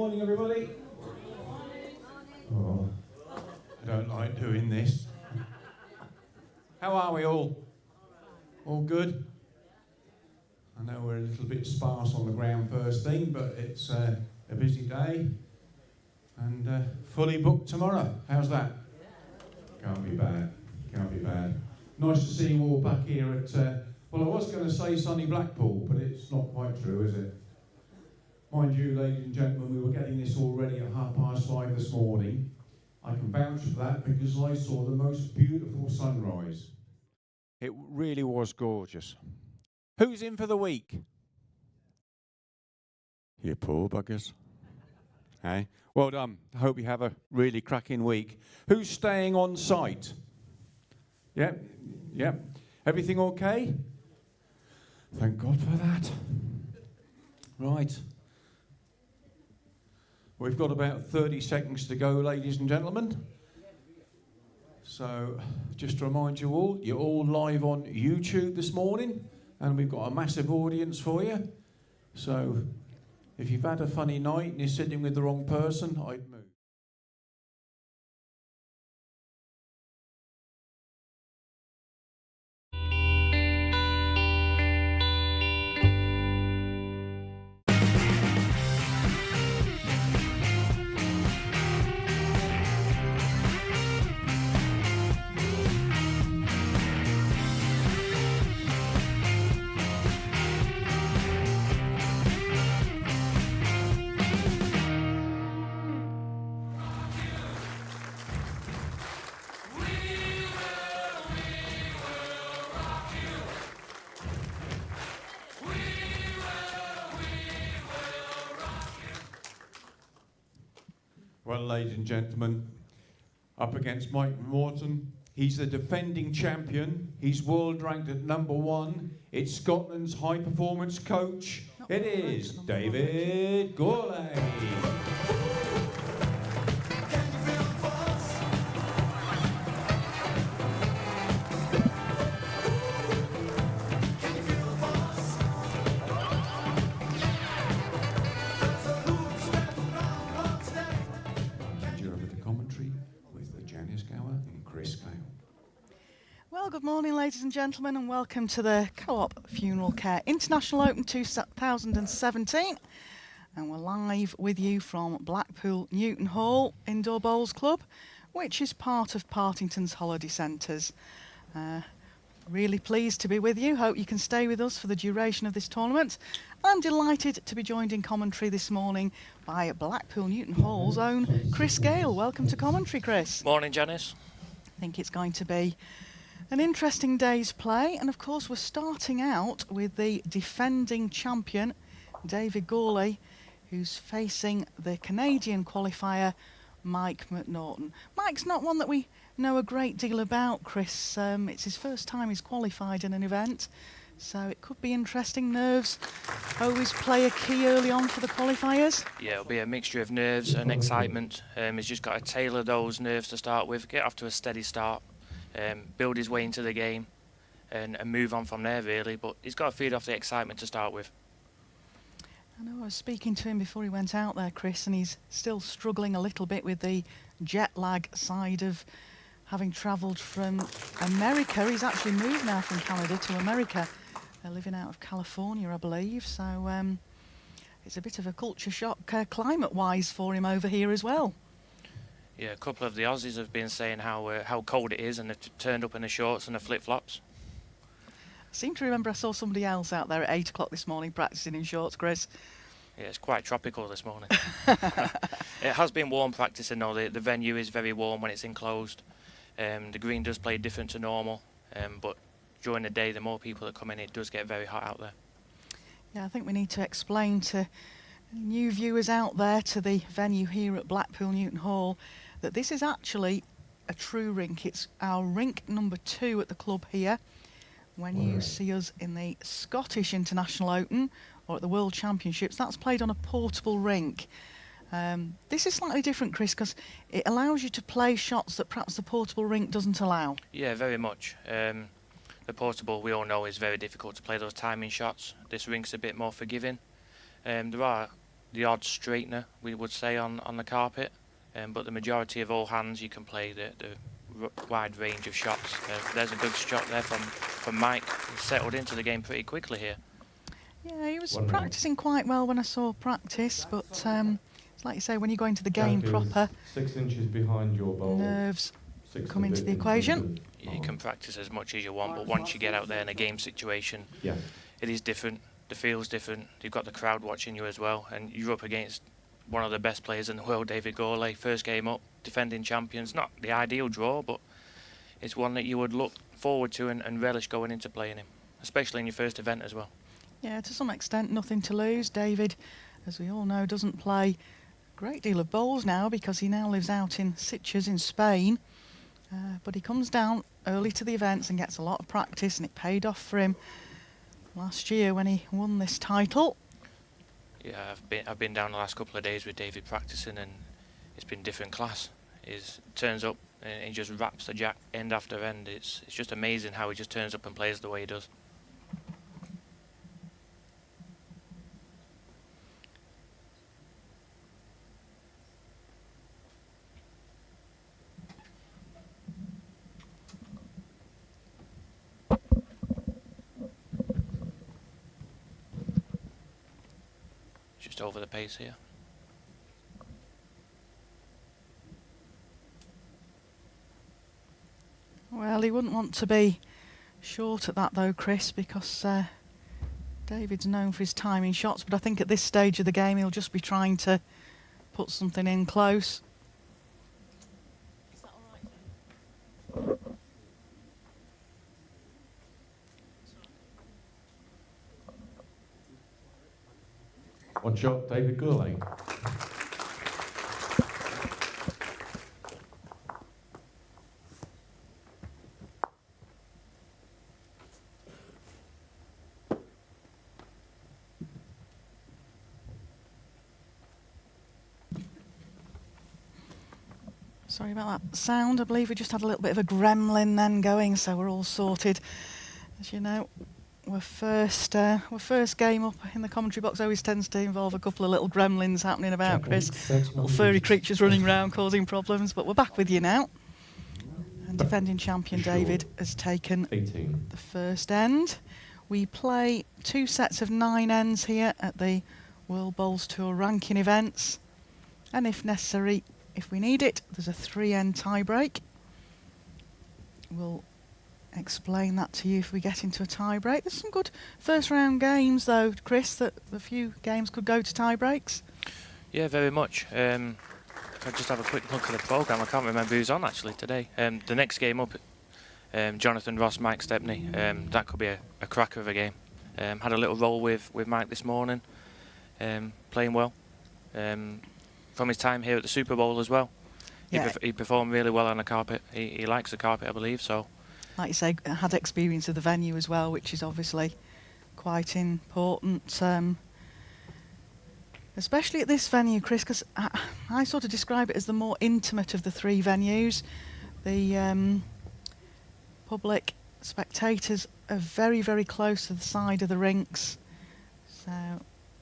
morning, everybody. Oh, I don't like doing this. How are we all? All good? I know we're a little bit sparse on the ground first thing, but it's a busy day and fully booked tomorrow. How's that? Can't be bad. Can't be bad. Nice to see you all back here at, well, I was going to say sunny Blackpool, but it's not quite true, is it? Mind you, ladies and gentlemen, we were getting this all ready at 5:30 this morning. I can vouch for that because I saw the most beautiful sunrise. It really was gorgeous. Who's in for the week? You poor buggers. Hey, well done. I hope you have a really cracking week. Who's staying on site? Yep, yep. Everything okay? Thank God for that. Right. We've got about 30 seconds to go, ladies and gentlemen. So, just to remind you all, you're all live on YouTube this morning, and we've got a massive audience for you. So, if you've had a funny night and you're sitting with the wrong person, I'd move. Well, ladies and gentlemen, up against Mike Morton. He's the defending champion. He's world ranked at #1. It's Scotland's high performance coach. It is David Gourlay. Well, good morning, ladies and gentlemen, and welcome to the Co-op Funeral Care International Open 2017. And we're live with you from Blackpool Newton Hall Indoor Bowls Club, which is part of Partington's Holiday Centres. Really pleased to be with you. Hope you can stay with us for the duration of this tournament. I'm delighted to be joined in commentary this morning by Blackpool Newton Hall's own Chris Gale. Welcome to commentary, Chris. Morning, Janice. I think it's going to be an interesting day's play, and of course we're starting out with the defending champion, David Gourlay, who's facing the Canadian qualifier, Mike McNaughton. Mike's not one that we know a great deal about, Chris. It's his first time he's qualified in an event, so it could be interesting. Nerves always play a key early on for the qualifiers. Yeah, it'll be a mixture of nerves and excitement. He's just got to tailor those nerves to start with, get off to a steady start, build his way into the game and move on from there, really. But he's got to feed off the excitement to start with. I know I was speaking to him before he went out there, Chris, and he's still struggling a little bit with the jet lag side of having travelled from America. He's actually moved now from Canada to America. They're living out of California, I believe. So it's a bit of a culture shock climate-wise for him over here as well. Yeah, a couple of the Aussies have been saying how cold it is, and they've turned up in the shorts and the flip-flops. I seem to remember I saw somebody else out there at 8 o'clock this morning practising in shorts, Chris. Yeah, it's quite tropical this morning. It has been warm practising though. The venue is very warm when it's enclosed. The green does play different to normal, but during the day, the more people that come in, it does get very hot out there. Yeah, I think we need to explain to new viewers out there, to the venue here at Blackpool Newton Hall, that this is actually a true rink. It's our rink number 2 at the club here. When you see us in the Scottish International Open or at the World Championships, that's played on a portable rink. This is slightly different, Chris, because it allows you to play shots that perhaps the portable rink doesn't allow. Yeah, very much. The portable, we all know, is very difficult to play those timing shots. This rink's a bit more forgiving. There are the odd straightener, we would say, on the carpet. But the majority of all hands, you can play the wide range of shots. There's a good shot there from Mike. He settled into the game pretty quickly here. Yeah, he was practising quite well when I saw practice, but it's like you say, when you go into the game proper, 6 inches behind your bowl. Nerves come into the equation. You can practice as much as you want, but once you get out there in a game situation, it is different. The feel's different. You've got the crowd watching you as well, and you're up against one of the best players in the world, David Gourlay. First game up, defending champions. Not the ideal draw, but it's one that you would look forward to and relish going into playing him, especially in your first event as well. Yeah, to some extent, nothing to lose. David, as we all know, doesn't play a great deal of bowls now because he now lives out in Sitges in Spain. But he comes down early to the events and gets a lot of practice, and it paid off for him last year when he won this title. Yeah, I've been down the last couple of days with David practicing, and it's been different class. He turns up and he just wraps the jack end after end. It's just amazing how he just turns up and plays the way he does. Just over the pace here. Well, he wouldn't want to be short at that though, Chris, because David's known for his timing shots, but I think at this stage of the game he'll just be trying to put something in close. Is that all right? One shot, David Gourlay. Sorry about that sound. I believe we just had a little bit of a gremlin then going, so we're all sorted. As you know, our first game up in the commentary box always tends to involve a couple of little gremlins happening about, Chris. Little furry creatures running around causing problems, but we're back with you now. And defending champion David has taken 18. the first end. We play 2 sets of 9 ends here at the World Bowls Tour ranking events, and if necessary, if we need it, there's a 3-end tie-break. We'll explain that to you if we get into a tie-break. There's some good first-round games, though, Chris, that a few games could go to tie-breaks. Yeah, very much. If I just have a quick look at the programme, I can't remember who's on actually today. The next game up, Jonathan Ross, Mike Stepney, that could be a cracker of a game. Had a little roll with Mike this morning, playing well. From his time here at the Super Bowl as well. Yeah. He performed really well on the carpet. He likes the carpet, I believe, so. Like you say, had experience of the venue as well, which is obviously quite important. Especially at this venue, Chris, because I sort of describe it as the more intimate of the 3 venues. The public spectators are very, very close to the side of the rinks. So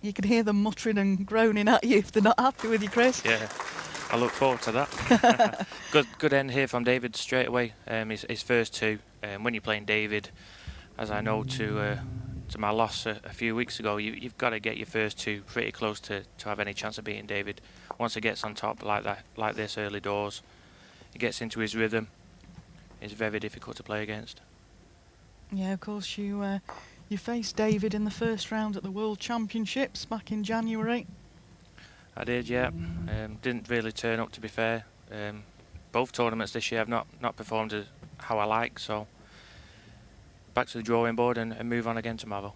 you can hear them muttering and groaning at you if they're not happy with you, Chris. Yeah, I look forward to that. Good end here from David straight away. His first 2. When you're playing David, as I know to my loss a few weeks ago, you've got to get your first 2 pretty close to have any chance of beating David. Once he gets on top like this early doors, he gets into his rhythm. It's very difficult to play against. Yeah, of course, you faced David in the first round at the World Championships back in January. I did, yeah. Didn't really turn up, to be fair. Both tournaments this year I've not performed how I like, so back to the drawing board and move on again tomorrow.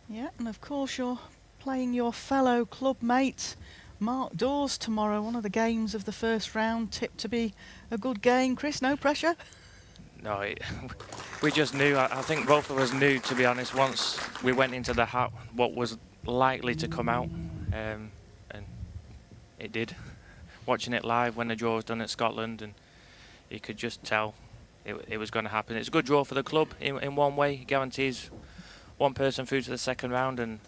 Yeah, and of course you're playing your fellow club mate Mark Dawes tomorrow. One of the games of the first round tipped to be a good game. Chris, no pressure? No, we just knew. I think both of us knew, to be honest, once we went into the hat what was likely to come out, and it did. Watching it live when the draw was done at Scotland, and you could just tell it was going to happen. It's a good draw for the club in one way. It guarantees one person through to the second round, and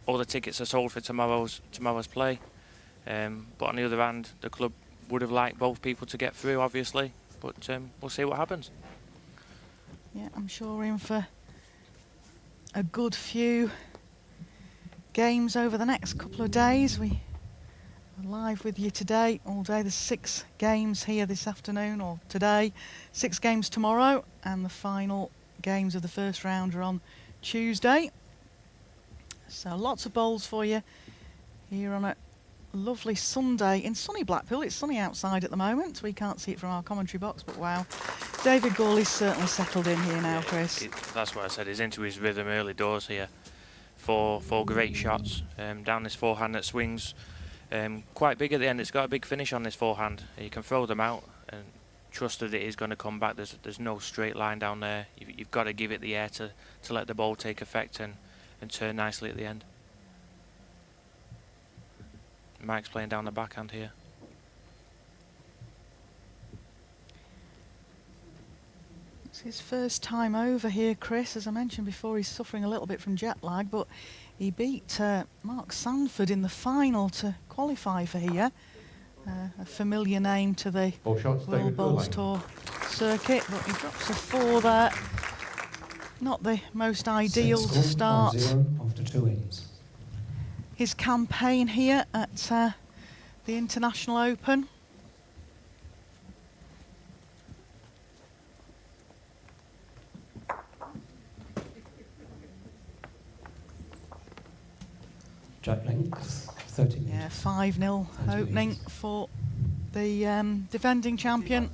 all the tickets are sold for tomorrow's play. But on the other hand, the club would have liked both people to get through, obviously. But we'll see what happens. Yeah, I'm sure we're in for a good few games over the next couple of days. We are live with you today, all day. There's 6 games here this afternoon, or today, 6 games tomorrow, and the final games of the first round are on Tuesday. So lots of bowls for you here on a lovely Sunday in sunny Blackpool. It's sunny outside at the moment. We can't see it from our commentary box, but wow. David Gawley's certainly settled in here now, Chris. That's what I said. He's into his rhythm early doors here. Four great shots down this forehand that swings quite big at the end. It's got a big finish on this forehand. You can throw them out and trust that it is going to come back. There's no straight line down there. You've got to give it the air to let the ball take effect and turn nicely at the end. Mike's playing down the backhand here. It's his first time over here, Chris. As I mentioned before, he's suffering a little bit from jet lag, but he beat Mark Sanford in the final to qualify for here. A familiar name to the World Bowls Tour circuit, but he drops a 4 there. Not the most ideal to start after 2 innings. His campaign here at the International Open. Jack length, 30 metres. Yeah, 5-0 opening for the defending champion.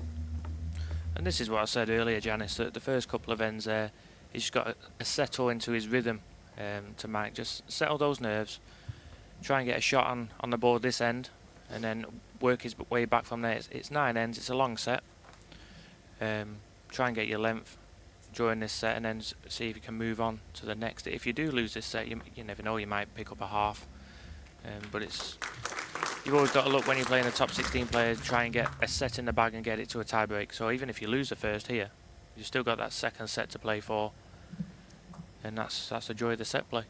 And this is what I said earlier, Janice, that the first couple of ends there, he's just got to settle into his rhythm to Mike. Just settle those nerves, try and get a shot on the board this end, and then work his way back from there. It's 9 ends, it's a long set. Try and get your length during this set, and then see if you can move on to the next. If you do lose this set, you never know, you might pick up a half. But you've always got to look when you're playing a top 16 player, try and get a set in the bag and get it to a tie break. So even if you lose the first here, you've still got that second set to play for, and that's the joy of the set play.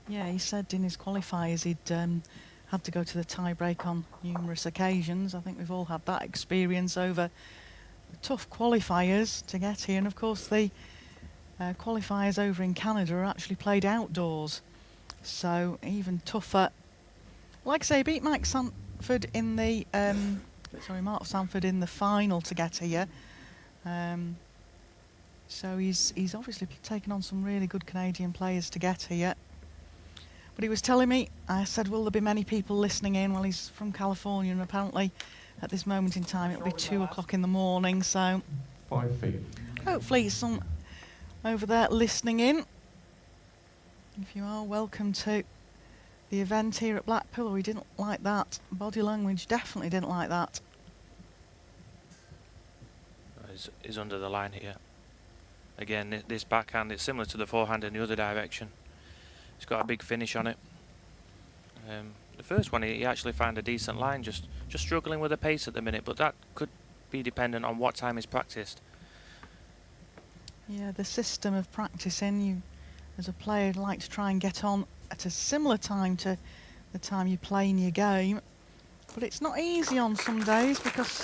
Yeah, he said in his qualifiers he'd had to go to the tie break on numerous occasions. I think we've all had that experience over tough qualifiers to get here, and of course the qualifiers over in Canada are actually played outdoors, so even tougher. Like I say, beat Mark Sanford in the final to get here. So he's obviously taken on some really good Canadian players to get here. But he was telling me, I said, will there be many people listening in? Well, he's from California, and apparently at this moment in time it'll be 2 o'clock in the morning, so 5 feet. hopefully some over there listening in. If you are, welcome to the event here at Blackpool. We didn't like that. Body language definitely didn't like that. Is under the line here. Again, this backhand, it's similar to the forehand in the other direction. It's got a big finish on it. The first one, he actually found a decent line, just struggling with the pace at the minute, but that could be dependent on what time he's practiced. Yeah, the system of practicing, you as a player like to try and get on at a similar time to the time you play in your game, but it's not easy on some days because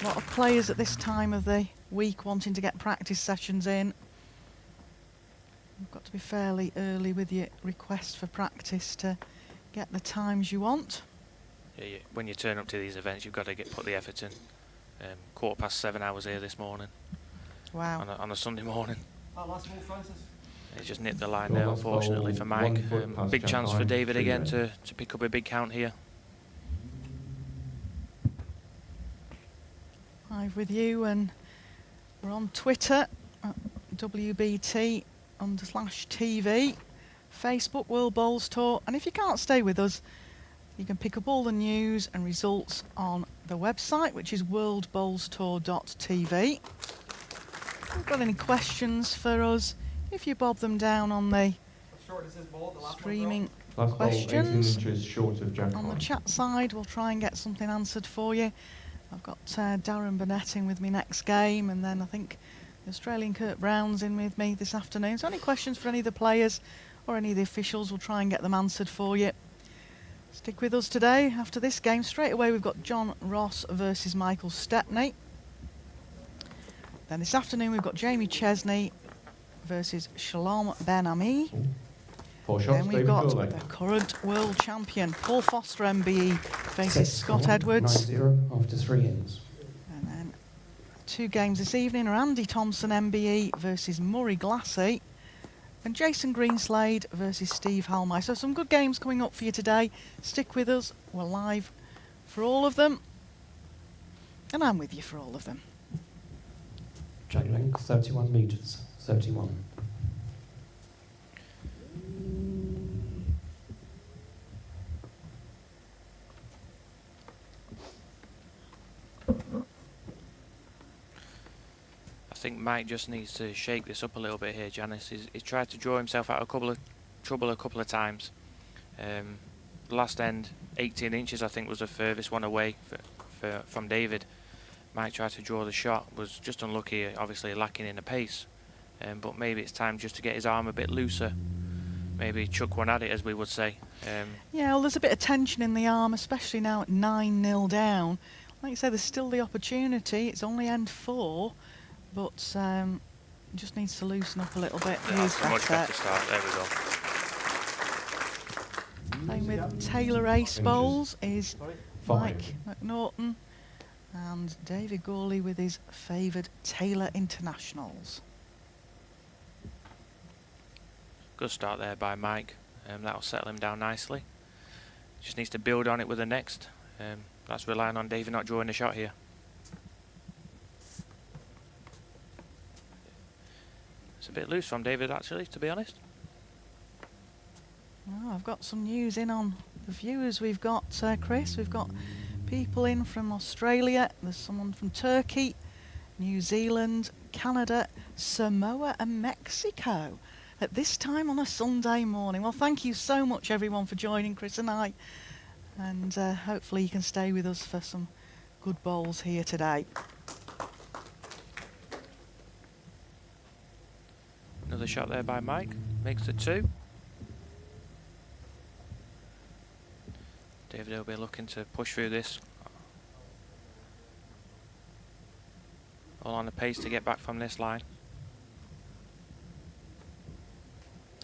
a lot of players at this time of the week wanting to get practice sessions in. You've got to be fairly early with your request for practice to get the times you want. Yeah, when you turn up to these events, you've got to put the effort in. 7:15 hours here this morning. Wow. On a Sunday morning. Last ball, Francis. He's just nipped the line there, unfortunately, for Mike. Big chance for David again to pick up a big count here. Live with you, and we're on Twitter at WBT_TV, Facebook World Bowls Tour, and if you can't stay with us, you can pick up all the news and results on the website, which is worldbowlstour.tv. If you've got any questions for us, if you bob them down on the streaming questions 18 inches short of jack on the line. chat side, we'll try and get something answered for you. I've got Darren Burnett in with me next game, and then I think the Australian Kurt Brown's in with me this afternoon. So any questions for any of the players or any of the officials will try and get them answered for you. Stick with us today. After this game, straight away we've got John Ross versus Michael Stepney. Then this afternoon we've got Jamie Chesney versus Shalom Ben-Ami. 4 shots, Then we've David got Gourlay. the current world champion, Paul Foster MBE faces Set Scott score, Edwards. 9-0 after 3 ends. And then 2 games this evening are Andy Thompson MBE versus Murray Glassy. And Jason Greenslade versus Steve Halmy. So some good games coming up for you today. Stick with us. We're live for all of them. And I'm with you for all of them. Track length 31 metres, 31. I think Mike just needs to shake this up a little bit here, Janice. He's tried to draw himself out of trouble a couple of times. Last end, 18 inches I think was the furthest one away from David. Mike tried to draw the shot, was just unlucky, obviously lacking in the pace. But maybe it's time just to get his arm a bit looser. Maybe chuck one at it, as we would say. Yeah, well, there's a bit of tension in the arm, especially now at 9-0 down. Like you say, there's still the opportunity. It's only end 4. But just needs to loosen up a little bit. Yeah, that's a much better start. There we go. Playing with Taylor Ace Bowles is 5. Mike McNaughton and David Gourley with his favoured Taylor Internationals. Good start there by Mike. That'll settle him down nicely. Just needs to build on it with the next. That's relying on David not drawing the shot here. It's a bit loose from David, actually, to be honest. Oh, I've got some news in on the viewers. We've got Chris, we've got people in from Australia, there's someone from Turkey, New Zealand, Canada, Samoa and Mexico at this time on a Sunday morning. Well, thank you so much everyone for joining Chris and I, and hopefully you can stay with us for some good bowls here today. Another shot there by Mike, makes it 2. David will be looking to push through this. All on the pace to get back from this line.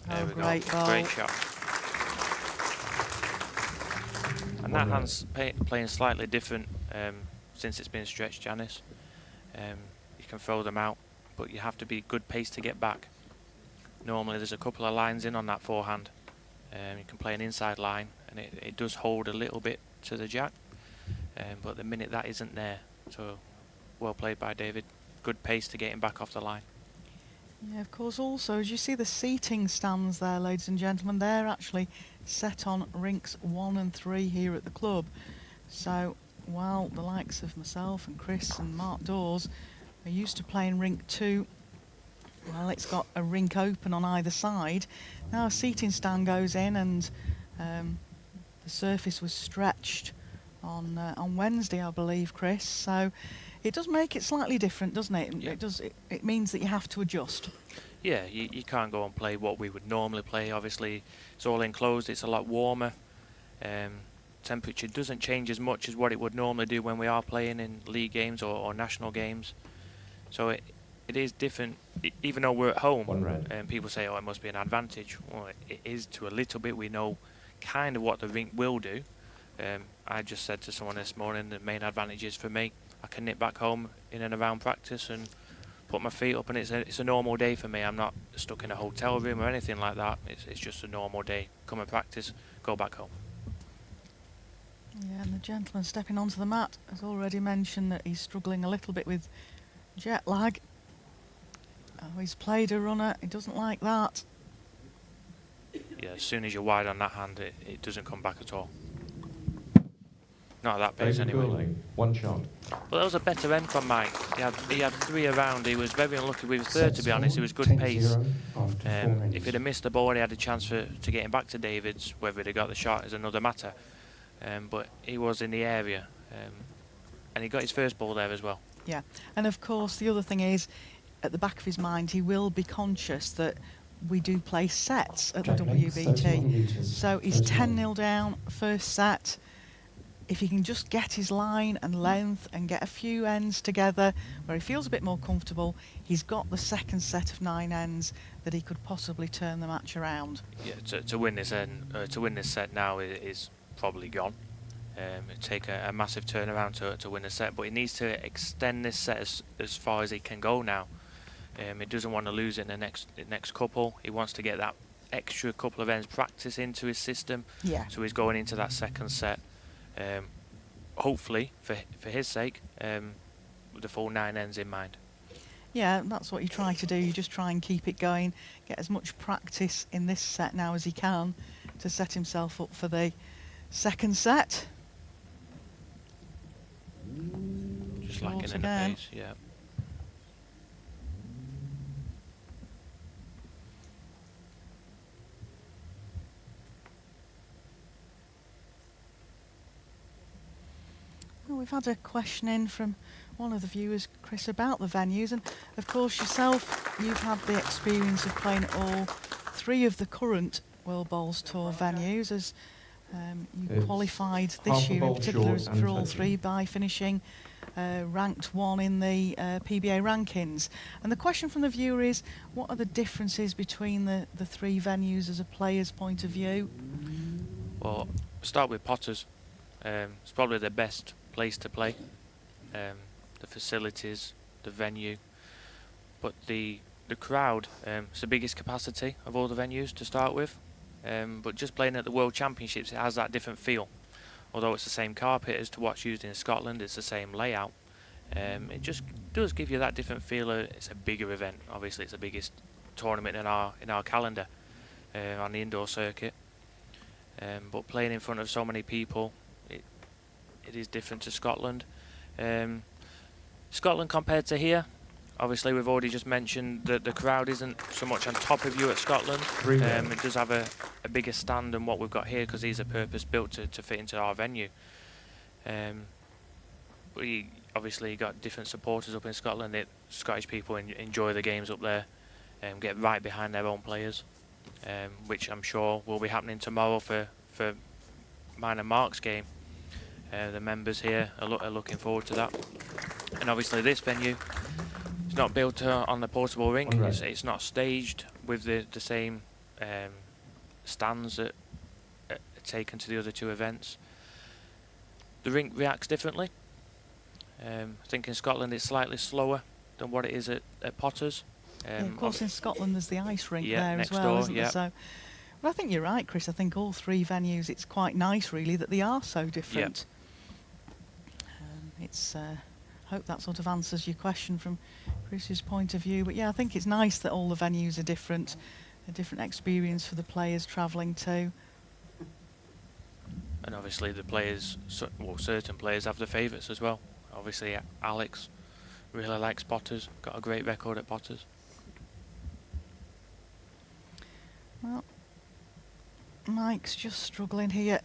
There we Great go, bowl. great shot. And that hand's playing slightly different since it's been stretched, Janice. You can throw them out, but you have to be good pace to get back. Normally there's a couple of lines in on that forehand. You can play an inside line and it does hold a little bit to the jack, but the minute that isn't there, so well played by David. Good pace to get him back off the line. Yeah, of course, also, as you see the seating stands there, ladies and gentlemen, they're actually set on rinks 1 and 3 here at the club. So while the likes of myself and Chris and Mark Dawes are used to playing rink 2, well, it's got a rink open on either side. Now a seating stand goes in, and the surface was stretched on Wednesday, I believe, Chris. So it does make it slightly different, doesn't it? Yeah. It means that you have to adjust. Yeah, you can't go and play what we would normally play. Obviously, it's all enclosed. It's a lot warmer. Temperature doesn't change as much as what it would normally do when we are playing in league games or national games. So it is different, even though we're at home. One red. And people say, oh, it must be an advantage. Well, it is to a little bit. We know kind of what the rink will do. I just said to someone this morning, the main advantage is for me, I can nip back home in and around practice and put my feet up, and it's a normal day for me. I'm not stuck in a hotel room or anything like that. It's just a normal day. Come and practice, go back home. Yeah, and the gentleman stepping onto the mat has already mentioned that he's struggling a little bit with jet lag. Oh, he's played a runner, he doesn't like that. Yeah, as soon as you're wide on that hand, it doesn't come back at all. Not at that pace David anyway. Gourlay, 1 shot. Well, that was a better end from Mike. He had 3 around. He was very unlucky with his third, to be honest. It was good 10-0 pace. after 4 ends. If he'd have missed the ball, he had a chance to get him back to David's. Whether he'd have got the shot is another matter. But he was in the area, and he got his first ball there as well. Yeah, and of course the other thing is, at the back of his mind, he will be conscious that we do play sets at the Drag length, 31 WBT. metres. So he's 31. 10-0 down, first set. If he can just get his line and length and get a few ends together where he feels a bit more comfortable, he's got the second set of 9 ends that he could possibly turn the match around. Yeah, to win this set now is probably gone. It'd take a massive turnaround to win a set, but he needs to extend this set as far as he can go now. He doesn't want to lose it in the next couple. He wants to get that extra couple of ends practice into his system. Yeah. So he's going into that second set. Hopefully, for his sake, with the full 9 ends in mind. Yeah, that's what you try to do. You just try and keep it going, get as much practice in this set now as he can to set himself up for the second set. Just Short lacking in again. the pace, yeah. Well, we've had a question in from one of the viewers, Chris, about the venues, and of course yourself, you've had the experience of playing at all 3 of the current World Bowls Tour venues, as you It's qualified half this a year in bowl particular short for and all 20. 3 by finishing ranked 1 in the PBA rankings. And the question from the viewer is, what are the differences between the 3 venues as a player's point of view? Well, start with Potters. It's probably the best place to play. The facilities, the venue, but the crowd, it's the biggest capacity of all the venues to start with. But just playing at the World Championships, it has that different feel. Although it's the same carpet as to what's used in Scotland, it's the same layout. It just does give you that different feel. It's a bigger event. Obviously, it's the biggest tournament in our calendar on the indoor circuit. But playing in front of so many people, it is different to Scotland. Scotland compared to here, obviously we've already just mentioned that the crowd isn't so much on top of you at Scotland. It does have a bigger stand than what we've got here because these are purpose built to fit into our venue. We obviously got different supporters up in Scotland. Scottish people enjoy the games up there and get right behind their own players, which I'm sure will be happening tomorrow for mine and Mark's game. The members here are looking forward to that. And obviously this venue is not built on the portable rink. It's not staged with the same stands that are taken to the other 2 events. The rink reacts differently. I think in Scotland it's slightly slower than what it is at Potters. Yeah, of course, in Scotland there's the ice rink yeah, there as next well, door, isn't there? yeah. So, well, I think you're right, Chris. I think all 3 venues, it's quite nice, really, that they are so different. It's hope that sort of answers your question from Chris's point of view. But yeah, I think it's nice that all the venues are different, a different experience for the players travelling to. And obviously the players, certain players have their favourites as well. Obviously Alex really likes Potters, got a great record at Potters. Well, Mike's just struggling here,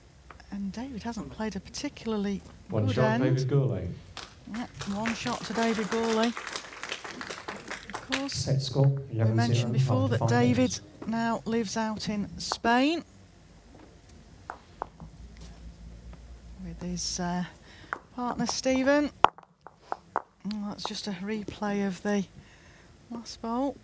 and David hasn't played a particularly One good shot, end. David Gourlay. Yeah, 1 shot to David Gourlay. Of course, Set score, 11-0. we mentioned before after that 5 David ends. now lives out in Spain with his partner Stephen. That's just a replay of the last bowl.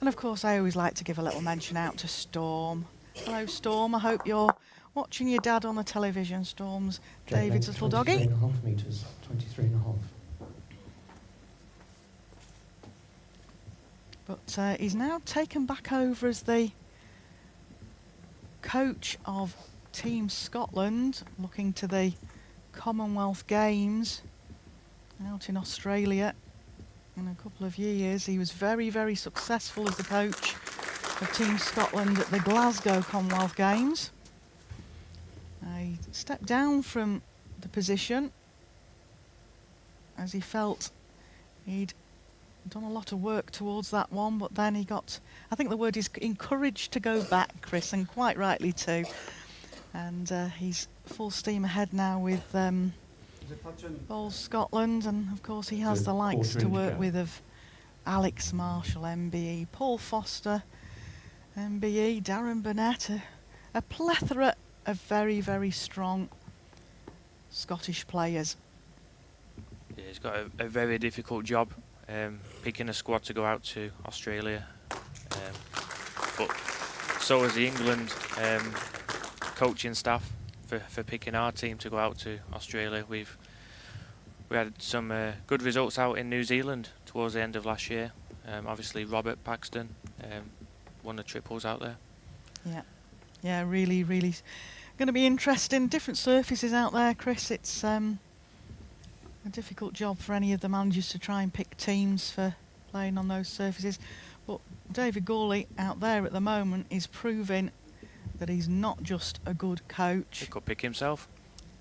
And of course I always like to give a little mention out to Storm. Hello Storm, I hope you're watching your dad on the television. Storm's Drag David's length, little doggy. 23.5 metres, 23.5. But he's now taken back over as the coach of Team Scotland, looking to the Commonwealth Games out in Australia in a couple of years. He was very, very successful as the coach of Team Scotland at the Glasgow Commonwealth Games. He stepped down from the position as he felt he'd done a lot of work towards that one, but then he got, I think the word is encouraged to go back, Chris, and quite rightly too. And he's full steam ahead now with Bowls Scotland, and of course he has the likes to work with of Alex Marshall, MBE, Paul Foster, MBE, Darren Burnett, a plethora of very, very strong Scottish players. Yeah, he's got a very difficult job picking a squad to go out to Australia. But so is the England coaching staff for picking our team to go out to Australia. We had some good results out in New Zealand towards the end of last year. Obviously Robert Paxton won the triples out there. Yeah, really, really going to be interesting. Different surfaces out there, Chris. It's a difficult job for any of the managers to try and pick teams for playing on those surfaces. But David Gawley out there at the moment is proving that he's not just a good coach. He could pick himself.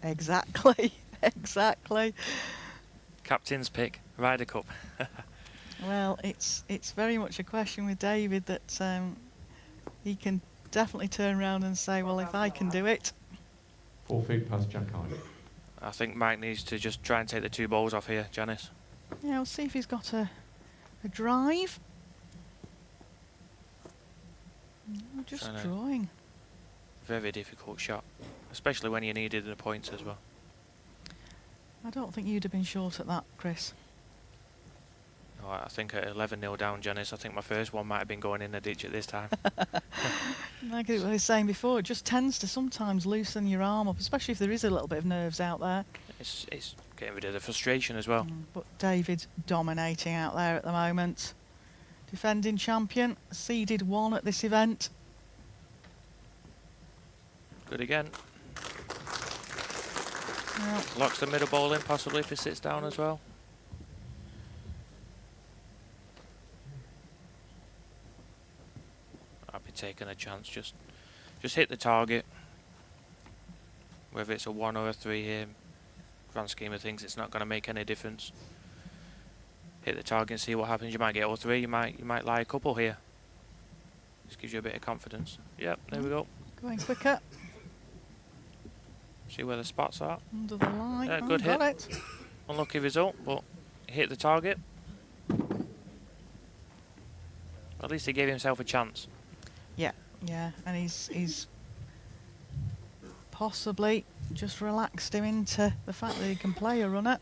Exactly, exactly. Captain's pick, Ryder Cup. Well, it's very much a question with David that he can definitely turn around and say, well, if I can do it. 4 feet past Jack Eye. I think Mike needs to just try and take the 2 balls off here, Janice. Yeah, we'll see if he's got a drive. No, just Trying to- drawing. Very difficult shot, especially when you needed the points as well. I don't think you'd have been short at that, Chris. Oh, I think at 11-0 down, Janice, I think my first one might have been going in the ditch at this time. Like I was saying before, it just tends to sometimes loosen your arm up, especially if there is a little bit of nerves out there. It's getting rid of the frustration as well. But David's dominating out there at the moment. Defending champion, seeded 1 at this event. Good again. Now, Locks the middle ball in, possibly if he sits down as well. I'd be taking a chance. Just hit the target. Whether it's a 1 or a 3 here, grand scheme of things, it's not going to make any difference. Hit the target and see what happens. You might get all 3. You might lie a couple here. Just gives you a bit of confidence. Yep, there we go. going quicker. See where the spots are. Under the line. Yeah, Oh, good got hit. it. Unlucky result, but he hit the target. At least he gave himself a chance. Yeah, and he's possibly just relaxed him into the fact that he can play a runner.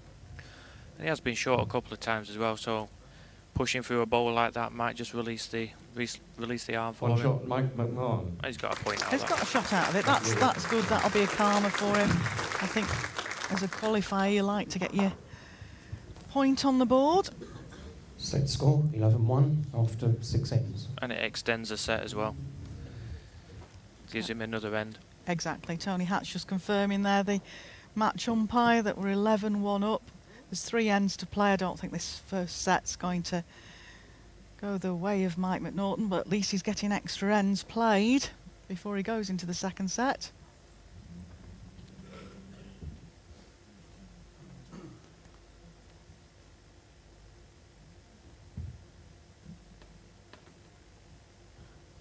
And he has been short a couple of times as well, so pushing through a bowl like that might just release the arm for 1 him. shot, Mike McMahon. He's got a point out He's there. got a shot out of it. That's good. That'll be a calmer for him. I think as a qualifier, you like to get your point on the board. Set score 11-1 after 6 ends. And it extends the set as well. Gives him another end. Exactly. Tony Hatch just confirming there the match umpire that we're 11-1 up. There's 3 ends to play. I don't think this first set's going to go the way of Mike McNaughton, but at least he's getting extra ends played before he goes into the second set.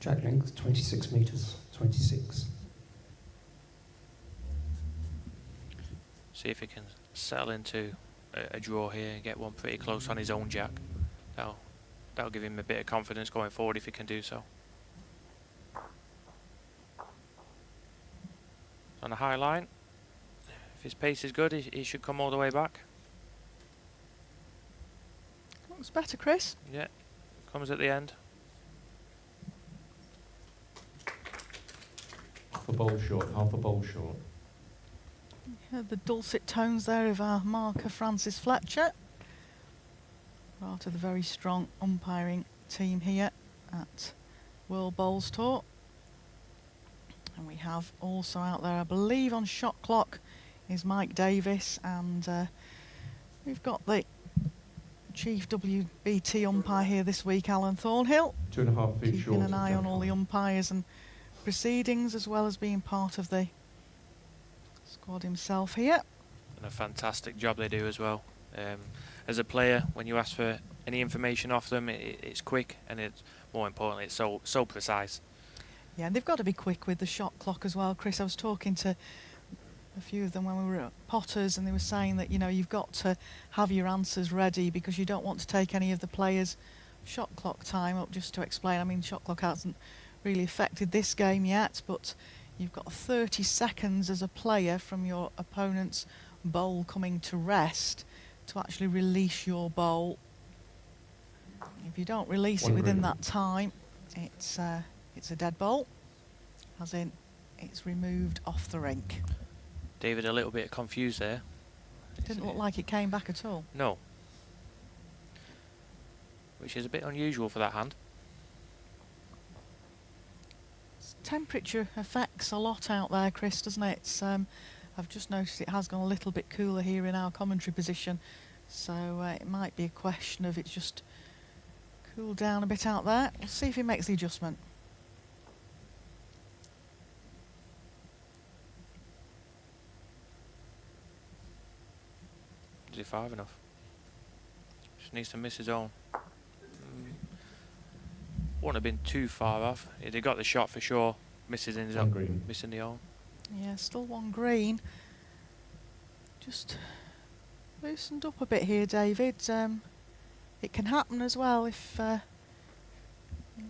Jack length 26 metres, 26. See if he can settle into a draw here and get one pretty close on his own jack. That'll give him a bit of confidence going forward if he can do so. On a high line. If his pace is good, he should come all the way back. Looks better, Chris. Yeah, comes at the end. Half a bowl short, half a bowl short. Heard the dulcet tones there of our marker Francis Fletcher. Part of the very strong umpiring team here at World Bowls Tour. And we have also out there, I believe on shot clock is Mike Davis, and we've got the chief WBT umpire here this week, Alan Thornhill, 2.5 feet short. keeping an of eye Jack on all the Eye. umpires and proceedings, as well as being part of the squad himself here. And a fantastic job they do as well. As a player, when you ask for any information off them, it's quick, and it's more importantly, it's so precise. Yeah, and they've got to be quick with the shot clock as well, Chris. I was talking to a few of them when we were at Potters, and they were saying that, you know, you've got to have your answers ready because you don't want to take any of the players shot clock time up just to explain. I mean, shot clock hasn't really affected this game yet, but you've got 30 seconds as a player from your opponent's bowl coming to rest to actually release your bowl. If you don't release it within that time, it's a dead bowl, as in it's removed off the rink. David a little bit confused there. Didn't look like it came back at all. No. Which is a bit unusual for that hand. Temperature affects a lot out there, Chris, doesn't it? It's, I've just noticed it has gone a little bit cooler here in our commentary position, so it might be a question of it's just cooled down a bit out there. We'll see if he makes the adjustment. Is he far enough? Just needs to miss his own. Wouldn't have been too far off. He'd have got the shot for sure. Misses in his One own, green. missing the own. Yeah, still one green. Just loosened up a bit here, David. It can happen as well if you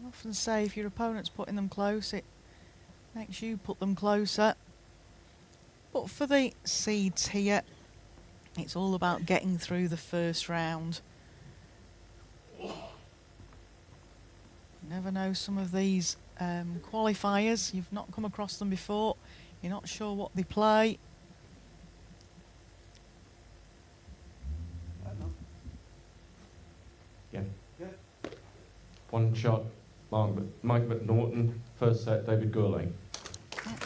often say if your opponent's putting them close, it makes you put them closer. But for the seeds here, it's all about getting through the first round. You never know, some of these qualifiers, you've not come across them before, you're not sure what they play. Yeah. One shot, Mike McNaughton. First set, David Gourlay.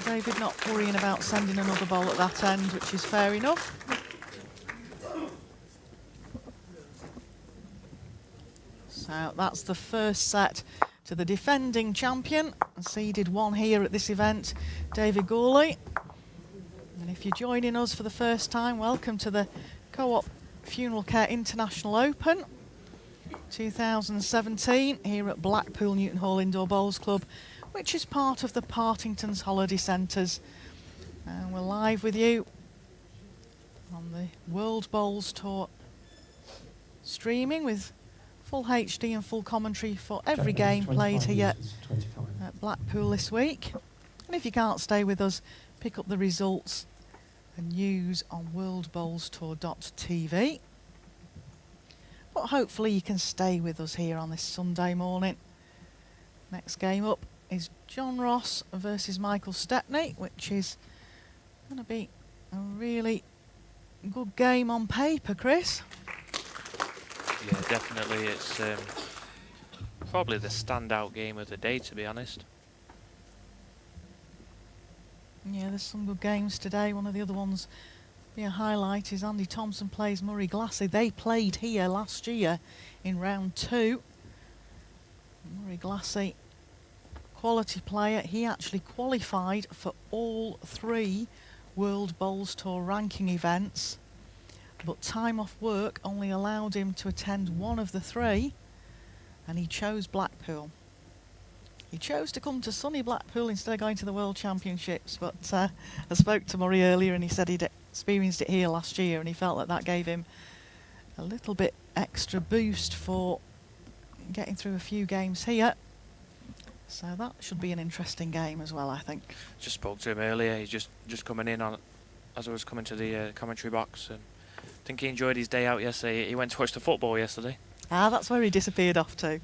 David not worrying about sending another ball at that end, which is fair enough. So that's the first set to the defending champion, seeded one here at this event, David Gourlay. And if you're joining us for the first time, welcome to the Co-op Funeral Care International Open 2017 here at Blackpool Newton Hall Indoor Bowls Club, which is part of the Partington's Holiday Centres. And we're live with you on the World Bowls Tour streaming with full HD and full commentary for every game played here at Blackpool this week. And if you can't stay with us, pick up the results and news on worldbowlstour.tv. But hopefully you can stay with us here on this Sunday morning. Next game up is John Ross versus Michael Stepney, which is going to be a really good game on paper, Chris. Yeah, definitely. It's probably the standout game of the day, to be honest. Yeah, there's some good games today. One of the other ones be a highlight is Andy Thompson plays Murray Glassey. They played here last year in round 2. Murray Glassey, quality player. He actually qualified for all 3 World Bowls Tour ranking events, but time off work only allowed him to attend one of the 3, and he chose Blackpool. He chose to come to sunny Blackpool instead of going to the World Championships, but I spoke to Murray earlier and he said he'd experienced it here last year and he felt that that gave him a little bit extra boost for getting through a few games here. So that should be an interesting game as well, I think. Just spoke to him earlier. He's just coming in on as I was coming to the commentary box, and I think he enjoyed his day out yesterday. He went to watch the football yesterday. Ah, that's where he disappeared off to.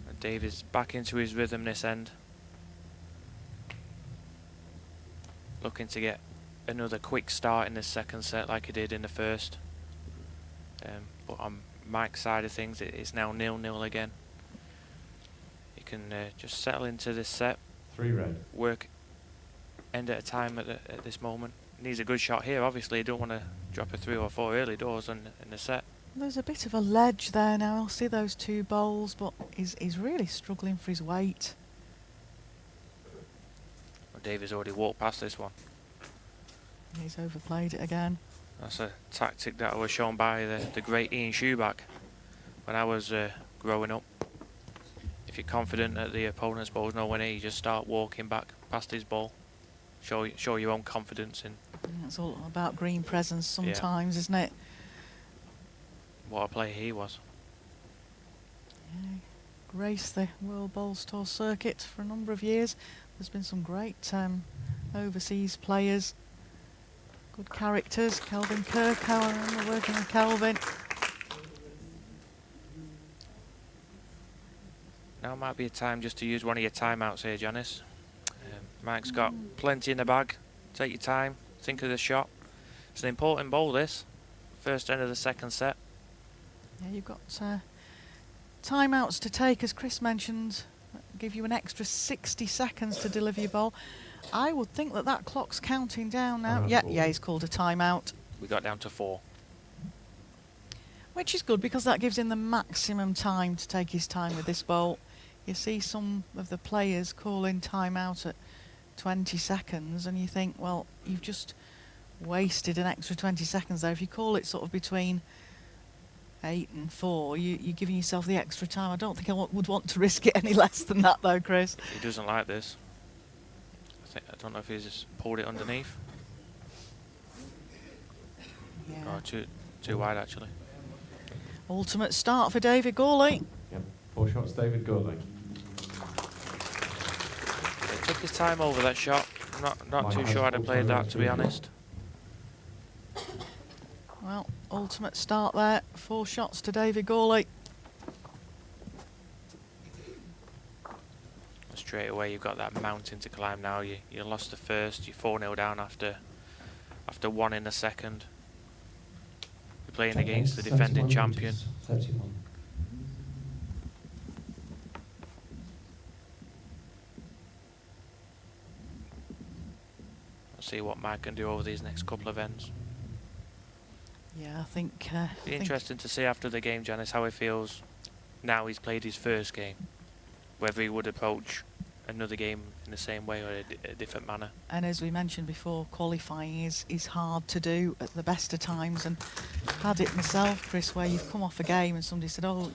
And Dave is back into his rhythm this end, looking to get another quick start in the second set like he did in the first. But on Mike's side of things, it's now 0-0 again. He can just settle into this set. 3 red. Work end at a time at this moment. Needs a good shot here, obviously. You don't want to drop a 3 or 4 early doors in the set. There's a bit of a ledge there now. I'll see those 2 bowls, but he's really struggling for his weight. Well, David's already walked past this one. He's overplayed it again. That's a tactic that I was shown by the great Ian Shoeback when I was growing up. If you're confident that the opponent's ball's no winner, you just start walking back past his ball, show your own confidence in It's all about green presence sometimes, isn't it? what a player he was. Yeah. Graced the World Bowls Tour circuit for a number of years. There's been some great overseas players, good characters. Kelvin Kirk, I remember working with Kelvin. Now might be a time just to use one of your timeouts here, Janice. Mike's got plenty in the bag. Take your time, think of the shot. It's an important bowl, this. First end of the second set. Yeah, you've got timeouts to take, as Chris mentioned. Give you an extra 60 seconds to deliver your bowl. I would think that clock's counting down now. Yeah, he's called a timeout. We got down to 4. Which is good, because that gives him the maximum time to take his time with this bowl. You see some of the players call in timeout at 20 seconds and you think, well, you've just wasted an extra 20 seconds there. If you call it sort of between 8 and 4, you're giving yourself the extra time. I don't think I would want to risk it any less than that, though, Chris. He doesn't like this. I don't know if he's just pulled it underneath. Yeah. Or too wide, actually. Ultimate start for David Gawley. Yep, 4 shots, David Gurley. He took his time over that shot. I'm not too sure I'd have played that, to be honest. Well, ultimate start there. 4 shots to David Gawley. Straight away, you've got that mountain to climb now. You lost the first. You're 4-0 down after 1 in the second. You're playing against the defending champion. 31. Let's see what Mike can do over these next couple of ends. Yeah, I think... Be interesting to see after the game, Janice, how he feels now he's played his first game. Whether he would approach another game in the same way or a different manner. And as we mentioned before, qualifying is hard to do at the best of times. And I've had it myself, Chris, where you've come off a game and somebody said, oh,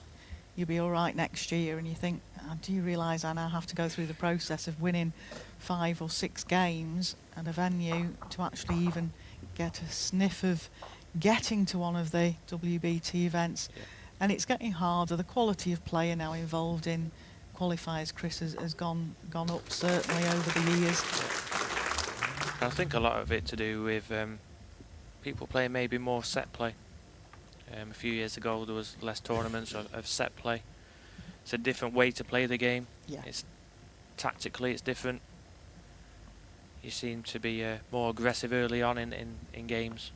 you'll be all right next year. And you think, oh, do you realise I now have to go through the process of winning 5 or 6 games at a venue to actually even get a sniff of getting to one of the WBT events? Yeah. And it's getting harder. The quality of player now involved in qualifiers, Chris, has gone up certainly over the years. I think a lot of it to do with people playing maybe more set play. A few years ago there was less tournaments of set play. It's a different way to play the game. Yeah. It's tactically it's different. You seem to be more aggressive early on in games.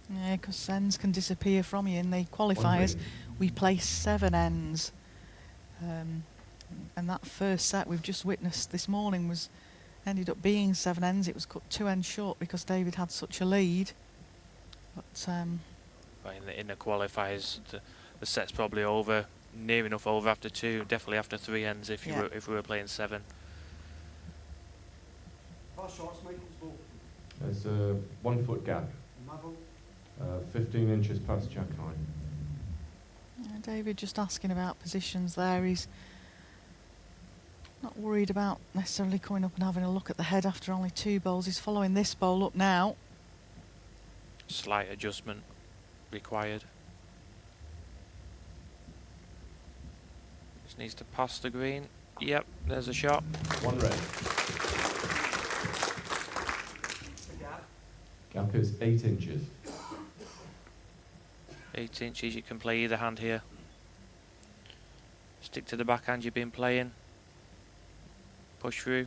Yeah, because ends can disappear from you. In the qualifiers, we play 7 ends. And that first set we've just witnessed this morning ended up being 7 ends. It was cut 2 ends short because David had such a lead. But in the qualifiers, the set's probably over, near enough over after 2, definitely after 3 ends if we were playing 7. There's a 1 foot gap. 15 inches past jack high. David just asking about positions there. He's not worried about necessarily coming up and having a look at the head after only 2 bowls. He's following this bowl up now. Slight adjustment required. Just needs to pass the green. Yep, there's a shot. 1 red. Gap is 8 inches. 8 inches, you can play either hand here. Stick to the backhand you've been playing. Push through.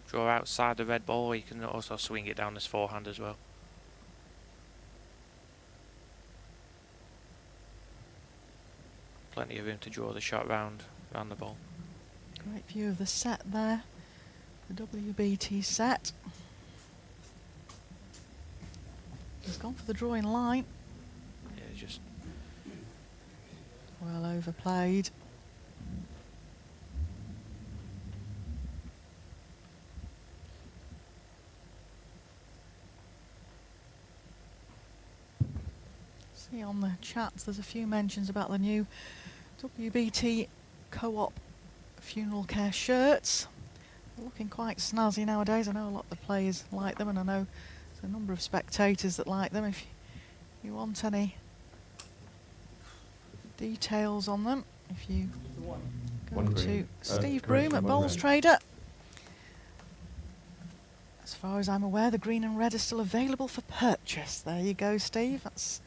Draw outside the red ball, or you can also swing it down this forehand as well. Plenty of room to draw the shot round the ball. Great view of the set there. The WBT set. He's gone for the drawing line. Yeah, just Well overplayed. See on the chats there's a few mentions about the new WBT co-op funeral care shirts. looking quite snazzy nowadays. I know a lot of the players like them, and I know there's a number of spectators that like them. If you want any details on them, if you go One to green. Steve Correction, Broom at one Bowls red. Trader. As far as I'm aware, the green and red are still available for purchase. There you go, Steve. That's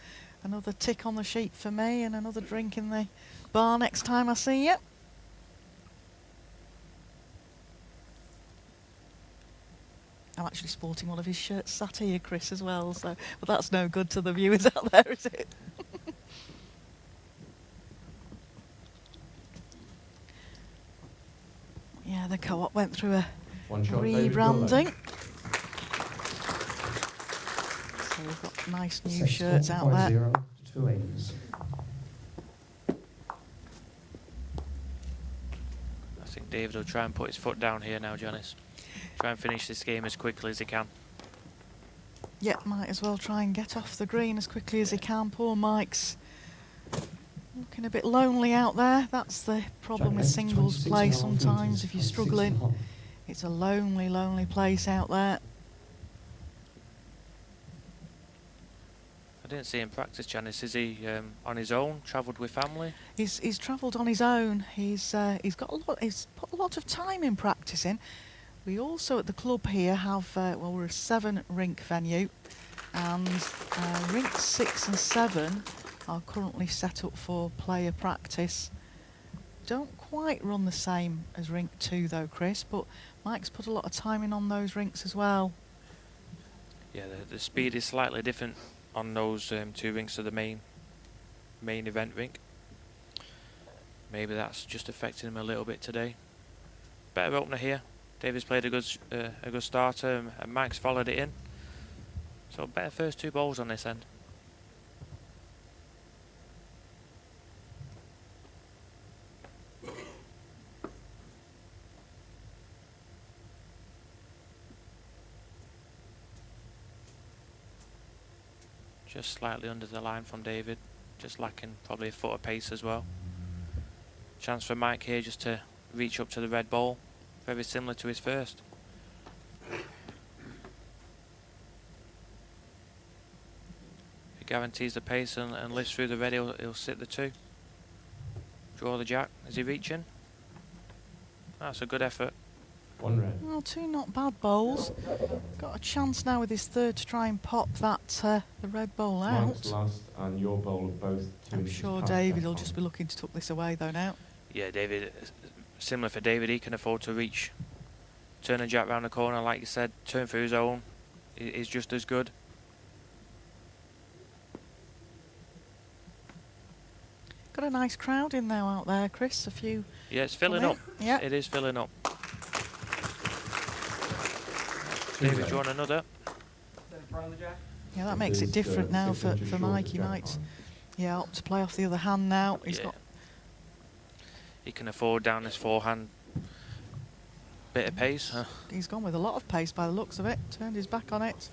another tick on the sheet for me, and another drink in the bar next time I see you. I'm actually sporting one of his shirts sat here, Chris, as well, so but that's no good to the viewers out there, is it? Yeah, the co-op went through a One shot, David Goulet. rebranding. So we've got nice new Set shirts score out there. 5-0 to 2 ends. I think David will try and put his foot down here now, Janice. Try and finish this game as quickly as he can. Yeah, might as well try and get off the green as quickly as he can. Poor Mike's looking a bit lonely out there. That's the problem with singles play sometimes. If you're struggling, it's a lonely, lonely place out there. I didn't see him practice, Janice. Is he on his own? Travelled with family? He's travelled on his own. He's got a lot. He's put a lot of time in practicing. We also at the club here have well, we're a 7 rink venue, and rinks 6 and 7 are currently set up for player practice. Don't quite run the same as rink 2 though, Chris, but Mike's put a lot of time in on those rinks as well. Yeah, the speed is slightly different on those 2 rinks to the main event rink. Maybe that's just affecting him a little bit today. Better opener here. David's played a good starter, and Mike's followed it in. So better first 2 balls on this end. Just slightly under the line from David, just lacking probably a foot of pace as well. Chance for Mike here just to reach up to the red ball, very similar to his first. If he guarantees the pace and lifts through the red, he'll sit the 2. Draw the jack. Is he reaching? That's a good effort. One red. Well, 2 not bad bowls. Got a chance now with his third to try and pop that the red bowl Mike's out. last and your bowl of both 2 I'm inches sure past David that will just be line. looking to tuck this away though now. Yeah, David, similar for David, he can afford to reach. Turn a jack round the corner, like you said, turn for his own. Is just as good. Got a nice crowd in now out there, Chris. A few. Yeah, it's filling Come up. in. Yeah. It is filling up. 2 David, red. do you want another? Yeah, that makes it There's, different now 6 for inches short Mike. of He jack might, line. yeah, opt to play off the other hand now. He's Yeah. got. He can afford down his forehand. Bit of pace. He's gone with a lot of pace by the looks of it. Turned his back on it.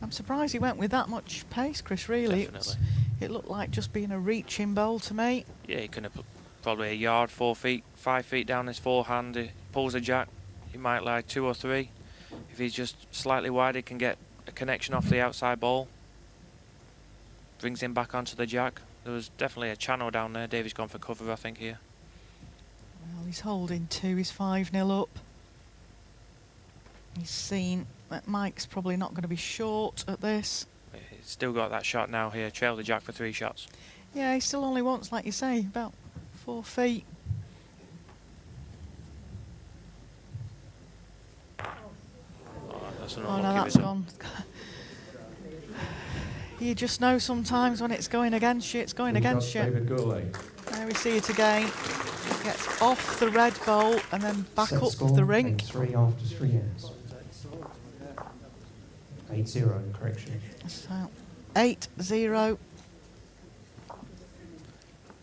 I'm surprised he went with that much pace, Chris. Really, Definitely. it looked like just being a reaching bowl to me. Yeah, he can have probably a yard, 4 feet, 5 feet down his forehand. He pulls a jack. He might lie 2 or 3. If he's just slightly wide, he can get a connection off the outside ball. Brings him back onto the jack. There was definitely a channel down there. David's gone for cover, I think, here. Well, he's holding 2. He's 5-0 up. He's seen that Mike's probably not going to be short at this. He's still got that shot now here. Trail the jack for 3 shots. Yeah, he still only wants, like you say, about 4 feet. Oh, that's an Oh no, unlucky that's result. gone. You just know sometimes when it's going against you, it's going Good against shot, you. David Goulet. There we see it again. Gets off the red bowl and then back Set up score the rink. 8-3 after 3 ends. 8-0, correction. So 8-0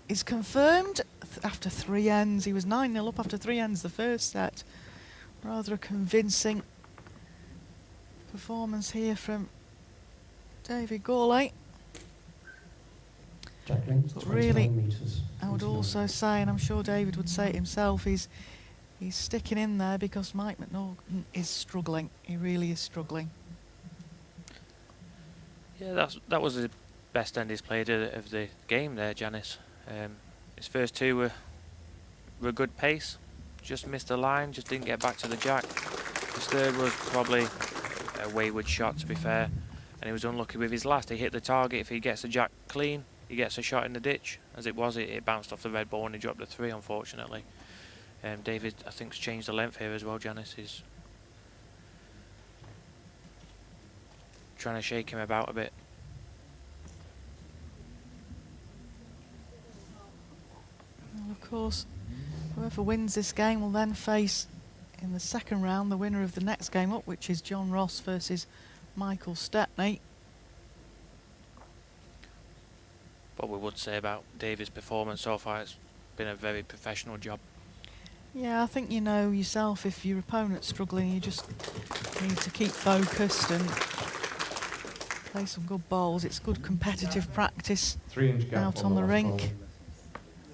is confirmed after 3 ends. He was 9-0 up after 3 ends the first set. Rather a convincing performance here from David Goulet. Jack length, But 29 really, metres. I would 29. also say, and I'm sure David would say it himself, he's sticking in there because Mike McNaughton is struggling. He really is struggling. Yeah, that was the best end he's played of the game there, Janice. His first two were a good pace, just missed the line, just didn't get back to the jack. His third was probably a wayward shot, to be fair, and he was unlucky with his last. He hit the target. If he gets the jack clean, he gets a shot in the ditch. As it was, it bounced off the red ball and he dropped a 3, unfortunately. David, I think, has changed the length here as well. Janice is trying to shake him about a bit. Well, of course, whoever wins this game will then face, in the second round, the winner of the next game up, which is John Ross versus Michael Stepney. What we would say about David's performance so far, it's been a very professional job. Yeah, I think you know yourself, if your opponent's struggling, you just need to keep focused and play some good bowls. It's good competitive practice 3-inch gap out on the last rink.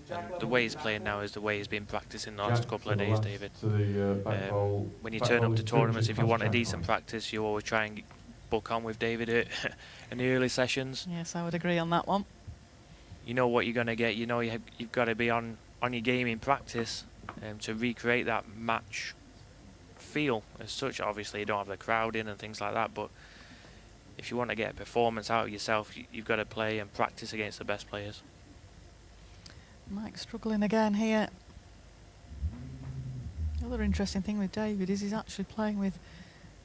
ball. And the way he's playing now is the way he's been practicing the Jack last couple of to the days, left David. To the back bowl. When you Back turn bowl up to is 2 tournaments, inches if you want a past jack decent line. practice, you always try and book on with David in the early sessions. Yes, I would agree on that one. You know what you're going to get. You know you've got to be on your game in practice to recreate that match feel as such. Obviously, you don't have the crowd in and things like that, but if you want to get a performance out of yourself, you've got to play and practice against the best players. Mike struggling again here. The other interesting thing with David is he's actually playing with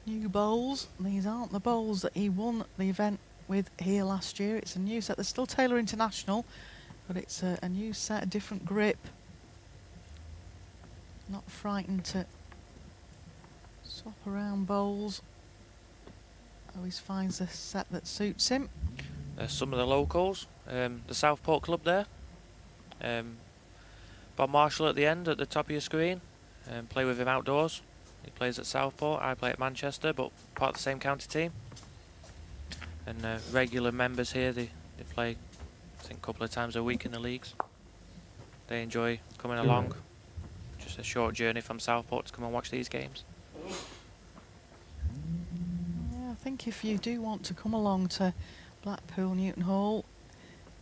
new bowls. These aren't the bowls that he won the event with here last year. It's a new set. They're still Taylor International, but it's a new set, a different grip. Not frightened to swap around bowls. Always finds a set that suits him. Some of the locals, the Southport club there. Bob Marshall at the end, at the top of your screen. Play with him outdoors. He plays at Southport, I play at Manchester, but part of the same county team. And regular members here, they play, I think, a couple of times a week in the leagues. They enjoy coming along. Just a short journey from Southport to come and watch these games. Yeah, I think if you do want to come along to Blackpool Newton Hall,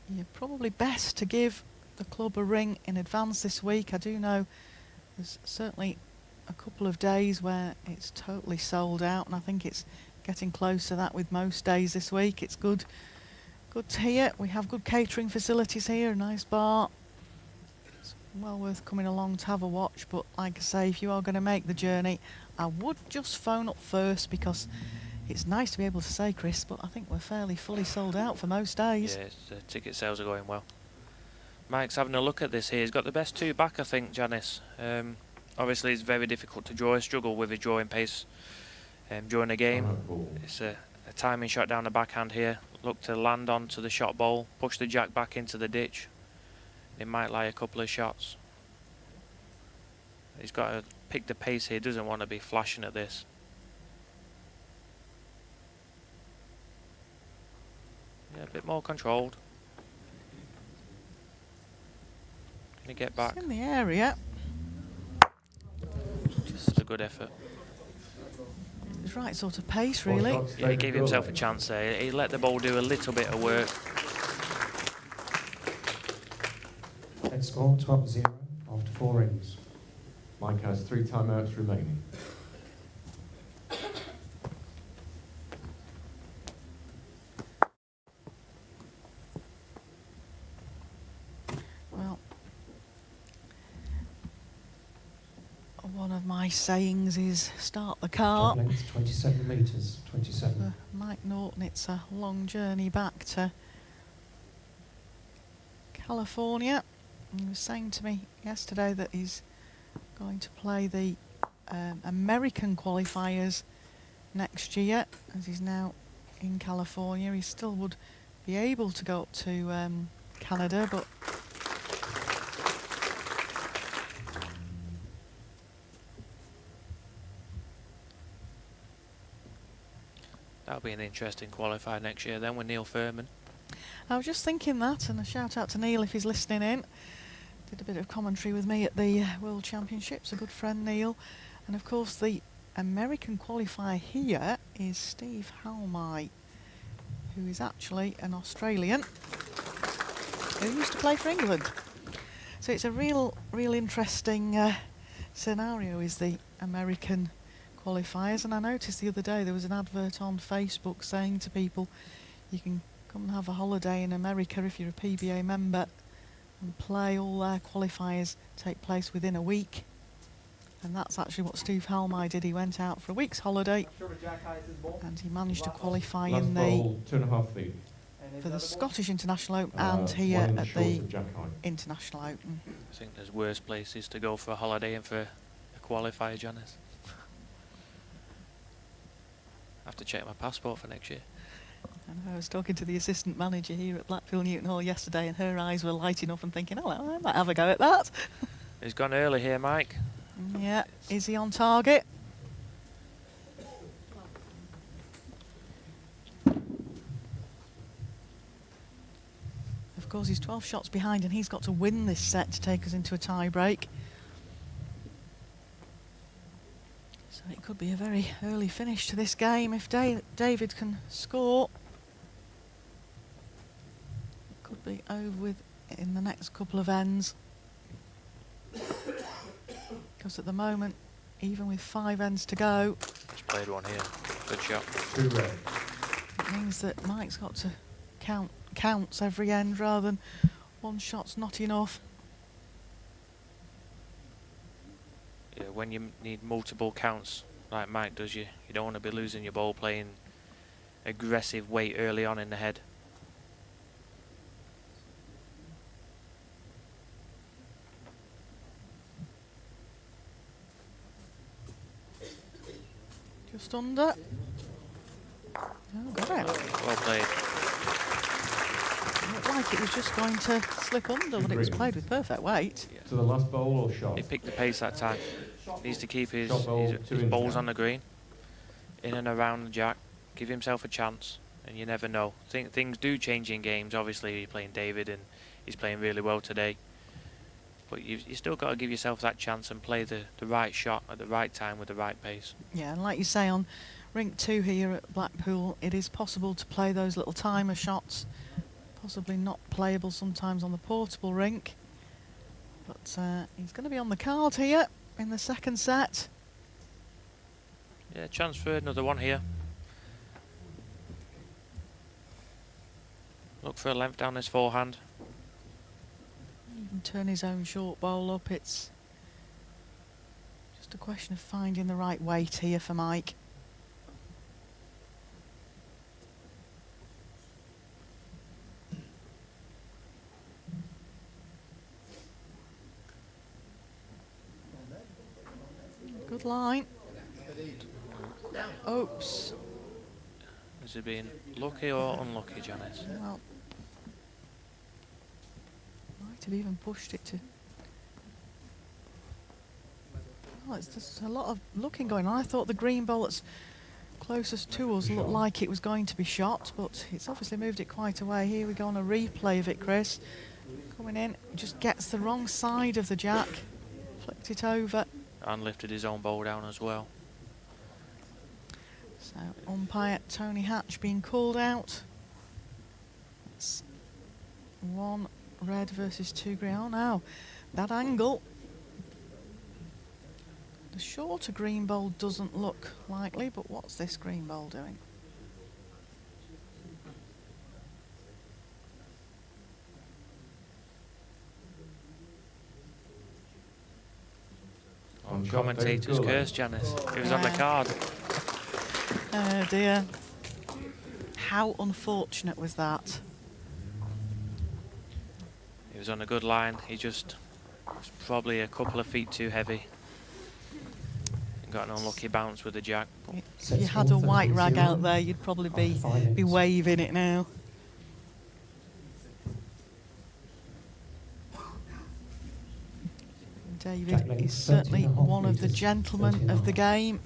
you're probably best to give the club a ring in advance this week. I do know there's certainly a couple of days where it's totally sold out, and I think it's getting close to that with most days this week. It's good to hear. We have good catering facilities here, a nice bar. It's well worth coming along to have a watch, but like I say, if you are going to make the journey, I would just phone up first, because it's nice to be able to say, Chris, but I think we're fairly fully sold out for most days. Yeah, ticket sales are going well. Mike's having a look at this here. He's got the best two back, I think, Janice. Obviously, it's very difficult to draw. I struggle with his drawing pace during a game. It's a timing shot down the backhand here. Look to land onto the shot bowl, push the jack back into the ditch. It might lie a couple of shots. He's got to pick the pace here. Doesn't want to be flashing at this. Yeah, a bit more controlled. Can he get back? It's in the area. Just a good effort. It's right sort of pace, really. Yeah, he gave himself a chance there. He let the ball do a little bit of work. Next score, 12-0 after 4 innings. Mike has 3 timeouts remaining. Well, one of my sayings is start the car. Jack length, 27 metres. 27. For Mike Norton, it's a long journey back to California. He was saying to me yesterday that he's going to play the American qualifiers next year, as he's now in California. He still would be able to go up to Canada, but That'll be an interesting qualifier next year then with Neil Furman. I was just thinking that, and a shout out to Neil if he's listening in. Did a bit of commentary with me at the World Championships, a good friend Neil. And of course the American qualifier here is Steve Halmy, who is actually an Australian who used to play for England. So it's a real interesting scenario, is the American qualifiers. And I noticed the other day there was an advert on Facebook saying to people, you can come and have a holiday in America if you're a PBA member and play. All their qualifiers take place within a week. And that's actually what Steve Halmy did. He went out for a week's holiday and he managed to qualify Last in the ball, 2.5 feet. for the Scottish International Open and here one at short the of jack high. International Open. I think there's worse places to go for a holiday and for a qualifier, Janice. I have to check my passport for next year. And I was talking to the assistant manager here at Blackpool Newton Hall yesterday, and her eyes were lighting up and thinking, oh, I might have a go at that. He's gone early here, Mike. Yeah, is he on target? Of course, he's 12 shots behind and he's got to win this set to take us into a tie break. So it could be a very early finish to this game if David can score. It could be over with in the next couple of ends. Because at the moment, even with 5 ends to go, Just played one here. Good shot. 2 red. it means that Mike's got to counts every end rather than one shot's not enough. Yeah, when you need multiple counts like Mike does, you don't want to be losing your ball playing aggressive weight early on in the head. Just under. Oh, got it. Well played. It looked like it was just going to slip under, but it was played with perfect weight. To the last bowl or shot? He picked the pace that time. Needs to keep his Shot ball, 2 his inch balls down. on the green, in and around the jack. Give himself a chance, and you never know. Things do change in games. Obviously, you're playing David, and he's playing really well today. But you still got to give yourself that chance and play the right shot at the right time with the right pace. Yeah, and like you say, on rink 2 here at Blackpool, it is possible to play those little timer shots. Possibly not playable sometimes on the portable rink. But he's going to be on the card here in the second set. Yeah, chance for another one here. Look for a length down this forehand. Even turn his own short bowl up. It's just a question of finding the right weight here for Mike. Good line. Oops. Is he being lucky or unlucky, Janice? Well, might have even pushed it to. Oh, it's just a lot of looking going on. I thought the green ball that's closest to us looked like it was going to be shot, but it's obviously moved it quite a way. Here we go on a replay of it, Chris. Coming in, just gets the wrong side of the jack, flicked it over. And lifted his own ball down as well. So umpire Tony Hatch being called out. It's 1 red versus 2 green. Oh no, that angle. The shorter green bowl doesn't look likely, but what's this green bowl doing? On shot, Commentator's David curse, Janice. He was on the card. Oh dear. How unfortunate was that? He was on a good line. He just was probably a couple of feet too heavy. And got an unlucky bounce with the jack. If you had a white rag out there, you'd probably be waving it now. David is certainly one of the gentlemen of the game.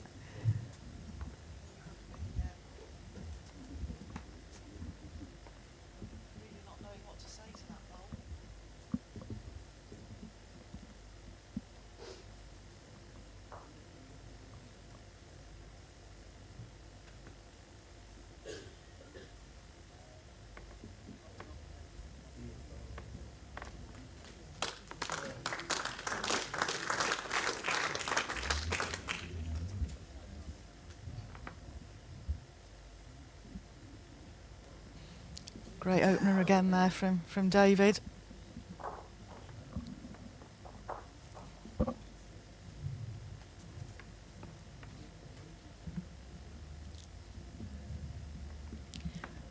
Great opener again there from David.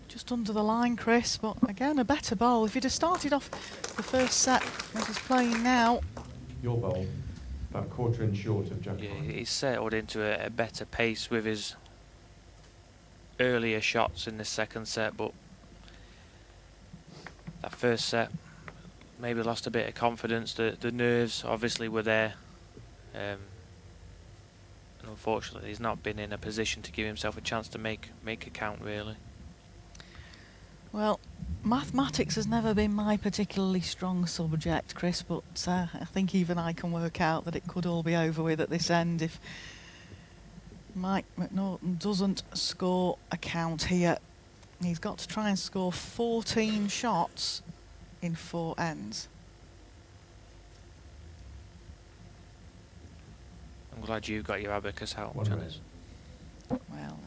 Just under the line, Chris, but again, a better bowl. If he'd have started off the first set as he's playing now. Your bowl, about a quarter inch short of Jack. Yeah, he's settled into a better pace with his earlier shots in the second set, but that first set maybe lost a bit of confidence. The nerves obviously were there. And unfortunately, he's not been in a position to give himself a chance to make a count, really. Well, mathematics has never been my particularly strong subject, Chris, but I think even I can work out that it could all be over with at this end if Mike McNaughton doesn't score a count here. He's got to try and score 14 shots in 4 ends. I'm glad you got your abacus out, One Janice. Well,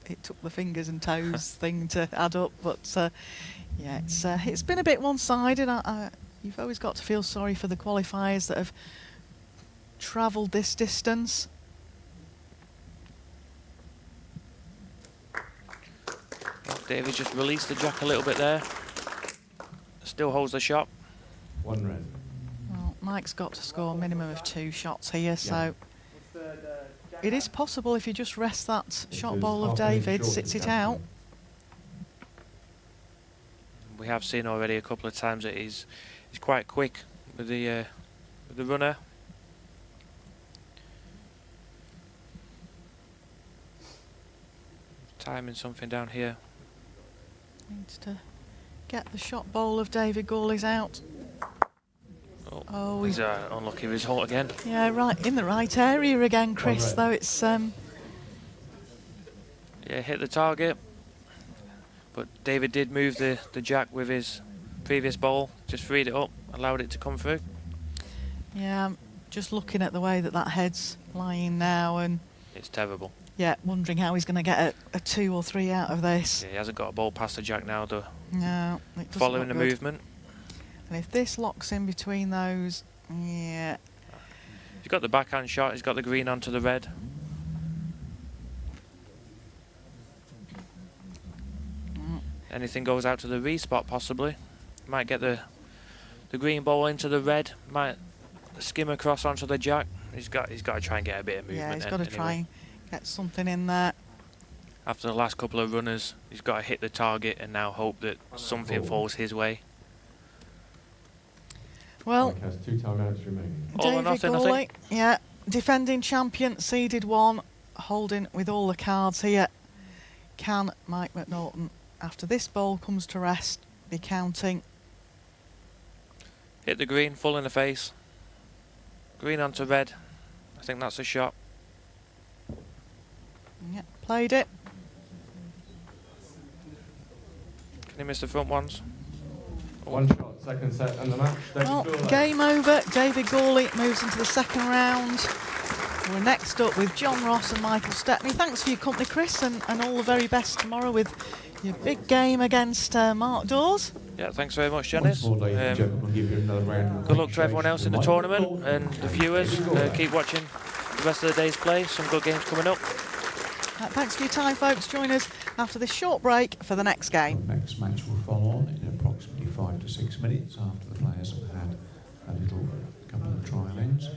it took the fingers and toes thing to add up, but yeah, it's been a bit one-sided. You've always got to feel sorry for the qualifiers that have travelled this distance. David just released the jack a little bit there. Still holds the shot. One red. Well, Mike's got to score a minimum of 2 shots here, so it is possible if you just rest that shot bowl of David, sits it out. We have seen already a couple of times that he's quite quick with the runner. Timing something down here. Needs to get the shot bowl of David Gawley's out. Oh, He's unlucky result again. yeah, right in the right area again, Chris. Though it's Yeah, hit the target. But David did move the jack with his previous ball, just freed it up, allowed it to come through. yeah, I'm just looking at the way that head's lying now, and It's terrible. yeah, wondering how he's going to get a 2 or 3 out of this. Yeah, he hasn't got a ball past the jack now, though. No, it doesn't Following the look good. movement. And if this locks in between those, yeah. He's got the backhand shot, he's got the green onto the red. Anything goes out to the respot possibly. Might get the green ball into the red, might skim across onto the jack. He's got to try and get a bit of movement. Yeah, he's got to try and get something in there. After the last couple of runners, he's got to hit the target and now hope that something falls his way. Well, Mike has 2 timeouts remaining. All or David nothing, I Gawley, think. yeah, defending champion, seeded 1, holding with all the cards here. Can Mike McNaughton, after this ball comes to rest, be counting? Hit the green, full in the face. Green onto red. I think that's a shot. Yeah, played it. Can he miss the front ones? One shot, second set, and the match. David Well, Gawley. game over. David Gawley moves into the second round. We're next up with John Ross and Michael Stepney. Thanks for your company, Chris, and all the very best tomorrow with your big game against Mark Dawes. Yeah, thanks very much, Janice. Once more, ladies and gentlemen, we'll give you another round of Good luck to everyone else in the appreciation tournament for Mike and the viewers. David Gawley. Keep watching the rest of the day's play. Some good games coming up. Thanks for your time, folks. Join us after this short break for the next game. The next match will follow on in approximately 5 to 6 minutes after the players have had a little couple of trial ends.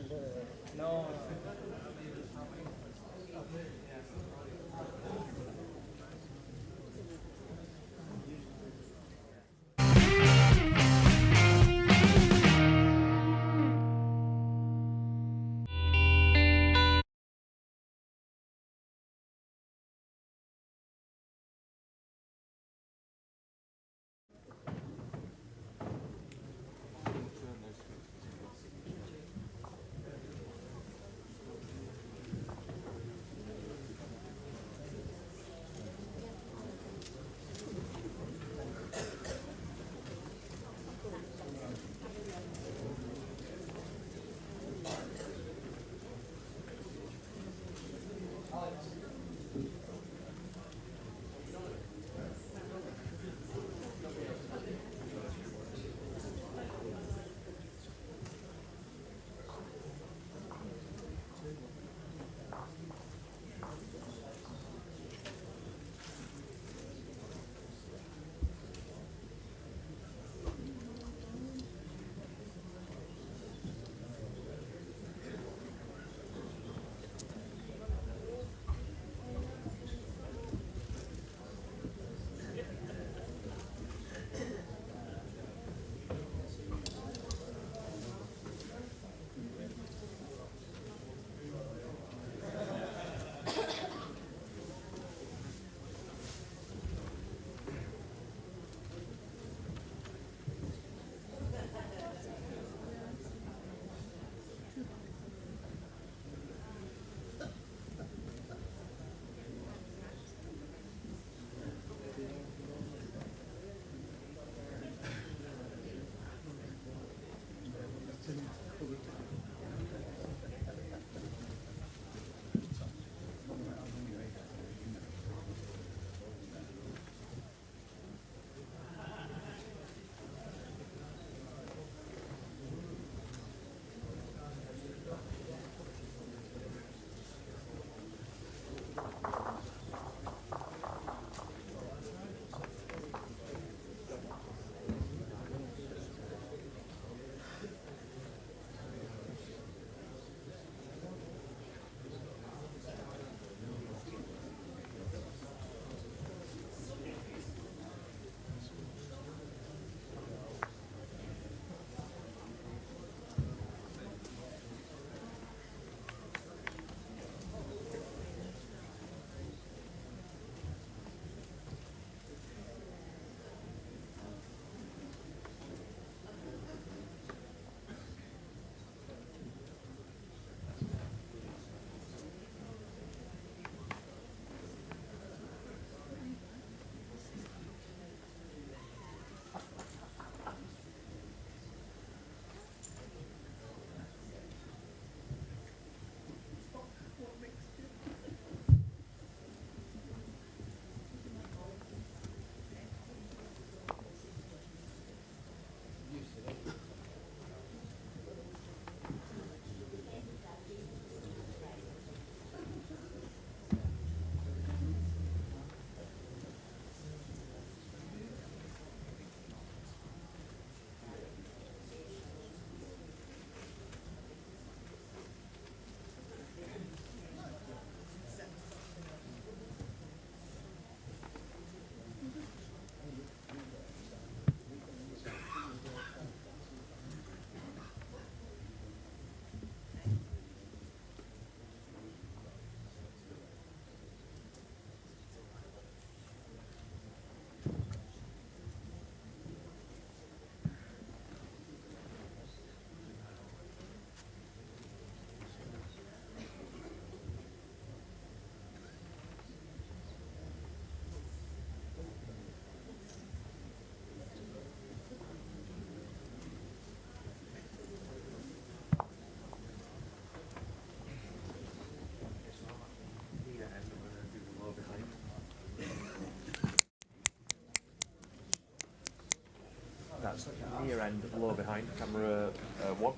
That's near end, low behind, camera 1.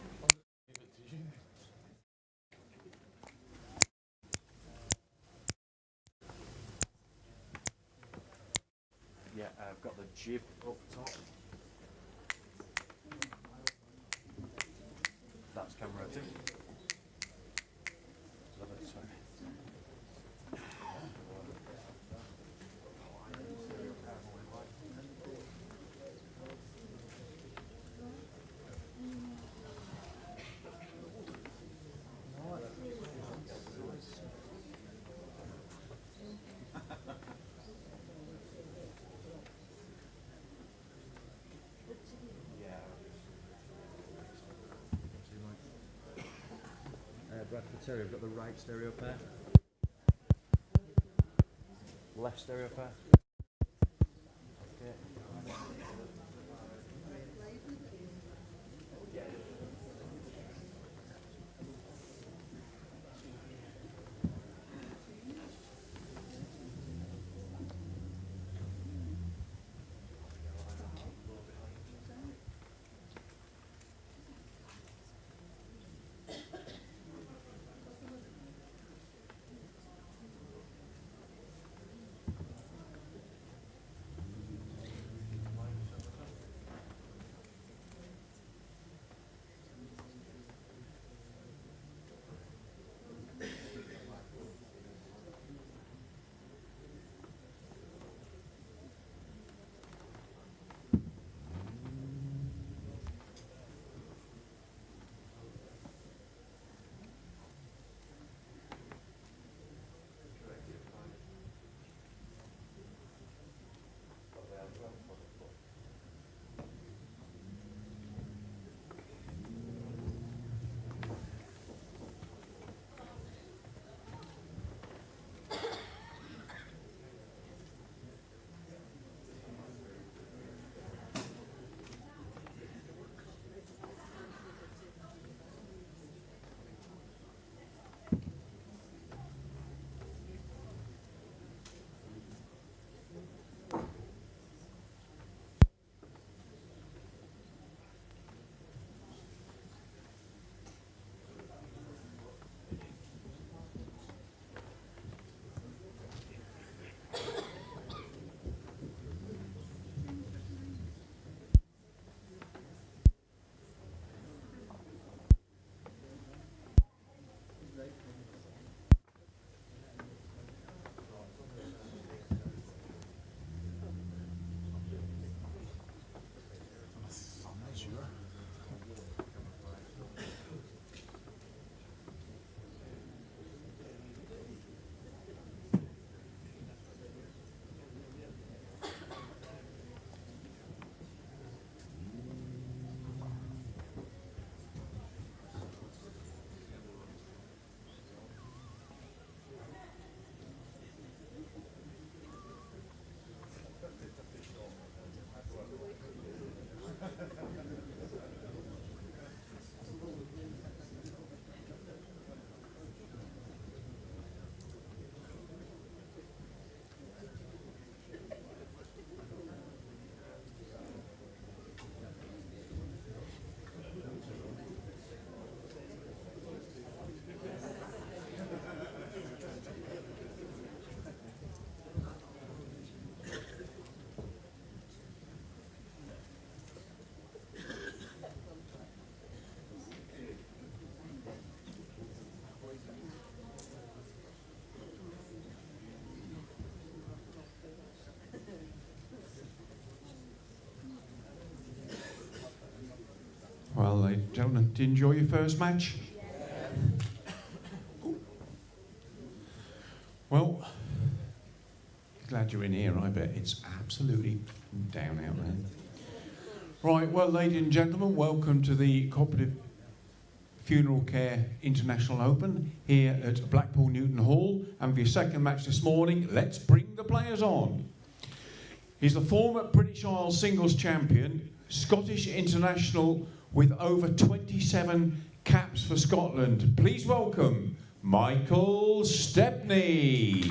Yeah, I've got the jib up top. That's camera 2. Bradford Terrier, we've got the right stereo pair. Left stereo pair. Okay. Well, ladies and gentlemen, did you enjoy your first match? Well, glad you're in here, I bet. It's absolutely down out there. Right, well, ladies and gentlemen, welcome to the Cooperative Funeral Care International Open here at Blackpool Newton Hall. And for your second match this morning, let's bring the players on. He's the former British Isles singles champion, Scottish international with over 27 caps for Scotland. Please welcome Michael Stepney.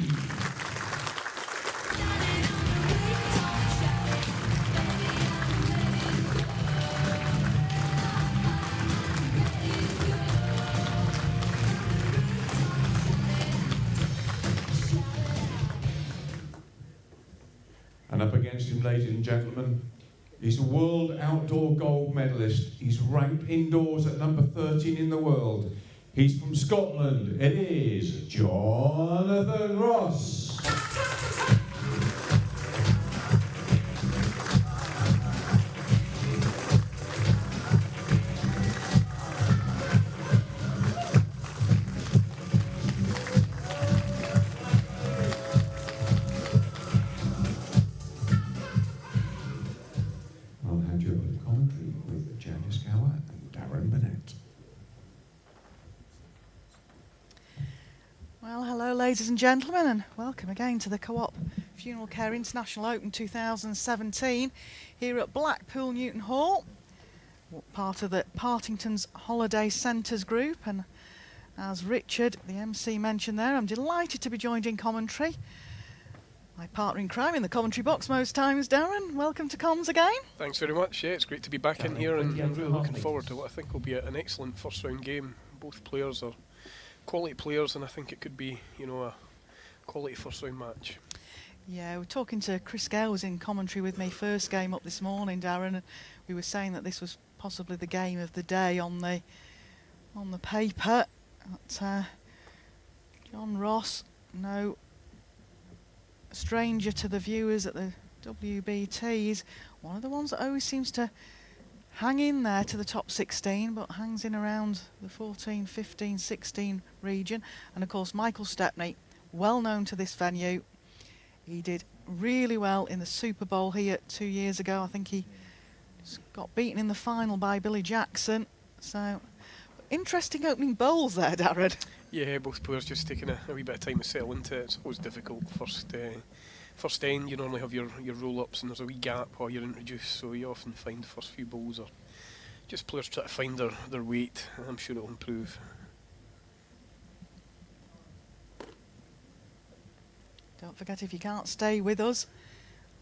And up against him, ladies and gentlemen, he's a world outdoor gold medalist. He's ranked indoors at number 13 in the world. He's from Scotland. It is Jonathan Ross. I'll hand you over to commentary with Janice Gower and Darren Burnett. Well, hello, ladies and gentlemen, and welcome again to the Co-op Funeral Care International Open 2017 here at Blackpool Newton Hall, part of the Partington's Holiday Centres group. And as Richard, the MC, mentioned there, I'm delighted to be joined in commentary. My partner in crime in the commentary box most times, Darren. Welcome to comms again. Thanks very much. Yeah, it's great to be back in here and really looking forward to what I think will be an excellent first round game. Both players are quality players, and I think it could be, you know, a quality first round match. Yeah, we're talking to Chris Gale, was in commentary with me first game up this morning, Darren, and we were saying that this was possibly the game of the day on the paper. But, John Ross, no stranger to the viewers at the WBTs, one of the ones that always seems to hang in there to the top 16, but hangs in around the 14, 15, 16 region. And of course, Michael Stepney, well known to this venue. He did really well in the Super Bowl here 2 years ago. I think he got beaten in the final by Billy Jackson. So, interesting opening bowls there, Darren. Yeah, both players just taking a wee bit of time to settle into it. It's always difficult first end. You normally have your roll-ups and there's a wee gap while you're introduced, so you often find the first few bowls are just players trying to find their weight, and I'm sure it'll improve. Don't forget, if you can't stay with us,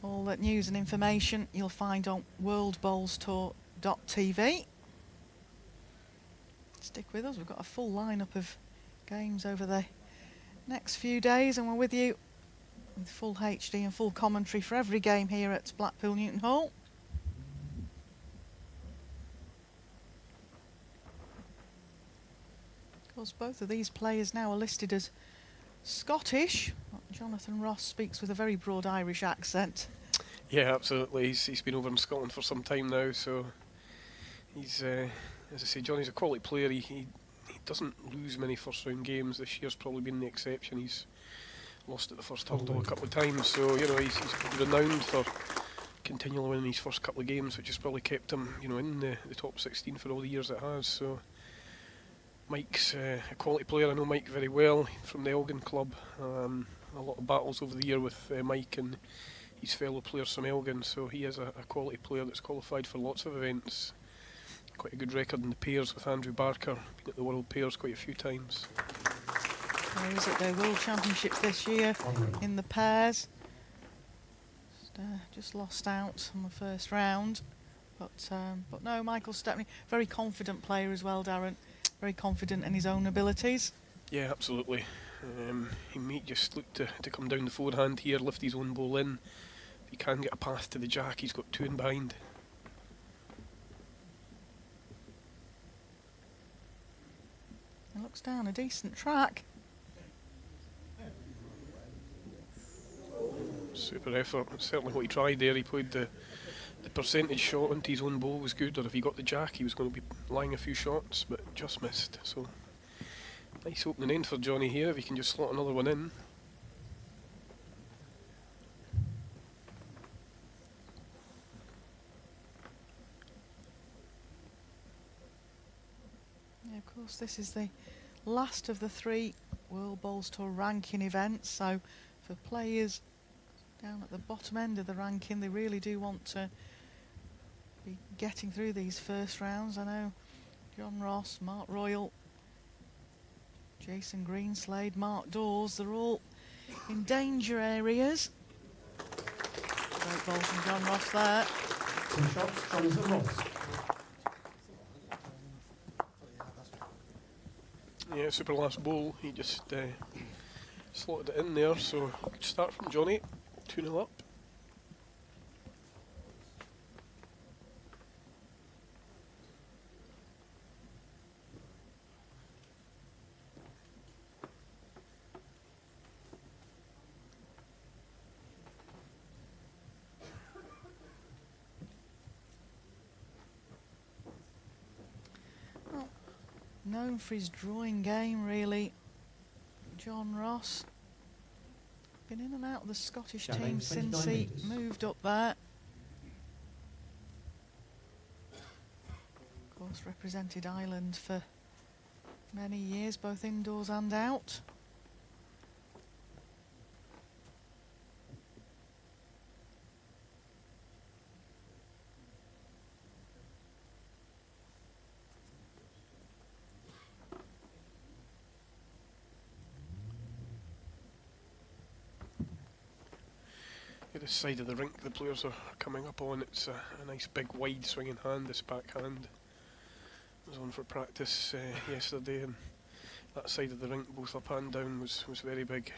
all that news and information you'll find on worldbowlstour.tv. Stick with us, we've got a full lineup of games over the next few days, and we're with you with full HD and full commentary for every game here at Blackpool Newton Hall. Of course, both of these players now are listed as Scottish. Jonathan Ross speaks with a very broad Irish accent. Yeah, absolutely. He's been over in Scotland for some time now, so he's, as I say, Johnny's a quality player. He doesn't lose many first round games. This year's probably been the exception. He's lost at the first hurdle a couple of times, so you know he's renowned for continually winning his first couple of games, which has probably kept him, you know, in the top 16 for all the years it has. So Mike's a quality player. I know Mike very well from the Elgin club. A lot of battles over the year with Mike and his fellow players from Elgin, so he is a quality player that's qualified for lots of events. Quite a good record in the pairs with Andrew Barker, been at the World Pairs quite a few times. He was at the World Championships this year in the pairs. Just lost out on the first round, but no, Michael Stepney, very confident player as well, Darren. Very confident in his own abilities. Yeah, absolutely. He might just look to come down the forehand here, lift his own ball in. If he can get a pass to the jack, he's got two in behind. It looks down a decent track. Super effort. That's certainly what he tried there. He played the the percentage shot into his own bowl was good, or if he got the jack, he was going to be lying a few shots, but just missed. So nice opening end for Johnny here, if he can just slot another one in. Yeah, of course, this is the last of the 3 World Bowls Tour ranking events, so for players down at the bottom end of the ranking, they really do want to be getting through these first rounds. I know John Ross, Mark Royal, Jason Greenslade, Mark Dawes, they're all in danger areas. Great ball from John Ross there. 2 shots, Jonathan Ross. Yeah, super last bowl, he just slotted it in there, so good start from Johnny, 2-0 up. Known for his drawing game, really, John Ross. Been in and out of the Scottish Shall team we? since 29 he metres. moved up there. Of course, represented Ireland for many years, both indoors and out. Yeah, this side of the rink the players are coming up on, it's a nice big wide swinging hand, this backhand. I was on for practice yesterday, and that side of the rink, both up and down, was very big.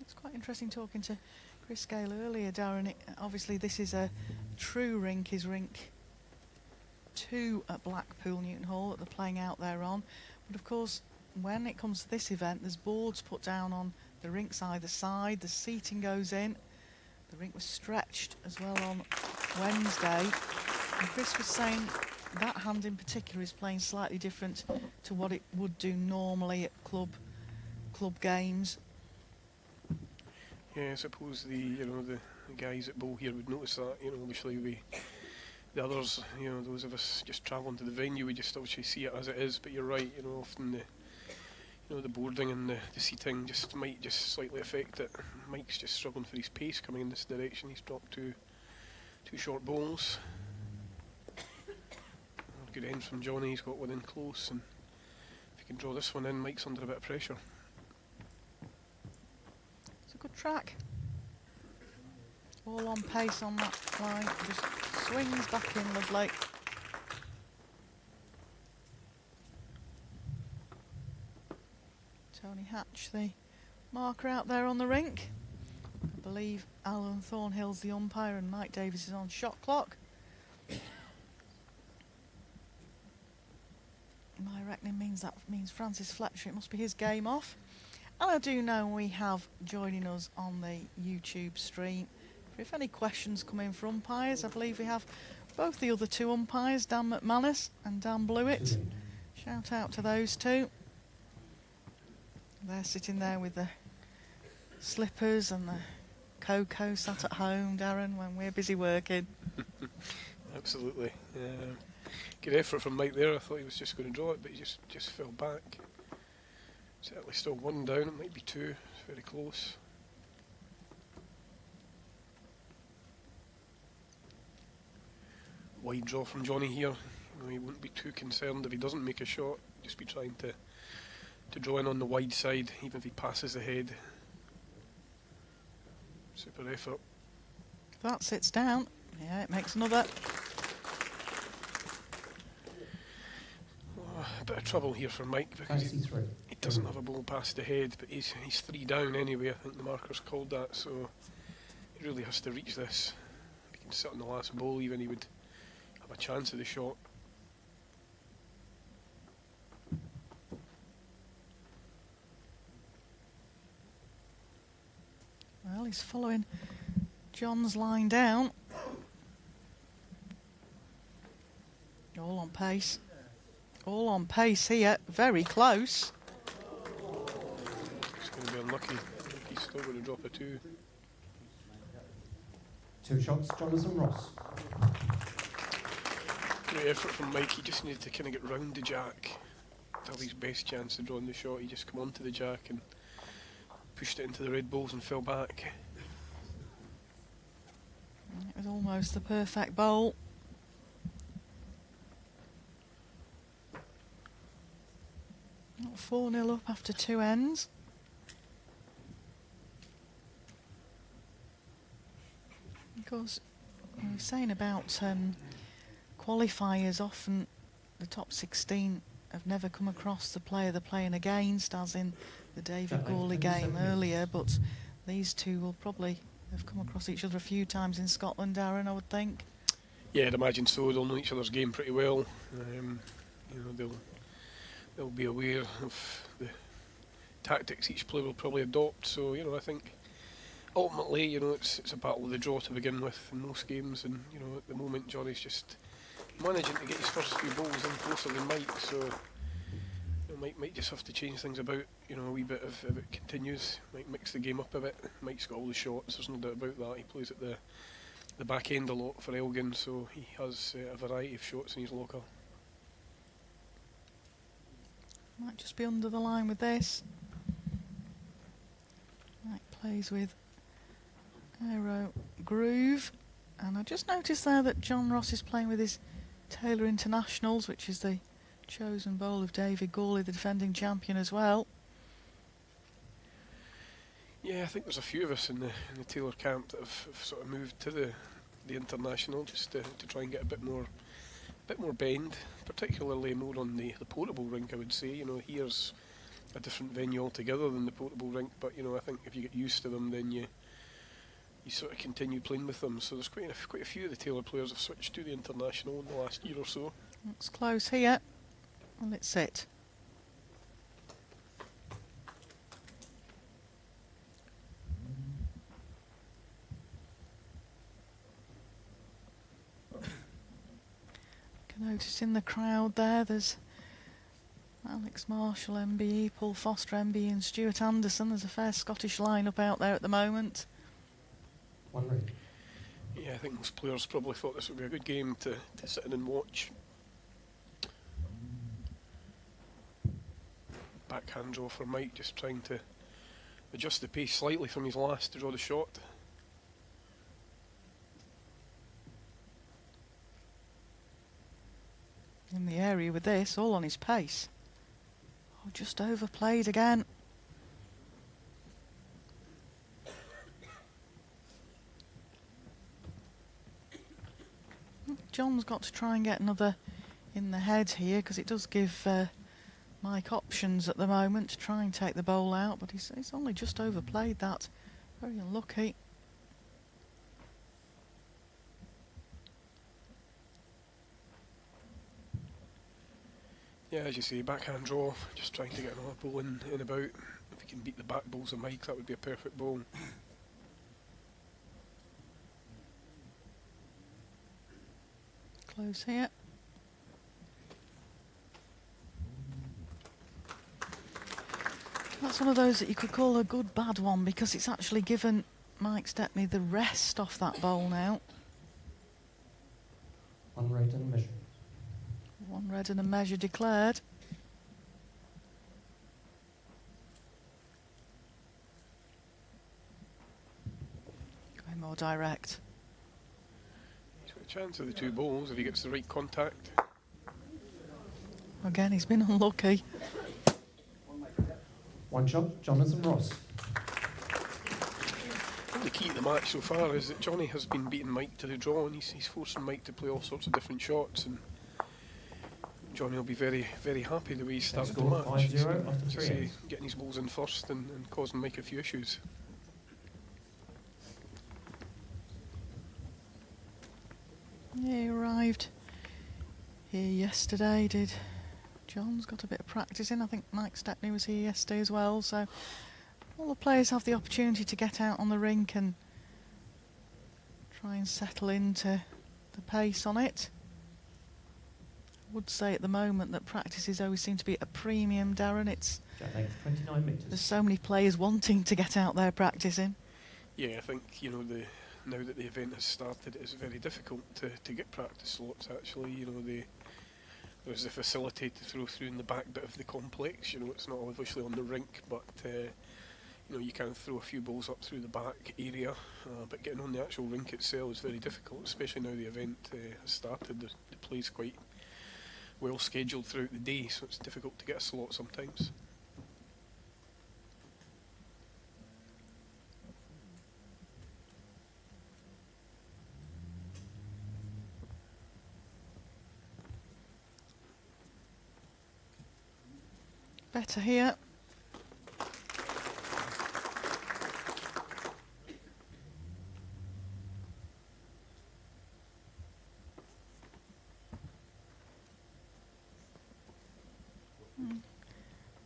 It's quite interesting talking to Chris Gale earlier, Darren. Obviously, this is a true rink, is rink 2 at Blackpool Newton Hall that they're playing out there on. But of course, when it comes to this event, there's boards put down on the rinks either side, the seating goes in. The rink was stretched as well on Wednesday. And Chris was saying that hand in particular is playing slightly different to what it would do normally at club games. Yeah, I suppose the guys at Bowl here would notice that. Obviously the others, those of us just travelling to the venue, we just obviously see it as it is. But you're right, often the boarding and the seating might just slightly affect it. Mike's just struggling for his pace coming in this direction. He's dropped two short bowls. Good end from Johnny. He's got one in close, and if he can draw this one in, Mike's under a bit of pressure. It's a good track. All on pace on that line. Just swings back in lovely. Tony Hatch, the marker out there on the rink. I believe Alan Thornhill's the umpire and Mike Davis is on shot clock. My reckoning means Francis Fletcher, it must be his game off. And I do know we have joining us on the YouTube stream. If any questions come in for umpires, I believe we have both the other 2 umpires, Dan McManus and Dan Blewett. Shout out to those 2. They're sitting there with the slippers and the cocoa sat at home, Darren, when we're busy working. Absolutely. Good effort from Mike there. I thought he was just going to draw it, but he just fell back. Certainly still 1 down. It might be 2. It's very close. Wide draw from Johnny here. He wouldn't be too concerned if he doesn't make a shot. Just be trying to draw in on the wide side, even if he passes the head. Super effort. If that sits down, yeah, it makes another. A bit of trouble here for Mike because he doesn't have a ball past the head, but he's 3 down anyway. I think the marker's called that, so he really has to reach this. If he can sit on the last ball, even he would have a chance of the shot. Well, he's following John's line down. All on pace. All on pace here. Very close. It's going to be unlucky. He's still going to drop a 2. 2 shots, Jonathan Ross. Great effort from Mike. He just needed to kind of get round the jack. To have his best chance of drawing the shot. He just come onto the jack and pushed it into the red balls and fell back. It was almost the perfect bowl. Not 4-0 up after 2 ends. Of course, I was saying about qualifiers, often the top 16 have never come across the player they're playing against, as in the David Gawley game earlier, but these two will probably have come across each other a few times in Scotland, Darren, I would think. Yeah, I'd imagine so. They'll know each other's game pretty well. They'll be aware of the tactics each player will probably adopt. So, I think ultimately, it's a battle of the draw to begin with in most games. And, at the moment, Johnny's just managing to get his first few balls in closer than Mike. So, Mike might just have to change things about, a wee bit if it continues. Might mix the game up a bit. Mike's got all the shots, there's no doubt about that. He plays at the back end a lot for Elgin, so he has a variety of shots in his locker. Might just be under the line with this. Mike plays with Aero Groove. And I just noticed there that John Ross is playing with his Taylor Internationals, which is the chosen bowl of David Gawley, the defending champion as well. Yeah, I think there's a few of us in the Taylor camp that have sort of moved to the International just to try and get a bit more bend, particularly more on the portable rink, I would say. Here's a different venue altogether than the portable rink, but I think if you get used to them, then you sort of continue playing with them. So there's quite a few of the Taylor players have switched to the International in the last year or so. Looks close here. Well, let's sit. Notice in the crowd there's Alex Marshall MBE, Paul Foster MBE and Stuart Anderson. There's a fair Scottish lineup out there at the moment. 1 ring. Yeah, I think most players probably thought this would be a good game to sit in and watch. Backhand draw for Mike, just trying to adjust the pace slightly from his last to draw the shot. In the area with this, all on his pace. Oh, just overplayed again. John's got to try and get another in the head here, because it does give Mike options at the moment to try and take the bowl out, but he's only just overplayed that. Very unlucky. Yeah, as you say, backhand draw, just trying to get another ball in about. If he can beat the back balls of Mike, that would be a perfect ball. Close here. That's one of those that you could call a good bad one, because it's actually given Mike Stepney the rest off that bowl now. 1 red and a measure. 1 red and a measure declared. Going more direct. He's got a chance of the 2 balls if he gets the right contact. Again, he's been unlucky. 1 shot, Jonathan Ross. I think the key to the match so far is that Johnny has been beating Mike to the draw, and he's forcing Mike to play all sorts of different shots, and Johnny will be very, very happy the way he started the match. 5-0 after As I 3 say, ends. getting his balls in first and causing Mike a few issues. Yeah, he arrived here yesterday, did. John's got a bit of practice in. I think Mike Stepney was here yesterday as well, so all the players have the opportunity to get out on the rink and try and settle into the pace on it. would say at the moment that practices always seem to be at a premium, Darren. It's Jet length 29 there's metres. so many players wanting to get out there practicing. Yeah, I think, you know, now that the event has started, it's very difficult to get practice slots. Actually, you know, there's a facility to throw through in the back bit of the complex. You know, it's not obviously on the rink, but you know, you can throw a few balls up through the back area. But getting on the actual rink itself is very difficult, especially now the event has started. The play's quite well scheduled throughout the day, so it's difficult to get a slot sometimes. Better here.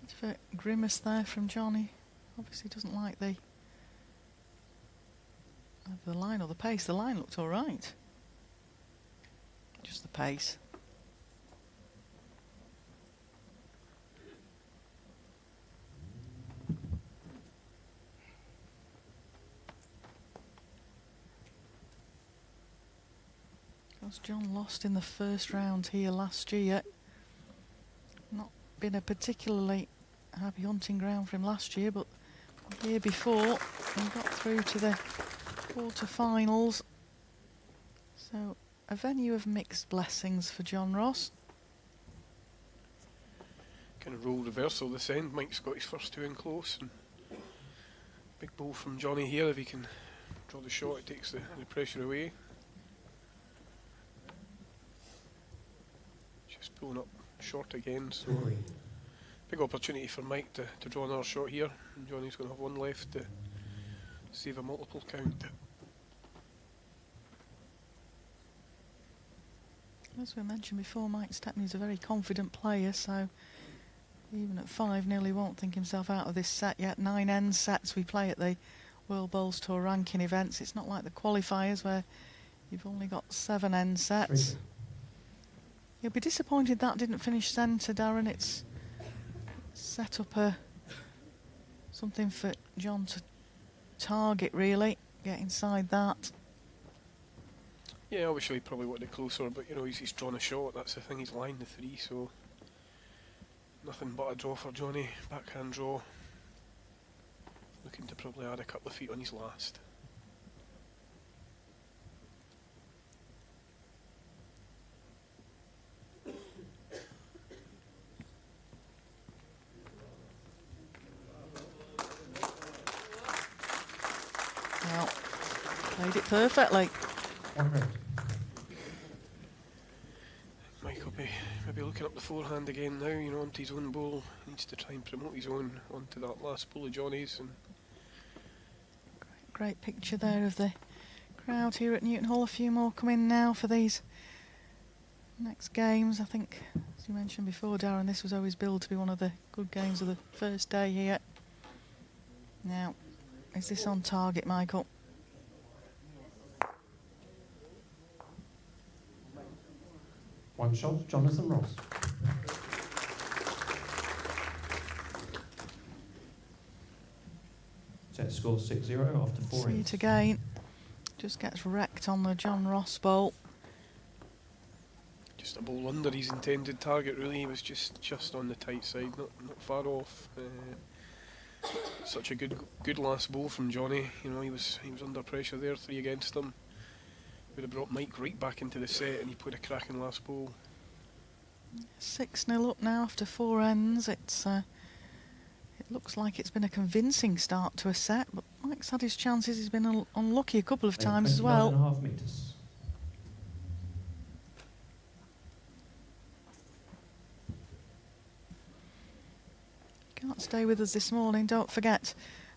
Bit of a grimace there from Johnny. Obviously doesn't like the line or the pace. The line looked all right. Just the pace. Because John lost in the first round here last year. Not been a particularly happy hunting ground for him last year, but the year before he got through to the quarter-finals. So a venue of mixed blessings for John Ross. Kind of role reversal this end. Mike's got his first two in close, and big ball from Johnny here. If he can draw the shot, it takes the pressure away. Just pulling up short again, so big opportunity for Mike to draw another shot here. And Johnny's going to have one left to save a multiple count. As we mentioned before, Mike Stepney's a very confident player, so even at 5-0 he won't think himself out of this set yet. 9 end sets we play at the World Bowls Tour ranking events. It's not like the qualifiers where you've only got 7 end sets. You'll be disappointed that didn't finish centre, Darren. It's set up something for John to target, really. Get inside that. Yeah, obviously he probably wanted it closer, but you know, he's drawn a shot. That's the thing, he's lined the 3, so nothing but a draw for Johnny. Backhand draw. Looking to probably add a couple of feet on his last. Well, played it perfectly. 100. Mike will be maybe looking up the forehand again now, you know, onto his own bowl. He needs to try and promote his own onto that last bowl of Johnny's. And Great picture there of the crowd here at Newton Hall. A few more come in now for these next games. I think, as you mentioned before, Darren, this was always billed to be one of the good games of the first day here. Now, is this on target, Michael? One shot, Jonathan Ross. Set score 6-0 after 4 See it again. Just gets wrecked on the John Ross bowl. just a bowl under his intended target, really. He was just on the tight side, not far off. Such a good last bowl from Johnny. You know, he was under pressure there, 3 against him. Would have brought Mike right back into the set, and he put a cracking last bowl. 6-0 up now after 4 ends. It looks like it's been a convincing start to a set, but Mike's had his chances. He's been unlucky a couple of times as well. 29.5 metres. Can't stay with us this morning. Don't forget,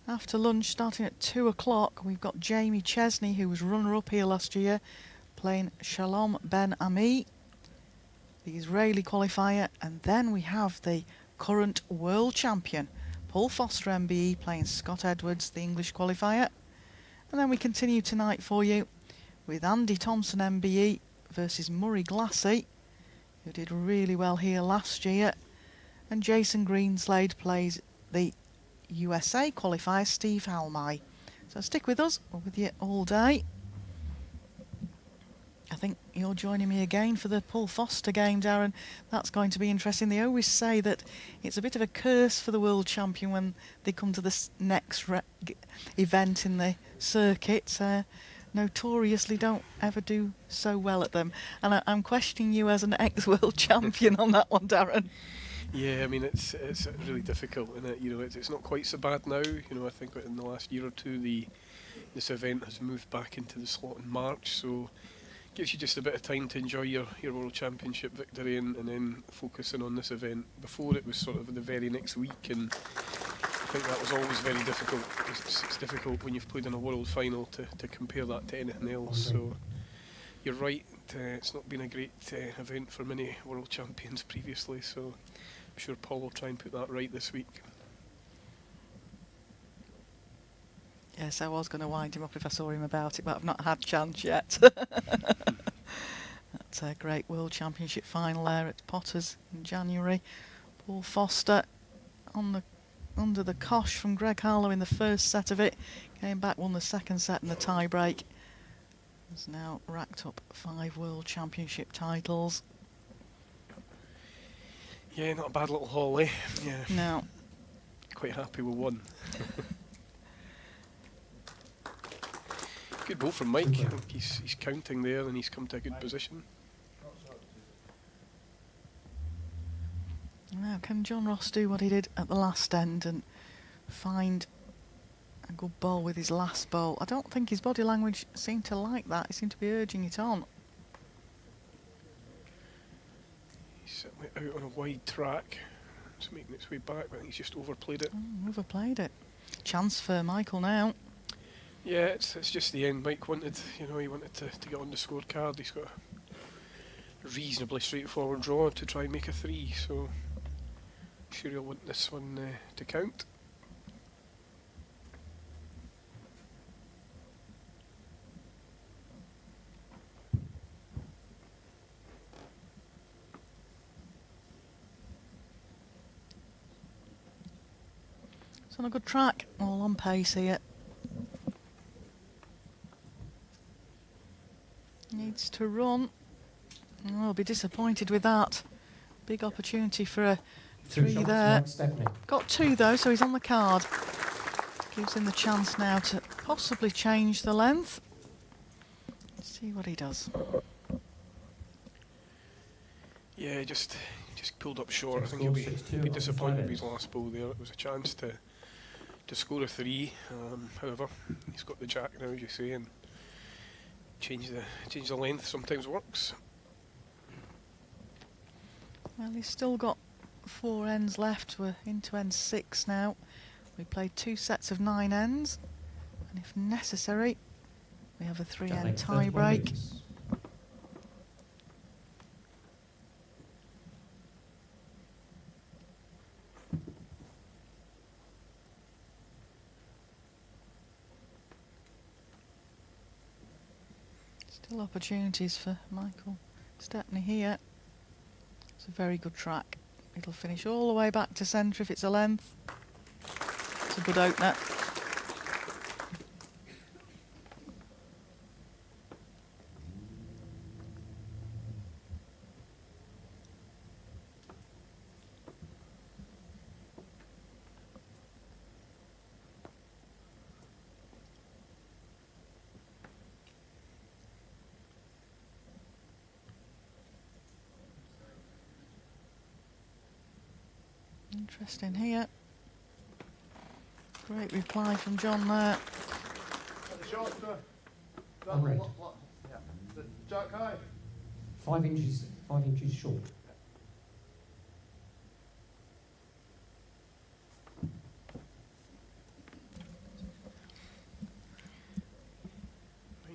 after lunch, starting at 2 o'clock, we've got Jamie Chesney, who was runner-up here last year, playing Shalom Ben Ami, the Israeli qualifier, and then we have the current world champion, Paul Foster MBE, playing Scott Edwards, the English qualifier. And then we continue tonight for you with Andy Thompson MBE versus Murray Glassy, who did really well here last year. And Jason Greenslade plays the USA qualifier, Steve Halmy. So stick with us, we're with you all day. I think you're joining me again for the Paul Foster game, Darren. That's going to be interesting. They always say that it's a bit of a curse for the world champion when they come to this next event in the circuit. Notoriously don't ever do so well at them. And I'm questioning you as an ex-world champion on that one, Darren. Yeah, I mean it's really difficult, and it's not quite so bad now. I think in the last year or two, this event has moved back into the slot in March, so gives you just a bit of time to enjoy your World Championship victory and then focusing on this event. Before, it was sort of the very next week, and I think that was always very difficult. It's difficult when you've played in a World Final to compare that to anything else. So you're right, it's not been a great event for many World Champions previously, so I'm sure Paul will try and put that right this week. Yes, I was going to wind him up if I saw him about it, but I've not had chance yet. That's a great World Championship final there at Potters in January. Paul Foster under the cosh from Greg Harlow in the first set of it. Came back, won the second set in the tie-break. Has now racked up 5 World Championship titles. Yeah, not a bad little haul, eh? Yeah. No. Quite happy with one. Good ball from Mike. I think he's counting there and he's come to a good position. Now, can John Ross do what he did at the last end and find a good ball with his last ball? I don't think his body language seemed to like that. He seemed to be urging it on. He's certainly out on a wide track. It's making its way back, but I think he's just overplayed it. Overplayed it. Chance for Michael now. Yeah, it's just the end. Mike wanted, he wanted to get on the scorecard. He's got a reasonably straightforward draw to try and make a 3, so I'm sure he'll want this one to count. It's on a good track, all on pace here. Needs to run. Oh, I'll be disappointed with that. Big opportunity for a 3 there. Got 2 though, so he's on the card. Gives him the chance now to possibly change the length. Let's see what he does. Yeah, just pulled up short. I think he'll be disappointed with his last ball there. It was a chance to score a 3. However, he's got the jack now, as you say, and change the length sometimes works. Well, he's still got 4 ends left. We're into end 6 now. We played 2 sets of 9 ends, and if necessary, we have a 3-end tie break. Still opportunities for Michael Stepney here. It's a very good track. It'll finish all the way back to centre if it's a length. It's a good opener. Interesting here. Great reply from John there. I'm ready. 5 inches short.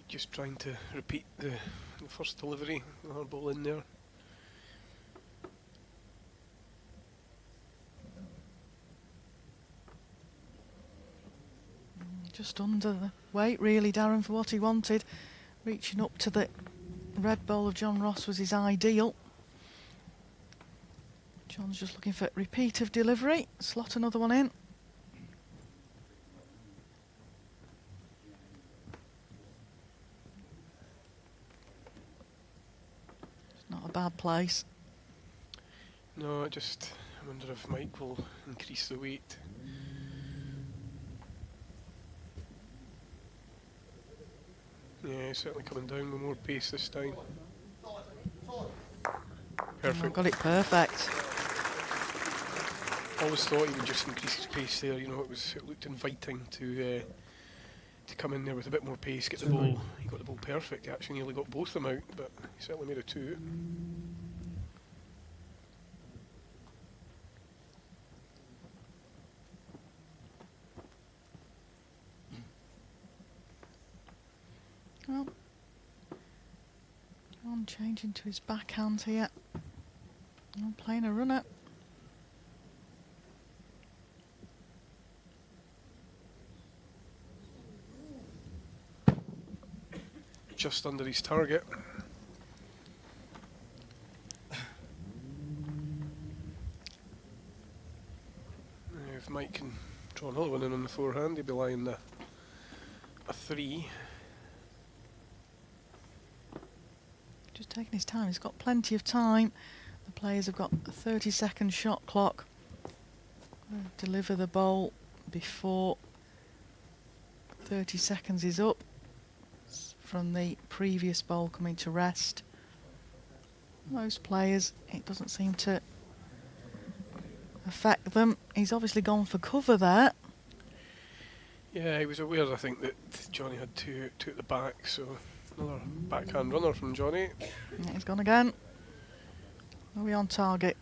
Just trying to repeat the first delivery, another ball in there. Just under the weight really, Darren, for what he wanted. Reaching up to the red ball of John Ross was his ideal. John's just looking for repeat of delivery. Slot another one in. It's not a bad place. No, I wonder if Mike will increase the weight. Yeah, he's certainly coming down with more pace this time. Perfect. Got it perfect. Always thought he would just increase his pace there. You know, it looked inviting to come in there with a bit more pace, get the ball. He got the ball perfect. He actually nearly got both of them out, but he certainly made a two. Well, John changing to his backhand here. And playing a runner. Just under his target. If Mike can draw another one in on the forehand, he'll be lying a three. Just taking his time. He's got plenty of time. The players have got a 30-second shot clock. Deliver the ball before 30 seconds is up from the previous ball coming to rest. Most players, it doesn't seem to affect them. He's obviously gone for cover there. Yeah, he was aware, I think, that Johnny had two at the back, so another backhand runner from Johnny. Yeah, he's gone again. Are we on target?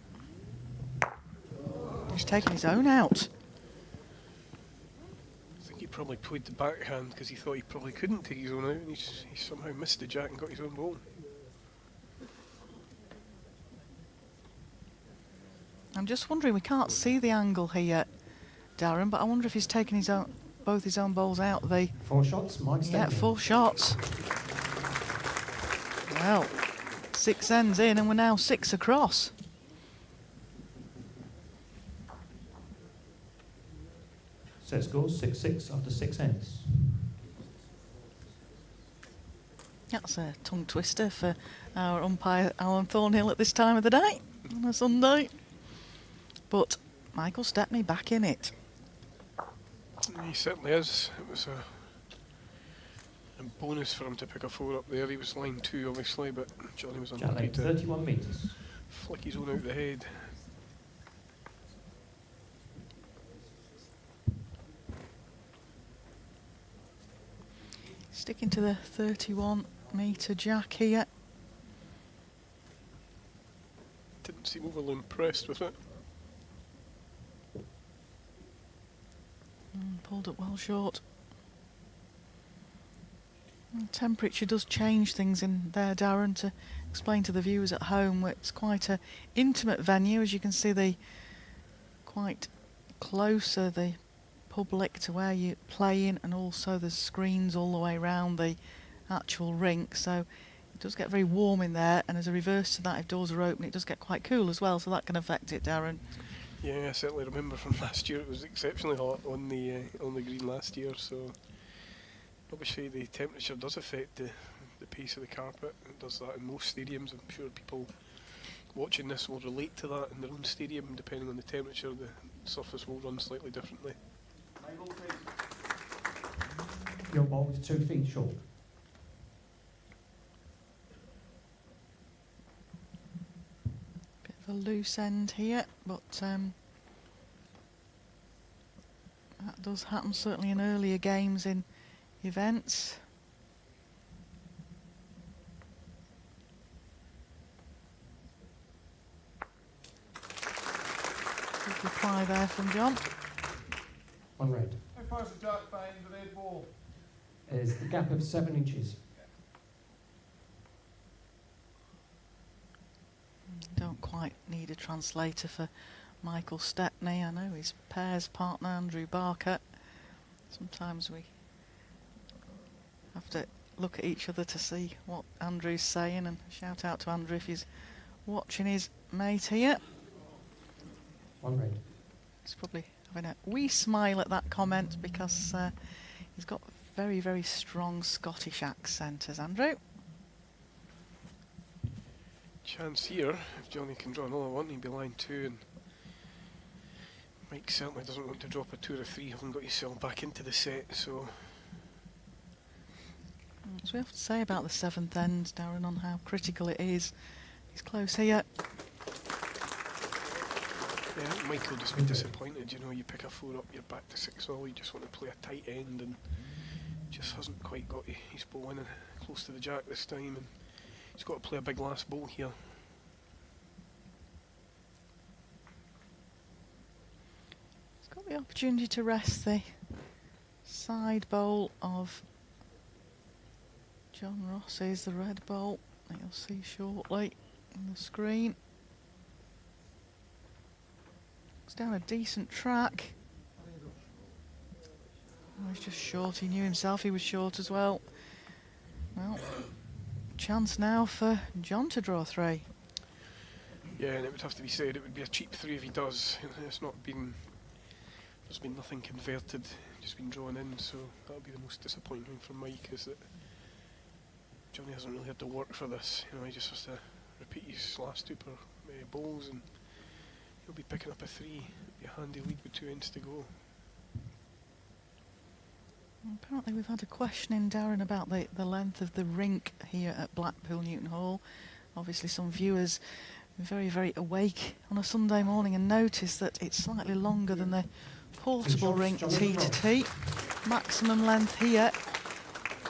He's taking his own out. I think he probably played the backhand because he thought he probably couldn't take his own out, and he somehow missed the jack and got his own ball. I'm just wondering, we can't see the angle here, Darren, but I wonder if he's taken both his own balls out. 4 shots, Mike. Yeah, 4 shots. Well, 6 ends in and we're now 6 across. Set scores 6-6 after 6 ends. That's a tongue twister for our umpire Alan Thornhill at this time of the day on a Sunday. But Michael Stepney back in it. He certainly is. It was a bonus for him to pick a 4 up there. He was line 2 obviously, but Johnny was unlucky Jack to 31 metres. flick his own out the head. Sticking to the 31-metre jack here. Didn't seem overly impressed with it. Pulled up well short. Temperature does change things in there, Darren, to explain to the viewers at home. It's quite an intimate venue, as you can see, the quite closer the public to where you play in, and also there's screens all the way around the actual rink, so it does get very warm in there, and as a reverse to that, if doors are open, it does get quite cool as well, so that can affect it, Darren. Yeah, I certainly remember from last year. It was exceptionally hot on the green last year, so obviously the temperature does affect the pace of the carpet. It does that in most stadiums. I'm sure people watching this will relate to that in their own stadium. Depending on the temperature, the surface will run slightly differently. Your ball is 2 feet short. Bit of a loose end here, but that does happen certainly in earlier games in events. Good reply there from John. 1 red. How far is the jack behind the red ball? Is the gap of 7 inches. Don't quite need a translator for Michael Stepney. I know his pairs partner Andrew Barker. Sometimes we have to look at each other to see what Andrew's saying, and shout out to Andrew if he's watching his mate here. One red. He's probably having a wee smile at that comment because he's got very, very strong Scottish accent, as Andrew. Chance here, if Johnny can draw another one, he'd be line 2, and Mike certainly doesn't want to drop a 2 or a 3, having got yourself back into the set, so... So we have to say about the 7th end, Darren, on how critical it is. He's close here. Yeah, Mike will just be disappointed, you know, you pick a 4 up, you're back to 6-all, you just want to play a tight end, and just hasn't quite got his ball in close to the jack this time, and he's got to play a big last ball here. He's got the opportunity to rest the side bowl of John Ross's, the red bowl that you'll see shortly on the screen. It's down a decent track. Oh, he's just short. He knew himself he was short as well. Well, chance now for John to draw 3. Yeah, and it would have to be said it would be a cheap 3 if he does. It's not been... There's been nothing converted, just been drawn in, so that'll be the most disappointing for Mike, is that Johnny hasn't really had to work for this. You know, he just has to repeat his last 2 bowls, and he'll be picking up a 3. It'll be a handy lead with 2 ends to go. Apparently we've had a question in, Darren, about the length of the rink here at Blackpool Newton Hall. Obviously some viewers are very, very awake on a Sunday morning and notice that it's slightly longer than the portable rink tee to tee. Maximum length here,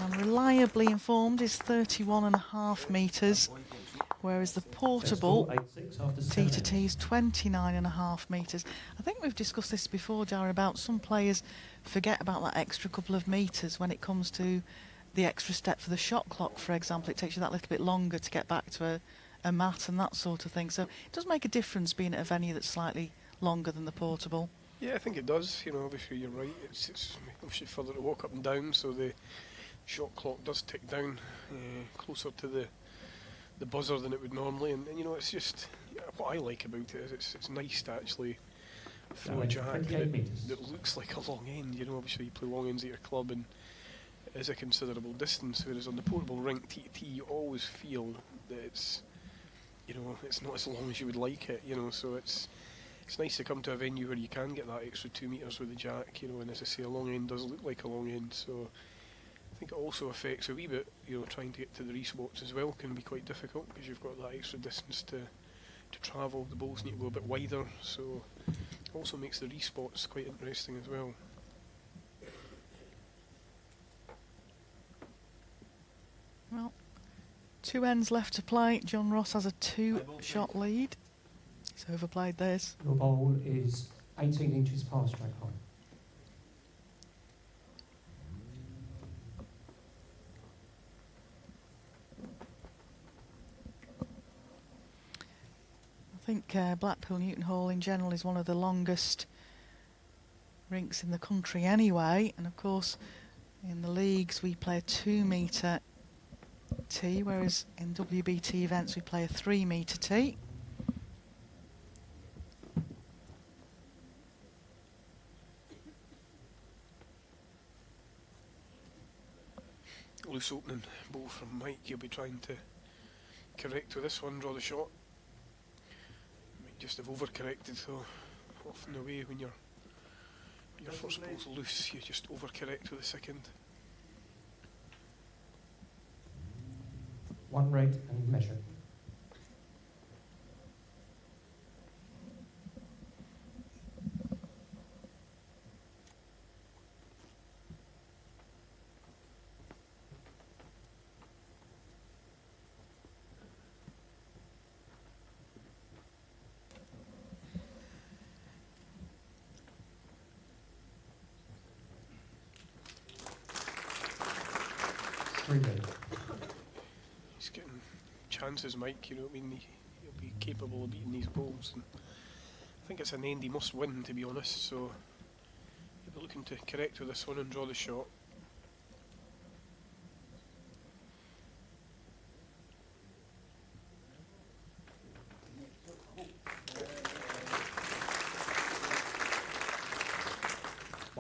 I'm reliably informed, is 31.5 metres, whereas the portable tee to tee is 29.5 metres. I think we've discussed this before, Darren, about some players forget about that extra couple of metres when it comes to the extra step for the shot clock, for example. It takes you that little bit longer to get back to a mat and that sort of thing. So it does make a difference being at a venue that's slightly longer than the portable. Yeah, I think it does. You know, obviously you're right. It's obviously further to walk up and down, so the shot clock does tick down closer to the buzzer than it would normally. And you know, it's just what I like about it is it's nice to actually throw a jack that looks like a long end. You know, obviously you play long ends at your club and it is a considerable distance, whereas on the portable rink tee to tee you always feel that it's, you know, it's not as long as you would like it, you know, so it's nice to come to a venue where you can get that extra 2 metres with the jack, you know, and as I say, a long end does look like a long end, so I think it also affects a wee bit, you know, trying to get to the respots as well can be quite difficult because you've got that extra distance to travel. The bowls need to go a bit wider, so it also makes the respots quite interesting as well. Well, 2 ends left to play. John Ross has a 2-shot lead. He's overplayed this. Your bowl is 18 inches past track height. I think Blackpool Newton Hall in general is one of the longest rinks in the country anyway, and of course in the leagues we play a 2-metre tee, whereas in WBT events we play a 3-metre tee. Loose opening ball from Mike, he'll be trying to correct with this one, draw the shot. Might just have overcorrected, so often the way when your first ball's loose, you just overcorrect with the second. 1 red and measure. He's getting chances, Mike, you know what I mean? He'll be capable of beating these balls. And I think it's an end he must win, to be honest, so he'll be looking to correct with this one and draw the shot.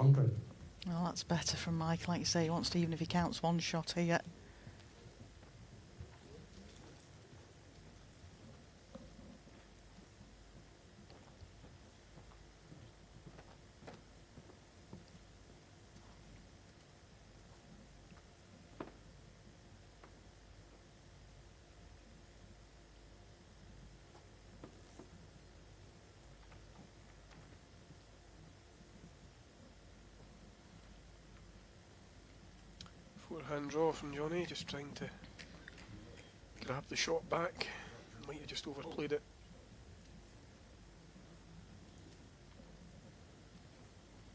One green. Well, that's better from Mike. Like you say, he wants to, even if he counts one shot here. Forehand draw from Johnny, just trying to grab the shot back. Might have just overplayed it.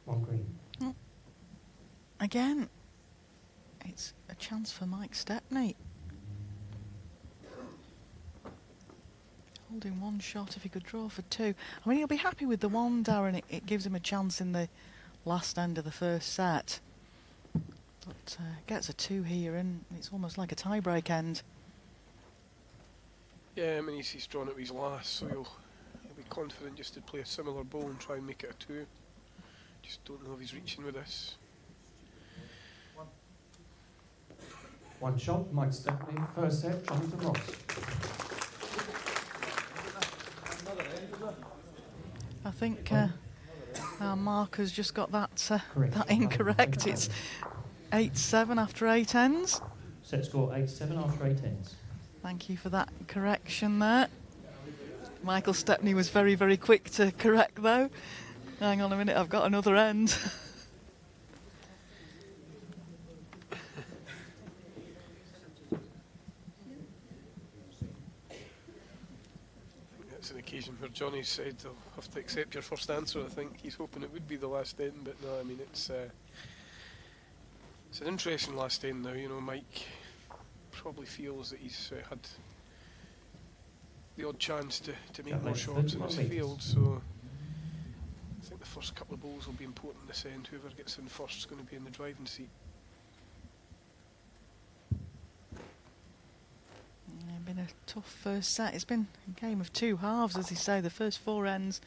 One green. Again, it's a chance for Mike Stepney. Holding one shot if he could draw for two. I mean, he'll be happy with the one, Darren. It gives him a chance in the last end of the first set. But gets a two here, and it's almost like a tie-break end. Yeah, I mean, he's drawn it with his last, so he'll be confident just to play a similar ball and try and make it a two. Just don't know if he's reaching with this. One shot, Mike Stepney. First set, Jonathan Ross. I think our marker's just got that Correct. that incorrect. It's 8-7 after 8 ends. Set score 8-7 after 8 ends. Thank you for that correction there. Michael Stepney was very, very quick to correct, though. Hang on a minute, I've got another end. It's an occasion where Johnny said they'll have to accept your first answer. I think he's hoping it would be the last end, but no, I mean, it's an interesting last end now. You know, Mike probably feels that he's had the odd chance to make more shots in his field, so I think the first couple of balls will be important this end. Whoever gets in first is going to be in the driving seat. Been a tough first set. It's been a game of two halves, as you say. The first four ends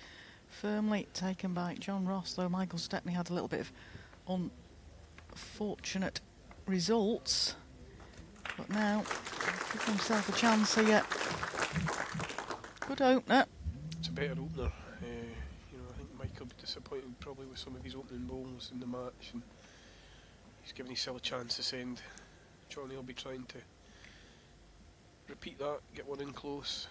firmly taken by John Ross, though Michael Stepney had a little bit of unfortunate results. But now, give himself a chance here. Good opener. It's a better opener. You know, I think Mike will be disappointed probably with some of his opening balls in the match, and he's given himself a chance this end. Johnny will be trying to repeat that, get one in close.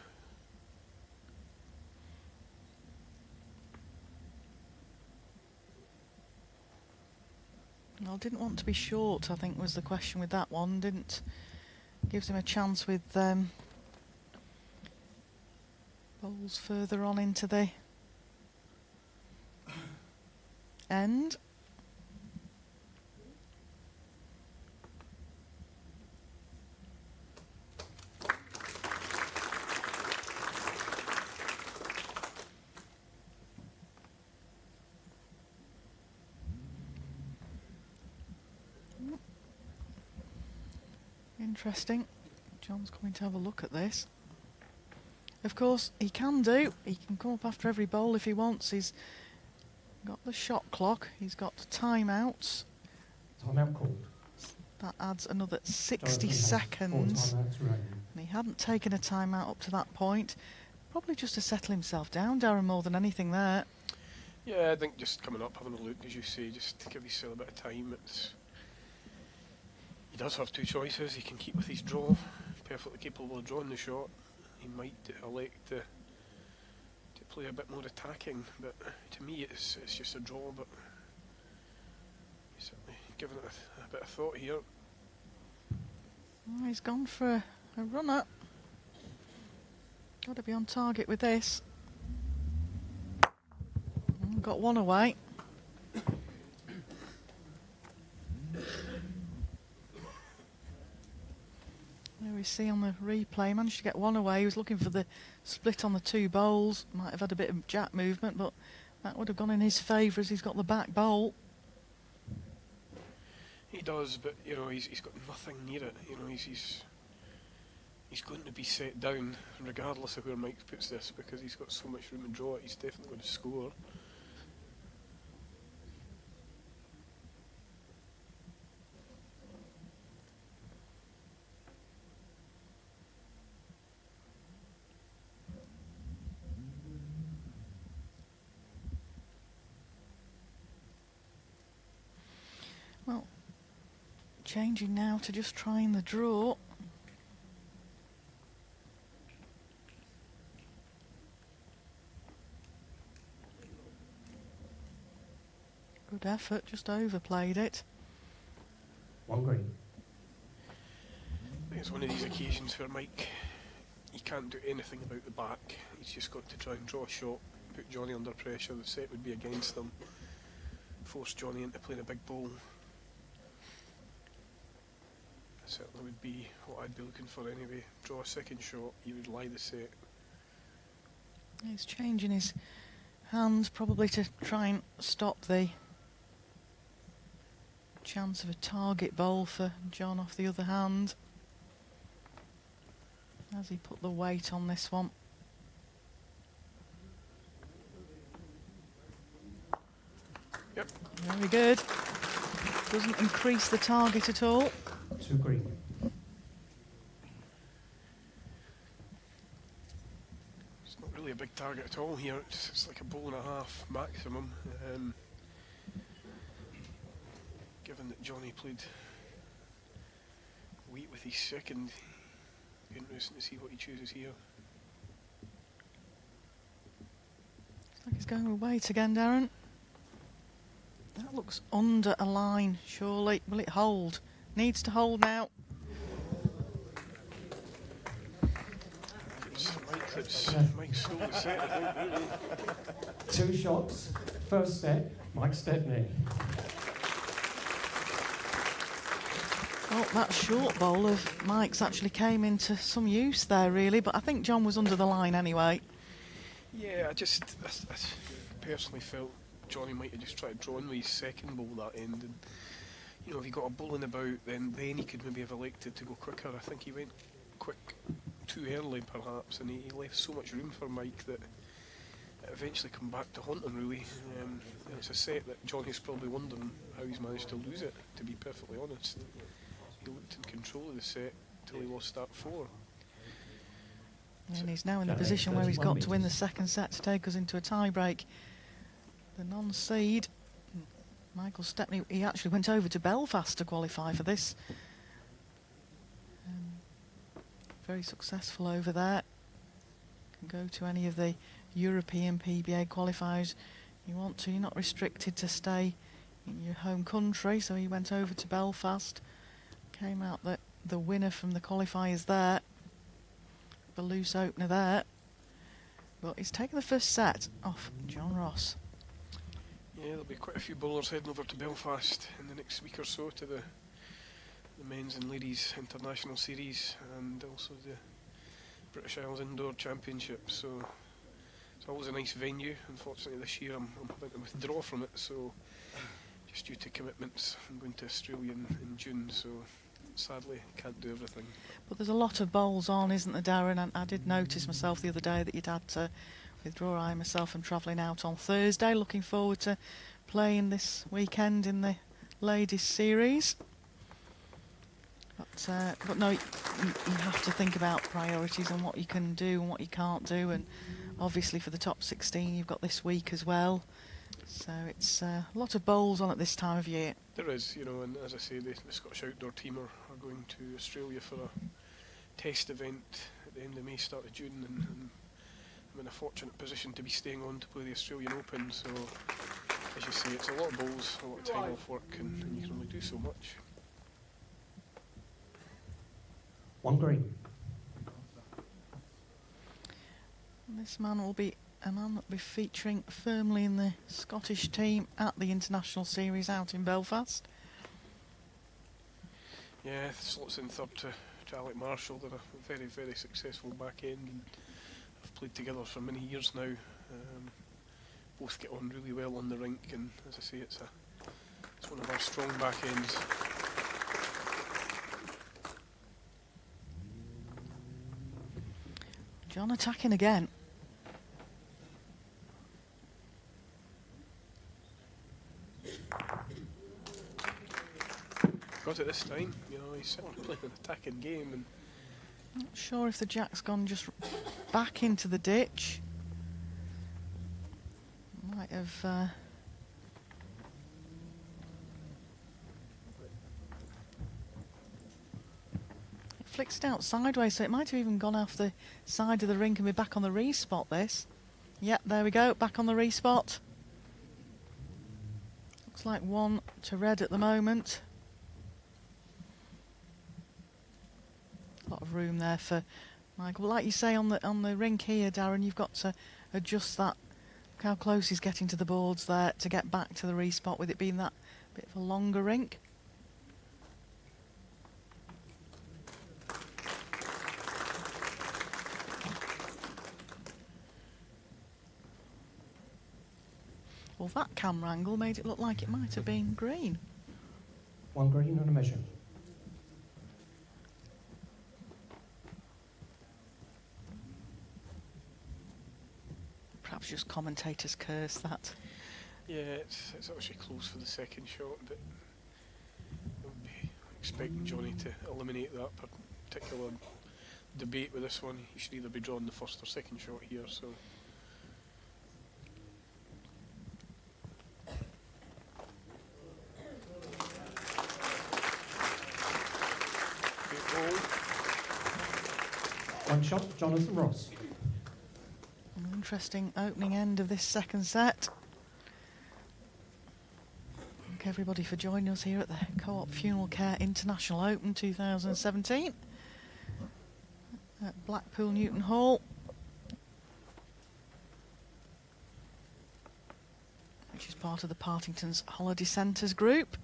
Well, didn't want to be short, I think was the question with that one. Didn't. Gives him a chance with balls further on into the end. Interesting. John's coming to have a look at this. Of course, he can do. He can come up after every bowl if he wants. He's got the shot clock. He's got timeouts. Timeout called. That adds another 60 Jonathan has 4 seconds. timeouts remaining. And he hadn't taken a timeout up to that point. Probably just to settle himself down, Darren, more than anything there. Yeah, I think just coming up, having a look, as you say, just to give yourself a bit of time. He does have two choices. He can keep with his draw, perfectly capable of drawing the shot. He might elect to play a bit more attacking, but to me it's just a draw, but he's certainly given it a bit of thought here. Oh, he's gone for a runner. Got to be on target with this. Got one away. There we see on the replay, managed to get one away. He was looking for the split on the two bowls. Might have had a bit of jack movement, but that would have gone in his favour as he's got the back bowl. He does, but you know he's got nothing near it. You know he's going to be set down regardless of where Mike puts this, because he's got so much room to draw it. He's definitely going to score. changing now to just trying the draw. Good effort, just overplayed it. One green. I think it's one of these occasions where Mike, he can't do anything about the back. He's just got to try and draw a shot, put Johnny under pressure. The set would be against them. Force Johnny into playing a big ball. Certainly would be what I'd be looking for anyway. Draw a second shot, he would lie the set. He's changing his hands probably to try and stop the chance of a target bowl for John off the other hand. As he put the weight on this one. Yep. Very good. Doesn't increase the target at all. 2 green. It's not really a big target at all here. It's like a ball and a half maximum. Given that Johnny played weight with his second, interesting to see what he chooses here. Looks like he's going with weight again, Darren. That looks under a line, surely. Will it hold? Needs to hold now. It's Mike stole the set, I think, really. 2 shots. First set, Mike Stepney. Well, that short bowl of Mike's actually came into some use there, really, but I think John was under the line anyway. Yeah, I personally felt Johnny might have just tried to draw in with his second bowl that end, and you know, if he got a bowling about, then he could maybe have elected to go quicker. I think he went quick too early, perhaps, and he left so much room for Mike that it eventually come back to haunt him, really. It's a set that Johnny's probably wondering how he's managed to lose it, to be perfectly honest. He looked in control of the set till he lost that 4. And he's now in the position where he's got to win the second set to take us into a tie-break. The non-seed, Michael Stepney, he actually went over to Belfast to qualify for this. Very successful over there. Can go to any of the European PBA qualifiers you want to. You're not restricted to stay in your home country, so he went over to Belfast. Came out the winner from the qualifiers there. The loose opener there. But he's taken the first set off John Ross. Yeah, there'll be quite a few bowlers heading over to Belfast in the next week or so to the men's and ladies international series and also the British Isles Indoor Championship. So it's always a nice venue. Unfortunately this year I'm having to withdraw from it, so just due to commitments. I'm going to Australia in June, so sadly can't do everything. But there's a lot of bowls on, isn't there, Darren? And I did notice myself the other day that you'd had to withdraw. I myself am travelling out on Thursday, looking forward to playing this weekend in the ladies series. But no, you have to think about priorities and what you can do and what you can't do, and obviously for the top 16 you've got this week as well. So it's a lot of bowls on at this time of year. There is, you know, and as I say, the Scottish outdoor team are going to Australia for a test event at the end of May, start of June, and I'm in a fortunate position to be staying on to play the Australian Open. So, as you say, it's a lot of bowls, a lot of time off work, and you can only do so much. 1 green. And this man will be a man that will be featuring firmly in the Scottish team at the International Series out in Belfast. Yeah, slots in third to Alec Marshall. They're a very, very successful back end and have played together for many years now. Both get on really well on the rink, and as I say, it's one of our strong back ends. John attacking again. Got it this time, you know, he's certainly playing an attacking game. And Not sure if the jack's gone just back into the ditch. Might have flicks it out sideways, so it might have even gone off the side of the rink and be back on the respot, this. Yep, there we go, back on the respot. Looks like 1 to red at the moment. A lot of room there for Michael. But like you say, on the rink here, Darren, you've got to adjust that. Look how close he's getting to the boards there to get back to the respot, with it being that bit of a longer rink. Well, that camera angle made it look like it might have been green. 1 green and a measure. Perhaps just commentators curse that. Yeah, it's actually close for the second shot, but I would be expecting Johnny to eliminate that particular debate with this one. He should either be drawing the first or second shot here, so. Great ball. 1 shot, Jonathan Ross. An interesting opening end of this second set. Thank everybody for joining us here at the Co-op Funeral Care International Open 2017 at Blackpool Newton Hall, which is part of the Partington's Holiday Centres group.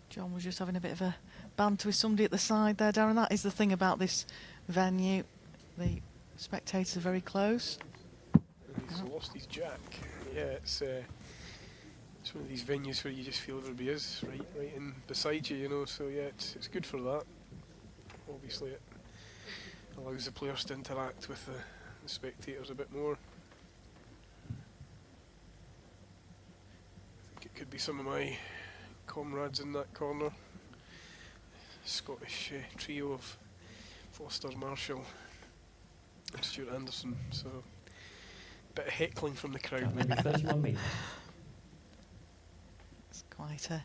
John was just having a bit of a banter with somebody at the side there, Darren. That is the thing about this venue. The spectators are very close. He's lost his jack. Yeah, it's one of these venues where you just feel everybody is right in beside you, you know. So yeah, it's good for that. Obviously, it allows the players to interact with the spectators a bit more. I think it could be some of my comrades in that corner. Scottish trio of Foster, Marshall and Stuart Anderson, so a bit of heckling from the crowd maybe. 31 metres. It's quite a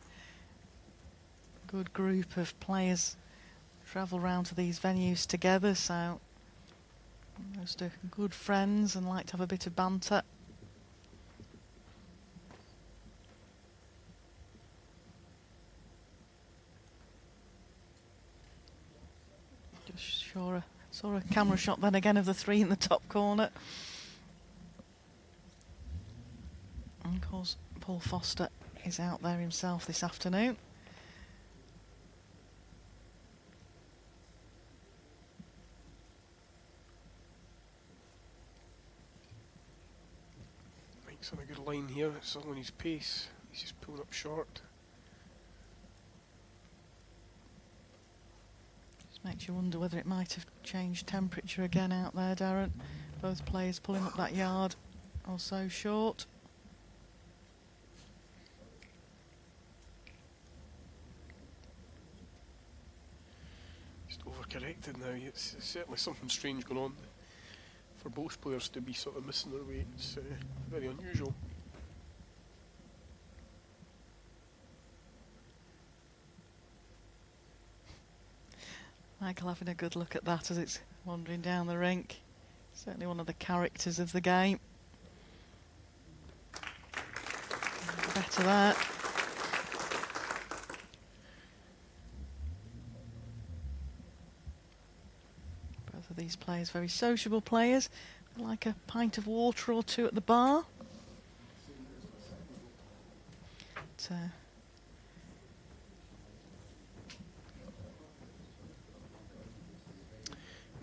good group of players travel round to these venues together, so most are good friends and like to have a bit of banter. Just saw a camera shot then again of the 3 in the top corner. And of course, Paul Foster is out there himself this afternoon. Mike's on a good line here, it's all on his pace, he's just pulling up short. Makes you wonder whether it might have changed temperature again out there, Darren. Both players pulling up that yard or so short. Just overcorrected now. It's certainly something strange going on for both players to be sort of missing their weight. It's very unusual. Michael having a good look at that as it's wandering down the rink. Certainly one of the characters of the game. Better there. Both of these players very sociable players. They like a pint of water or two at the bar. But,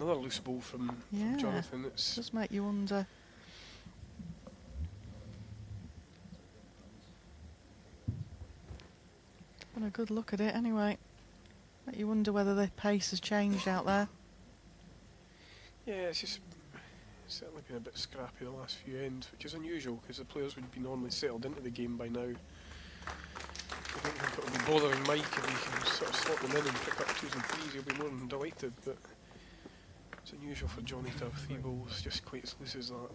Another loose ball from Jonathan. It does make you wonder. Having a good look at it anyway. Make you wonder whether the pace has changed out there. Yeah, it's just certainly been a bit scrappy the last few ends, which is unusual because the players would be normally settled into the game by now. I don't think it'll be bothering Mike if he can sort of slot them in and pick up 2s and 3s. He'll be more than delighted, but it's unusual for Johnny to have 3 balls just quite as loose as that.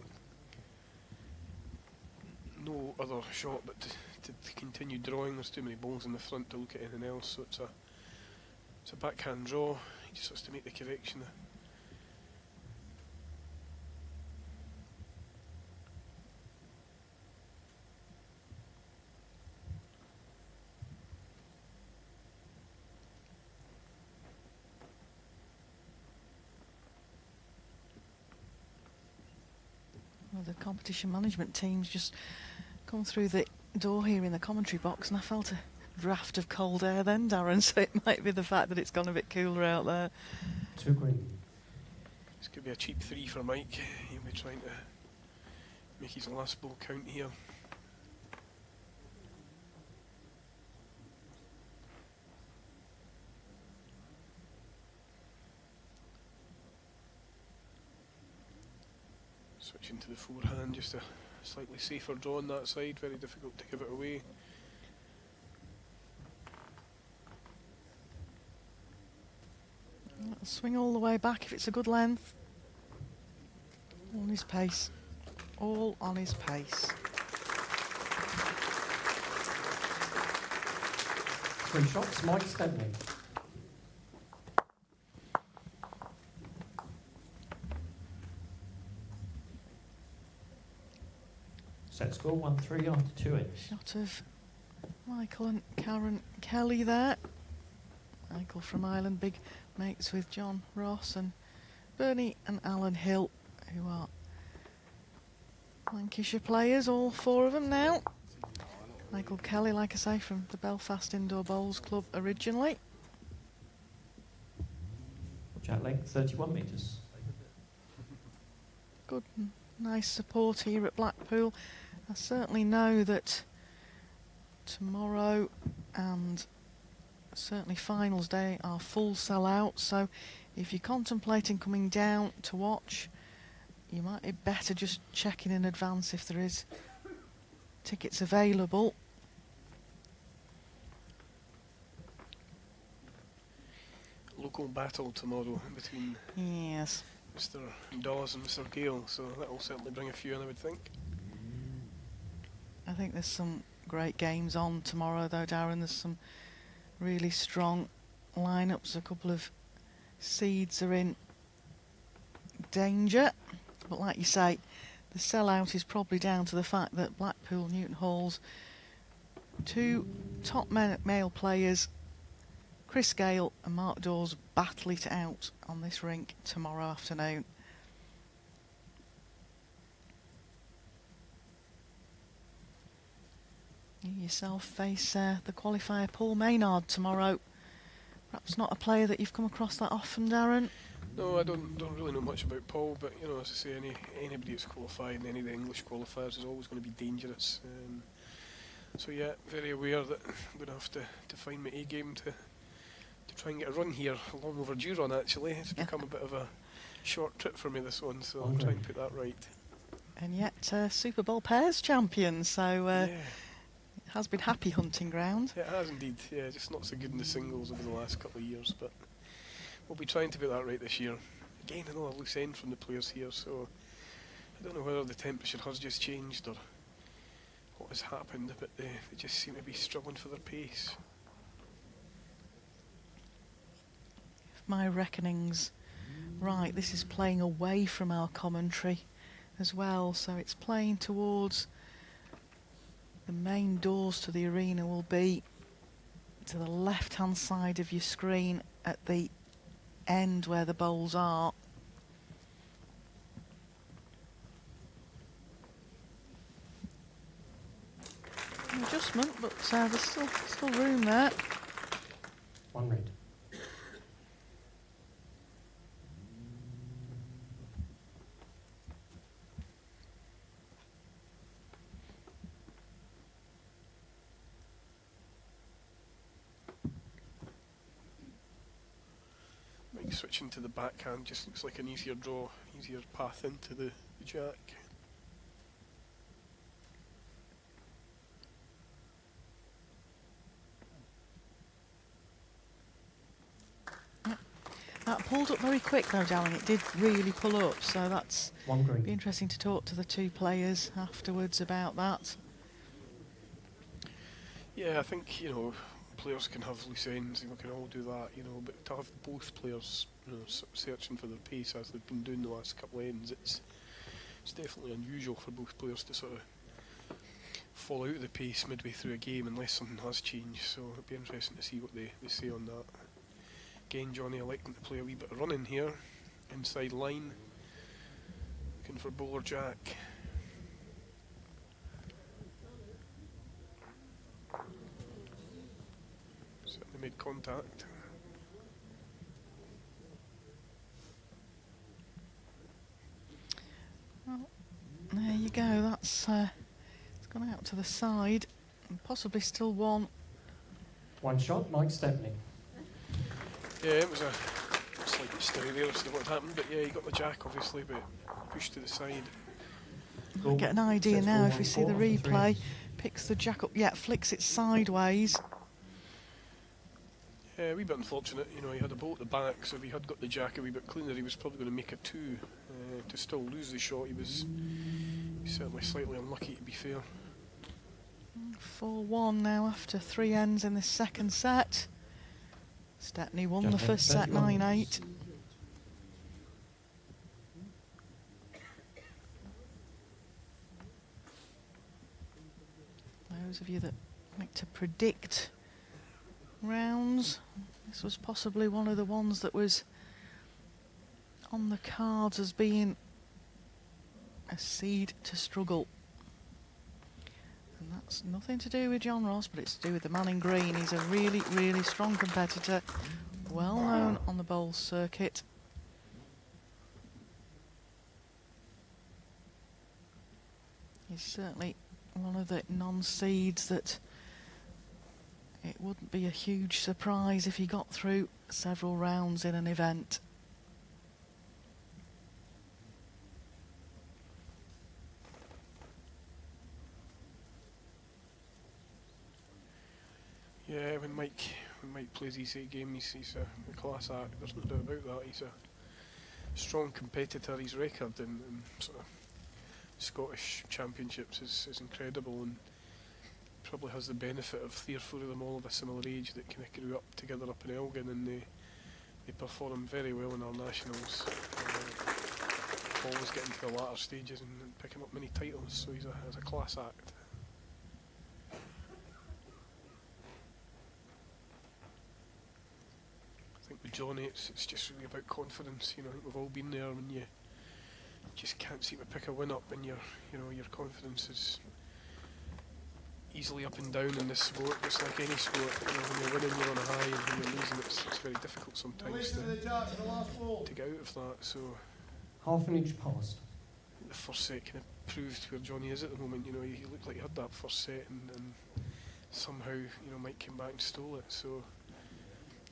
No other shot but to continue drawing. There's too many balls in the front to look at anything else, so it's a backhand draw. He just has to make the correction. Well, the competition management team's just come through the door here in the commentary box, and I felt a draft of cold air then, Darren, so it might be the fact that it's gone a bit cooler out there. 2 green. This could be a cheap 3 for Mike. He'll be trying to make his last ball count here. Switching to the forehand, just a slightly safer draw on that side, very difficult to give it away. Swing all the way back if it's a good length. On his pace. All on his pace. 3 shots, Mike Stedney. Set score 1-3 after 2 in. Shot of Michael and Karen Kelly there. Michael from Ireland, big mates with John Ross, and Bernie and Alan Hill, who are Lancashire players, all 4 of them now. Michael Kelly, like I say, from the Belfast Indoor Bowls Club originally. Jack length 31 metres. Good, nice support here at Blackpool. I certainly know that tomorrow and certainly finals day are full sell-out, so if you're contemplating coming down to watch, you might be better just checking in advance if there is tickets available. Local battle tomorrow between Yes. Mr. Dawes and Mr. Gale, so that will certainly bring a few in, I would think. I think there's some great games on tomorrow though, Darren. There's some really strong lineups. A couple of seeds are in danger, but like you say, the sellout is probably down to the fact that Blackpool Newton Hall's 2 top male players, Chris Gale and Mark Dawes, battle it out on this rink tomorrow afternoon. You yourself face the qualifier Paul Maynard tomorrow. Perhaps not a player that you've come across that often, Darren. No, I don't really know much about Paul, but you know, as I say, anybody that's qualified in any of the English qualifiers is always going to be dangerous. So yeah, very aware that I'm going to have to find my A game to try and get a run here. A long overdue run actually. It's become a bit of a short trip for me, this one, so I'll try and put that right. And yet Super Bowl pairs champion, so Yeah. it has been happy hunting ground. Yeah, it has indeed. Yeah, just not so good in the singles over the last couple of years, but we'll be trying to put that right this year. Again, another loose end from the players here, so I don't know whether the temperature has just changed or what has happened, but they just seem to be struggling for their pace. If my reckoning's right, this is playing away from our commentary as well, so it's playing towards the main doors to the arena. Will be to the left hand side of your screen at the end where the bowls are. An adjustment, but there's still room there. 1 red. Switching to the backhand just looks like an easier draw, easier path into the jack. Yep. That pulled up very quick though, Darren. It did really pull up, so that's 1 be interesting to talk to the 2 players afterwards about that. Yeah, I think, players can have loose ends and we can all do that, but to have both players, searching for their pace as they've been doing the last couple of ends, it's definitely unusual for both players to sort of fall out of the pace midway through a game unless something has changed, so it'll be interesting to see what they say on that. Again, Johnny electing to play a wee bit of running here, inside line, looking for bowler Jack. Certainly made contact. Well, there you go. That's it's gone out to the side, and possibly still one. One shot, Mike Stepney. Yeah, it was a slight mystery there as to what happened, but yeah, he got the jack obviously, but pushed to the side. I get an idea Sets now ball if we see the 1-4 for 3 replay. ends. Picks the jack up, yeah, flicks it sideways. Yeah, a wee bit unfortunate, he had a ball at the back, so if he had got the jack a wee bit cleaner, he was probably going to make a 2. To still lose the shot, he's certainly slightly unlucky, to be fair. 4-1 now after 3 ends in the second set. Stepney won the Gentlemen, first set 31. 9-8. Those of you that like to predict rounds, this was possibly one of the ones that was on the cards as being a seed to struggle. And that's nothing to do with John Ross, but it's to do with the man in green. He's a really, really strong competitor, well known on the bowls circuit. He's certainly one of the non-seeds that it wouldn't be a huge surprise if he got through several rounds in an event. Yeah, when Mike plays his game, he's a class act, there's no doubt about that. He's a strong competitor. His record in sort of Scottish championships is incredible, and probably has the benefit of 3 or 4 of them all of a similar age that kind of grew up together up in Elgin, and they perform very well in our nationals. Always getting to the latter stages and picking up many titles, so he's a class act. I think with Johnny, it's just really about confidence. I think we've all been there when you just can't seem to pick a win up, and your confidence is easily up and down in this sport, just like any sport. When you're winning, you're on a high, and when you're losing, it's very difficult sometimes to get out of that. So Half an inch past. the first set kind of proved where Johnny is at the moment. He looked like he had that first set, and somehow Mike came back and stole it. So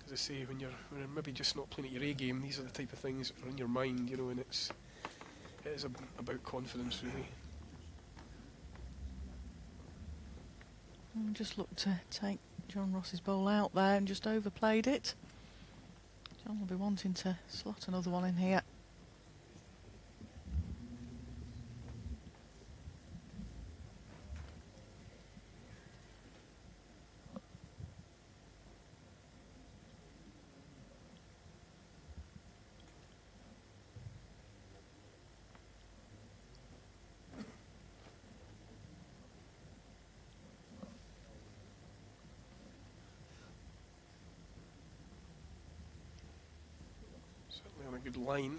as I say, when you're maybe just not playing at your A game, these are the type of things that are in your mind, and it is about confidence, really. And just looked to take John Ross's bowl out there and just overplayed it. John will be wanting to slot another one in here. Certainly on a good line.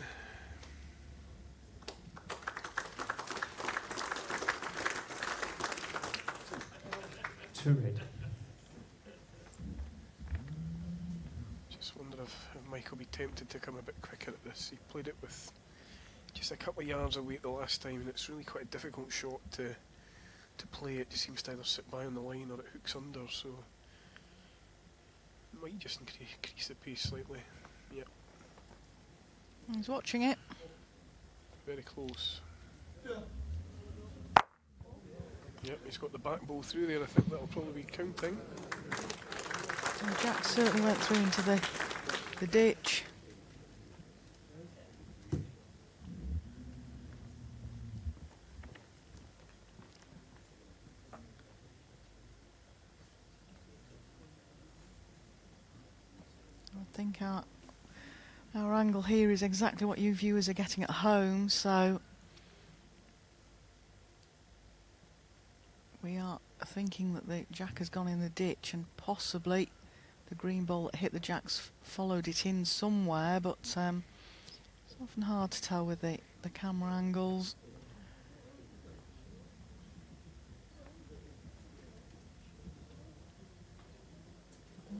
Two red. Just wonder if Mike will be tempted to come a bit quicker at this. He played it with just a couple of yards away the last time, and it's really quite a difficult shot to play. It just seems to either sit by on the line or it hooks under, so might just increase the pace slightly. Yep, He's watching it. very close. Yep, he's got the back ball through there. I think that'll probably be counting. So Jack certainly went through into the ditch. Our angle here is exactly what you viewers are getting at home, so we are thinking that the jack has gone in the ditch and possibly the green ball that hit the jacks followed it in somewhere, but it's often hard to tell with the camera angles.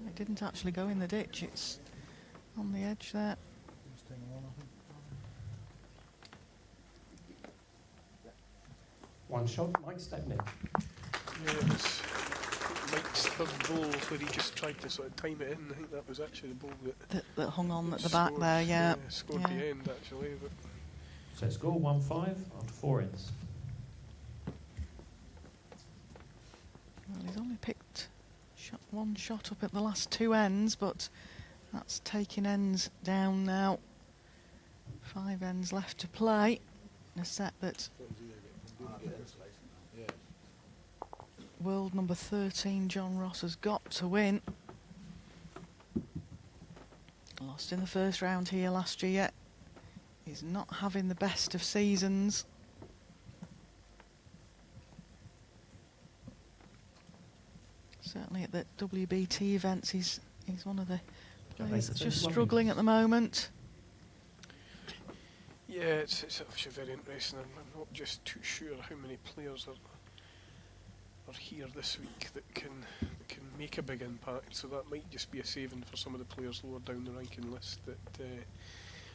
It didn't actually go in the ditch, it's on the edge there. One shot, Mike Stepney. Yeah, it was Mike's third ball where he just tried to sort of time it in. I think that was actually the ball That hung on at the scored, back there, yeah. scored Yeah. the end actually. But So score 1-5 after 4 ends. Well, he's only picked one shot up at the last 2 ends, but that's taking ends down now. 5 ends left to play. A set that world number 13 John Ross has got to win. Lost in the first round here last year. He's not having the best of seasons. Certainly at the WBT events, he's one of the players that's just struggling at the moment. yeah, it's obviously very interesting. I'm not just too sure how many players are here this week that can make a big impact. So that might just be a saving for some of the players lower down the ranking list.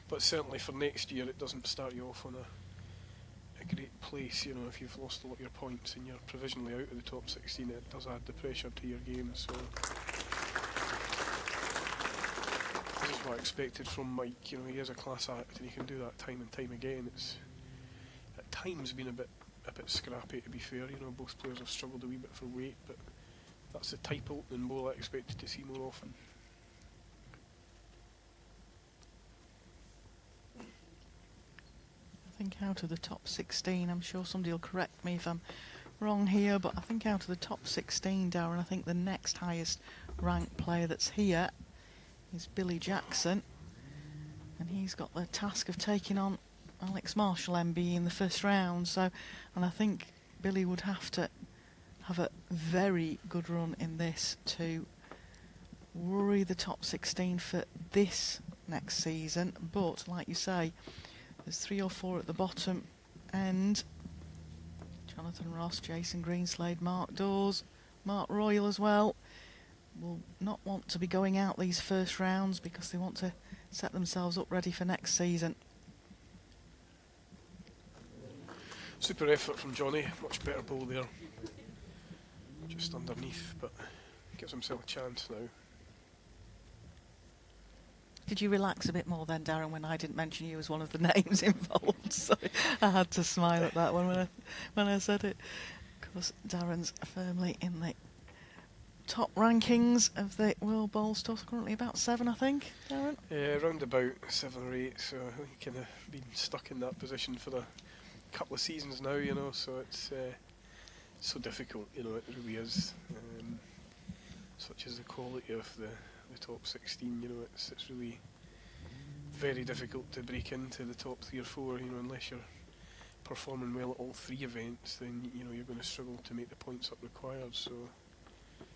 But certainly for next year, it doesn't start you off on a great place. You know, if you've lost a lot of your points and you're provisionally out of the top 16, it does add the pressure to your game. So this is what I expected from Mike. You know, he is a class act and he can do that time and time again. It's at times been a bit scrappy, to be fair. You know, both players have struggled a wee bit for weight, but that's the type of opening ball I expected to see more often. I think out of the top 16, I'm sure somebody will correct me if I'm wrong here, but I think out of the top 16, Darren, I think the next highest ranked player that's here is Billy Jackson, and he's got the task of taking on Alex Marshall MB in the first round. So, and I think Billy would have to have a very good run in this to worry the top 16 for this next season. But like you say, there's 3 or 4 at the bottom end. Jonathan Ross, Jason Greenslade, Mark Dawes, Mark Royal as well will not want to be going out these first rounds because they want to set themselves up ready for next season. Super effort from Johnny, much better ball there. Just underneath, but gives himself a chance now. Did you relax a bit more then, Darren, when I didn't mention you as one of the names involved? So I had to smile at that one when I said it. Of course, Darren's firmly in the top rankings of the World Bowls Tour, currently about 7, I think, Darren? Yeah, around about 7 or 8, so I think he kind of been stuck in that position for a couple of seasons now, you know, so it's so difficult, you know, it really is. Such as the quality of the top 16, you know, it's really very difficult to break into the top 3 or 4, you know, unless you're performing well at all 3 events, then, you know, you're going to struggle to make the points up required. So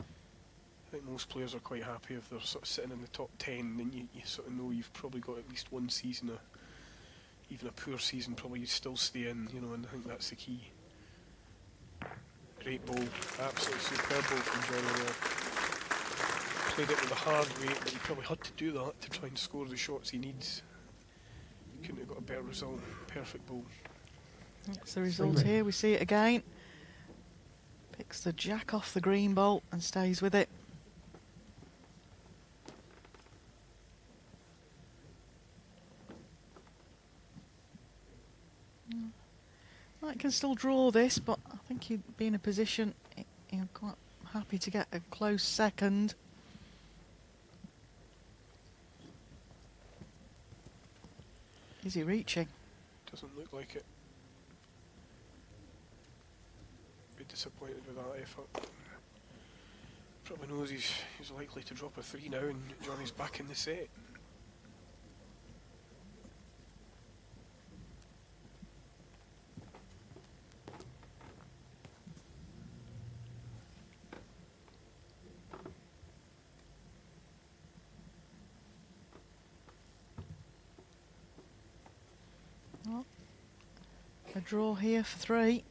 I think most players are quite happy if they're sort of sitting in the top 10, then you sort of know you've probably got at least one season, even a poor season, probably you'd still stay in, you know, and I think that's the key. Great ball, absolutely superb ball from Johnny there. Played it with a hard weight, but he probably had to do that to try and score the shots he needs. Couldn't have got a better result. Perfect ball. That's the result here. We see it again. Picks the jack off the green ball and stays with it. Mike can still draw this, but I think he'd be in a position, you know, quite happy to get a close second. Is he reaching? Doesn't look like it. Be disappointed with that effort. Probably knows he's likely to drop a 3 now, and Johnny's back in the set. A draw here for 3.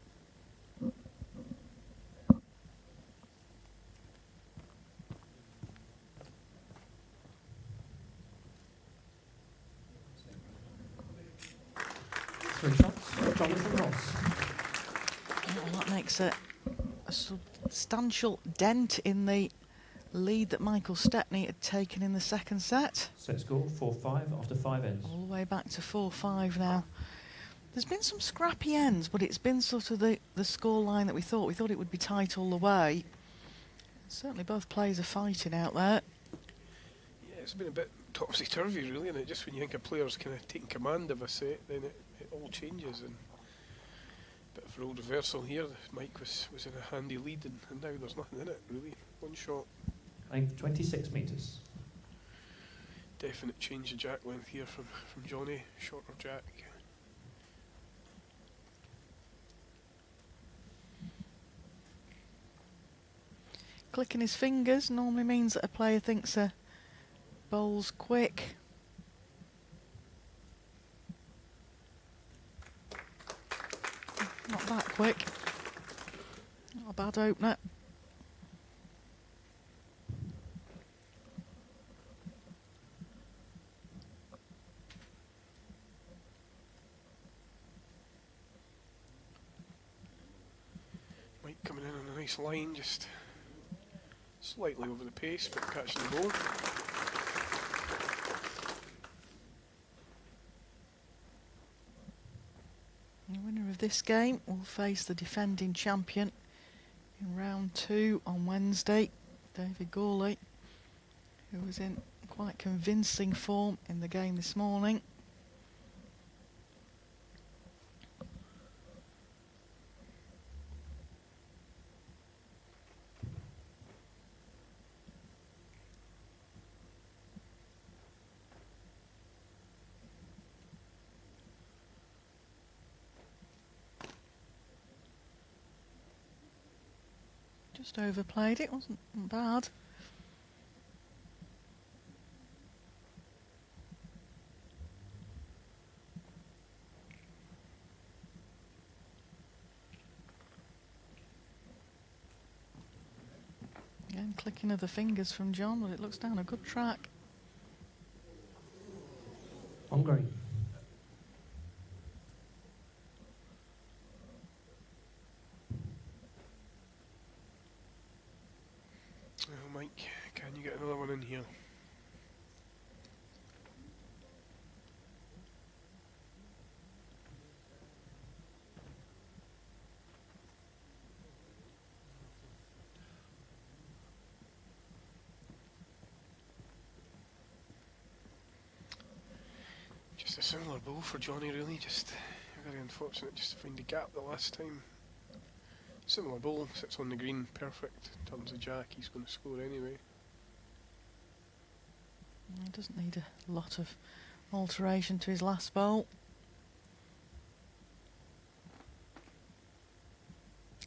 Three shots, Jonathan Ross. Well, that makes a substantial dent in the lead that Michael Stepney had taken in the second set. Set score 4-5 after 5 ends. All the way back to 4-5 now. There's been some scrappy ends, but it's been sort of the score line that we thought. We thought it would be tight all the way. Certainly both players are fighting out there. Yeah, it's been a bit topsy-turvy really, and it just when you think a player's kind of taking command of a set, then it all changes. And bit of role reversal here. Mike was in a handy lead, and now there's nothing in it really. One shot. Playing for 26 metres. Definite change of jack length here from Johnny. Shorter jack. Clicking his fingers normally means that a player thinks a bowl's quick. Not that quick. Not a bad opener. Mike coming in on a nice line, just slightly over the pace, but catching the ball. The winner of this game will face the defending champion in round 2 on Wednesday, David Gawley, who was in quite convincing form in the game this morning. Just overplayed it, wasn't bad. Again, clicking of the fingers from John, but it looks down a good track. On green. Oh, Mike, can you get another one in here? Just a similar ball for Johnny, really. Just very unfortunate just to find the gap the last time. Similar ball, sits on the green, perfect. Turns the jack, he's going to score anyway. He doesn't need a lot of alteration to his last bowl.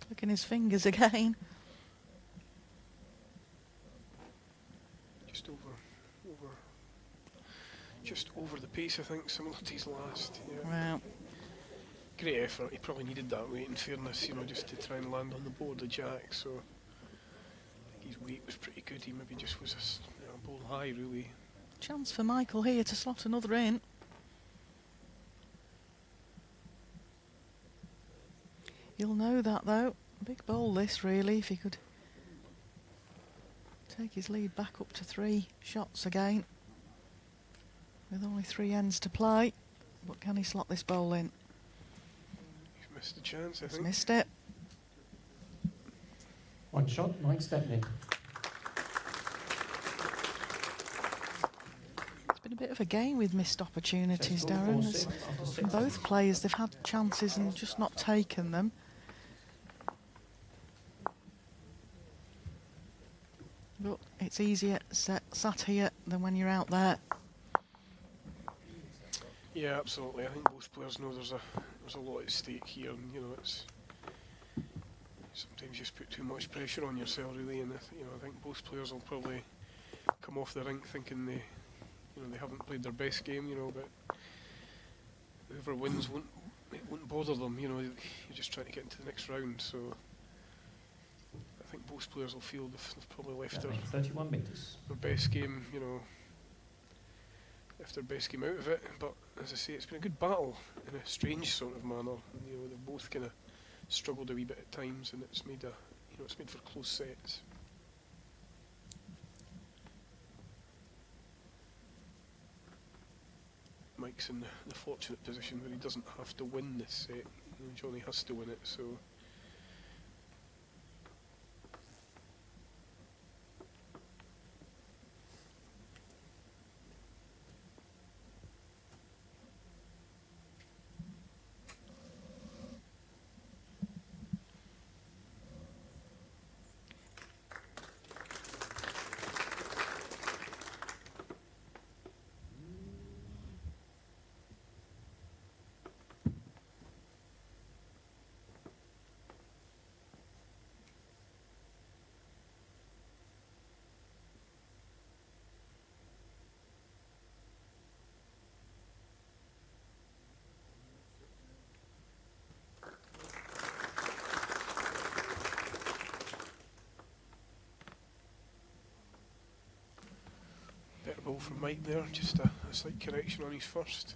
Clicking his fingers again. Just over the pace, I think, similar to his last. Yeah. Wow. Great effort. He probably needed that weight, in fairness, you know, just to try and land on the board the jack. So I think his weight was pretty good. He maybe just was a ball high, really. Chance for Michael here to slot another in. He'll know that though. Big bowl this really, if he could take his lead back up to 3 shots again. With only 3 ends to play. But can he slot this bowl in? He's missed the chance, I He's think. missed it. One shot, Mike Stepney. It's been a bit of a game with missed opportunities, Set score Darren. 4-6 As after from 6 both ends. players, they've had chances and just not taken them. But it's easier sat here than when you're out there. Yeah, absolutely. I think both players know there's a lot at stake here, and you know it's sometimes you just put too much pressure on yourself, really. And I think both players will probably come off the rink thinking they haven't played their best game, but whoever wins won't it wouldn't bother them. You know, you're just trying to get into the next round. So I think both players will feel they've probably left That makes 31 metres. their best game. You know, left their best game out of it. But as I say, it's been a good battle in a strange sort of manner. You know, they've both kind of struggled a wee bit at times, and it's made it's made for close sets. Mike's in the fortunate position where he doesn't have to win this set. You know, Johnny has to win it, so. Better ball from Mike there, just a slight correction on his first.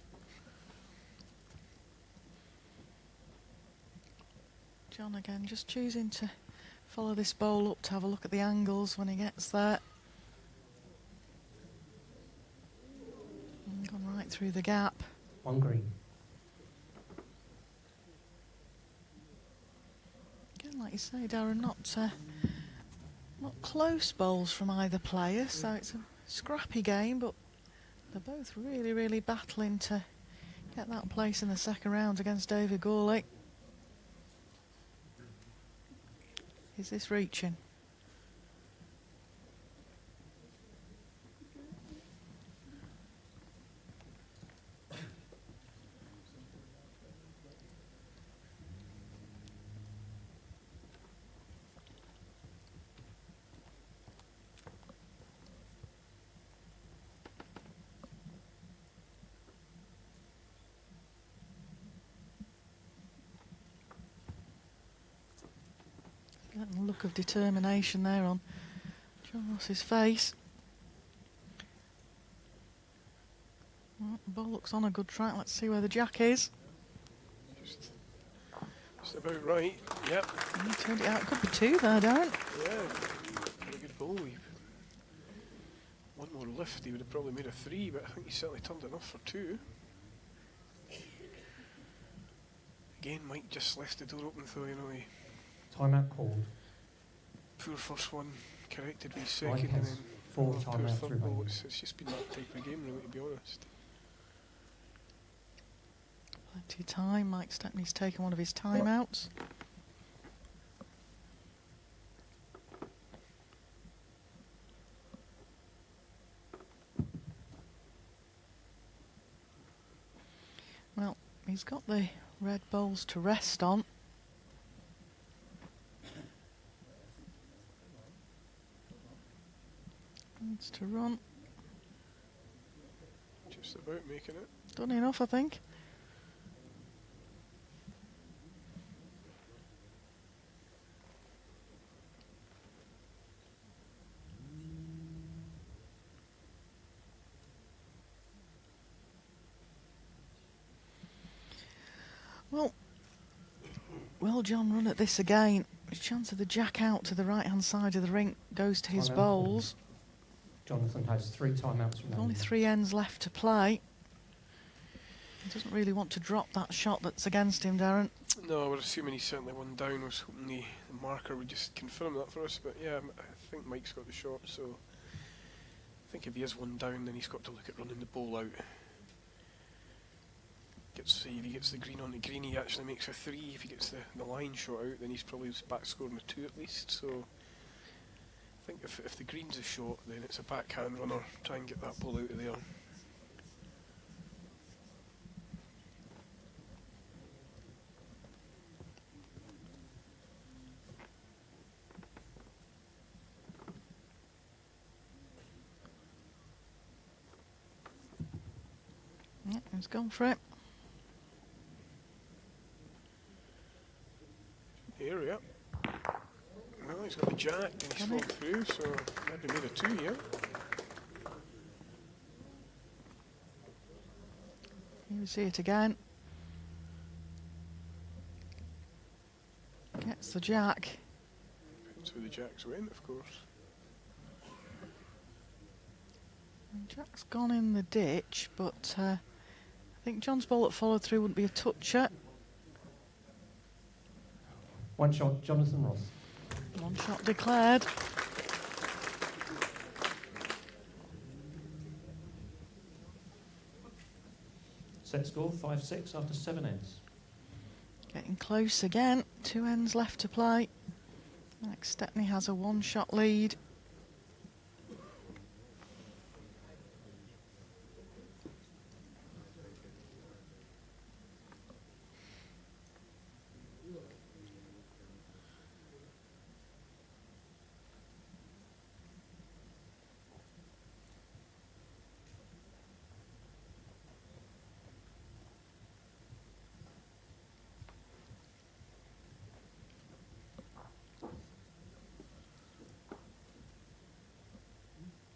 John again just choosing to follow this bowl up to have a look at the angles when he gets there. And gone right through the gap. 1 green. Again, like you say, Darren, not close bowls from either player, so it's a scrappy game, but they're both really, really battling to get that place in the second round against David Gawley. Is this reaching? That look of determination there on John Ross's face. Well, the ball looks on a good track. Let's see where the jack is. Just about right, yep. He turned it out. Could be 2 there, Darren. Yeah, pretty good ball. One more lift, he would have probably made a 3, but I think he certainly turned enough for 2. Again, Mike just left the door open, though, you know, he Timeout called. poor first one, corrected with his Mike second, and has then 4 poor timeouts third ball. remaining. It's just been that type of game, really, to be honest. Plenty of time. Mike Stepney's taken one of his timeouts. Well, he's got the red bowls to rest on. Needs to run. Just about making it. Done enough, I think. Well, John, run at this again. The chance of the jack out to the right-hand side of the rink goes to his Timeout. bowls. Jonathan has 3 timeouts With remaining. only 3 ends left to play. He doesn't really want to drop that shot that's against him, Darren. No, we're assuming he's certainly one down. I was hoping the marker would just confirm that for us, but yeah, I think Mike's got the shot, so I think if he is one down, then he's got to look at running the ball out. If he gets the green on the green, he actually makes a 3. If he gets the line shot out, then he's probably back scoring a 2 at least. So I think if the green's a shot, then it's a backhand runner. Try and get that ball out of there. Yeah, he's gone for it. jack and he's fallen through, so maybe made a 2 here. Here we see it again. Gets the jack. That's where the jacks went, of course. And jack's gone in the ditch, but I think John's ball that followed through wouldn't be a toucher. 1 shot, Jonathan Ross. 1 shot declared. Set score 5-6 after 7 ends. Getting close again. 2 ends left to play. Alex Stepney has a 1 shot lead.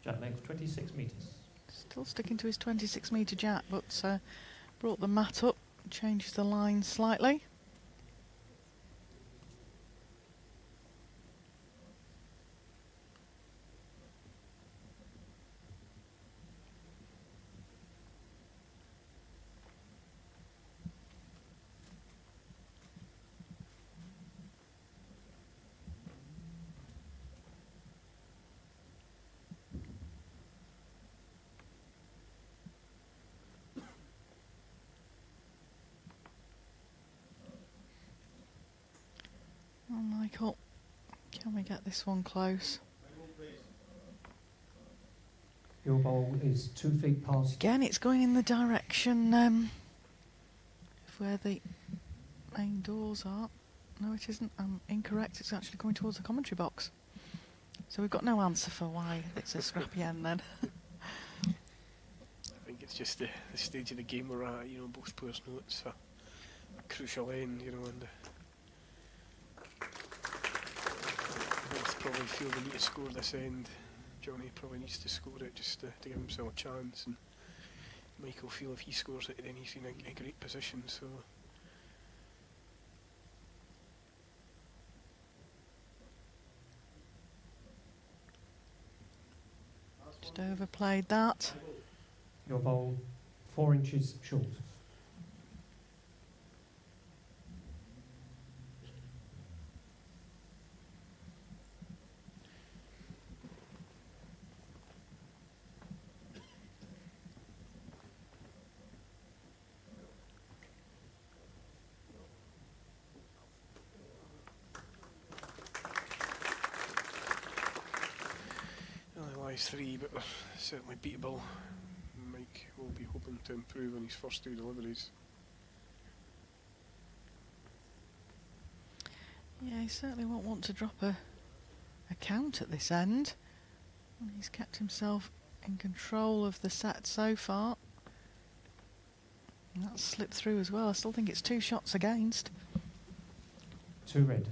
Jack length 26 metres. Still sticking to his 26-metre jack, but brought the mat up, changes the line slightly. Oh, Michael, can we get this one close? Your bowl is 2 feet past. Again, it's going in the direction of where the main doors are. No, it isn't. I'm incorrect. It's actually going towards the commentary box. So we've got no answer for why it's a scrappy end then. I think it's just the stage of the game we're at, you know, both players know it's a crucial end, you know, and both probably feel they need to score this end. Johnny probably needs to score it just to give himself a chance, and Michael feel if he scores it then he's in a great position, so Just overplayed that. Your bowl 4 inches short. only lies 3, but they're certainly beatable. Mike will be hoping to improve on his first 2 deliveries. Yeah, he certainly won't want to drop a count at this end. And he's kept himself in control of the set so far. And that's slipped through as well. I still think it's 2 shots against. 2 red.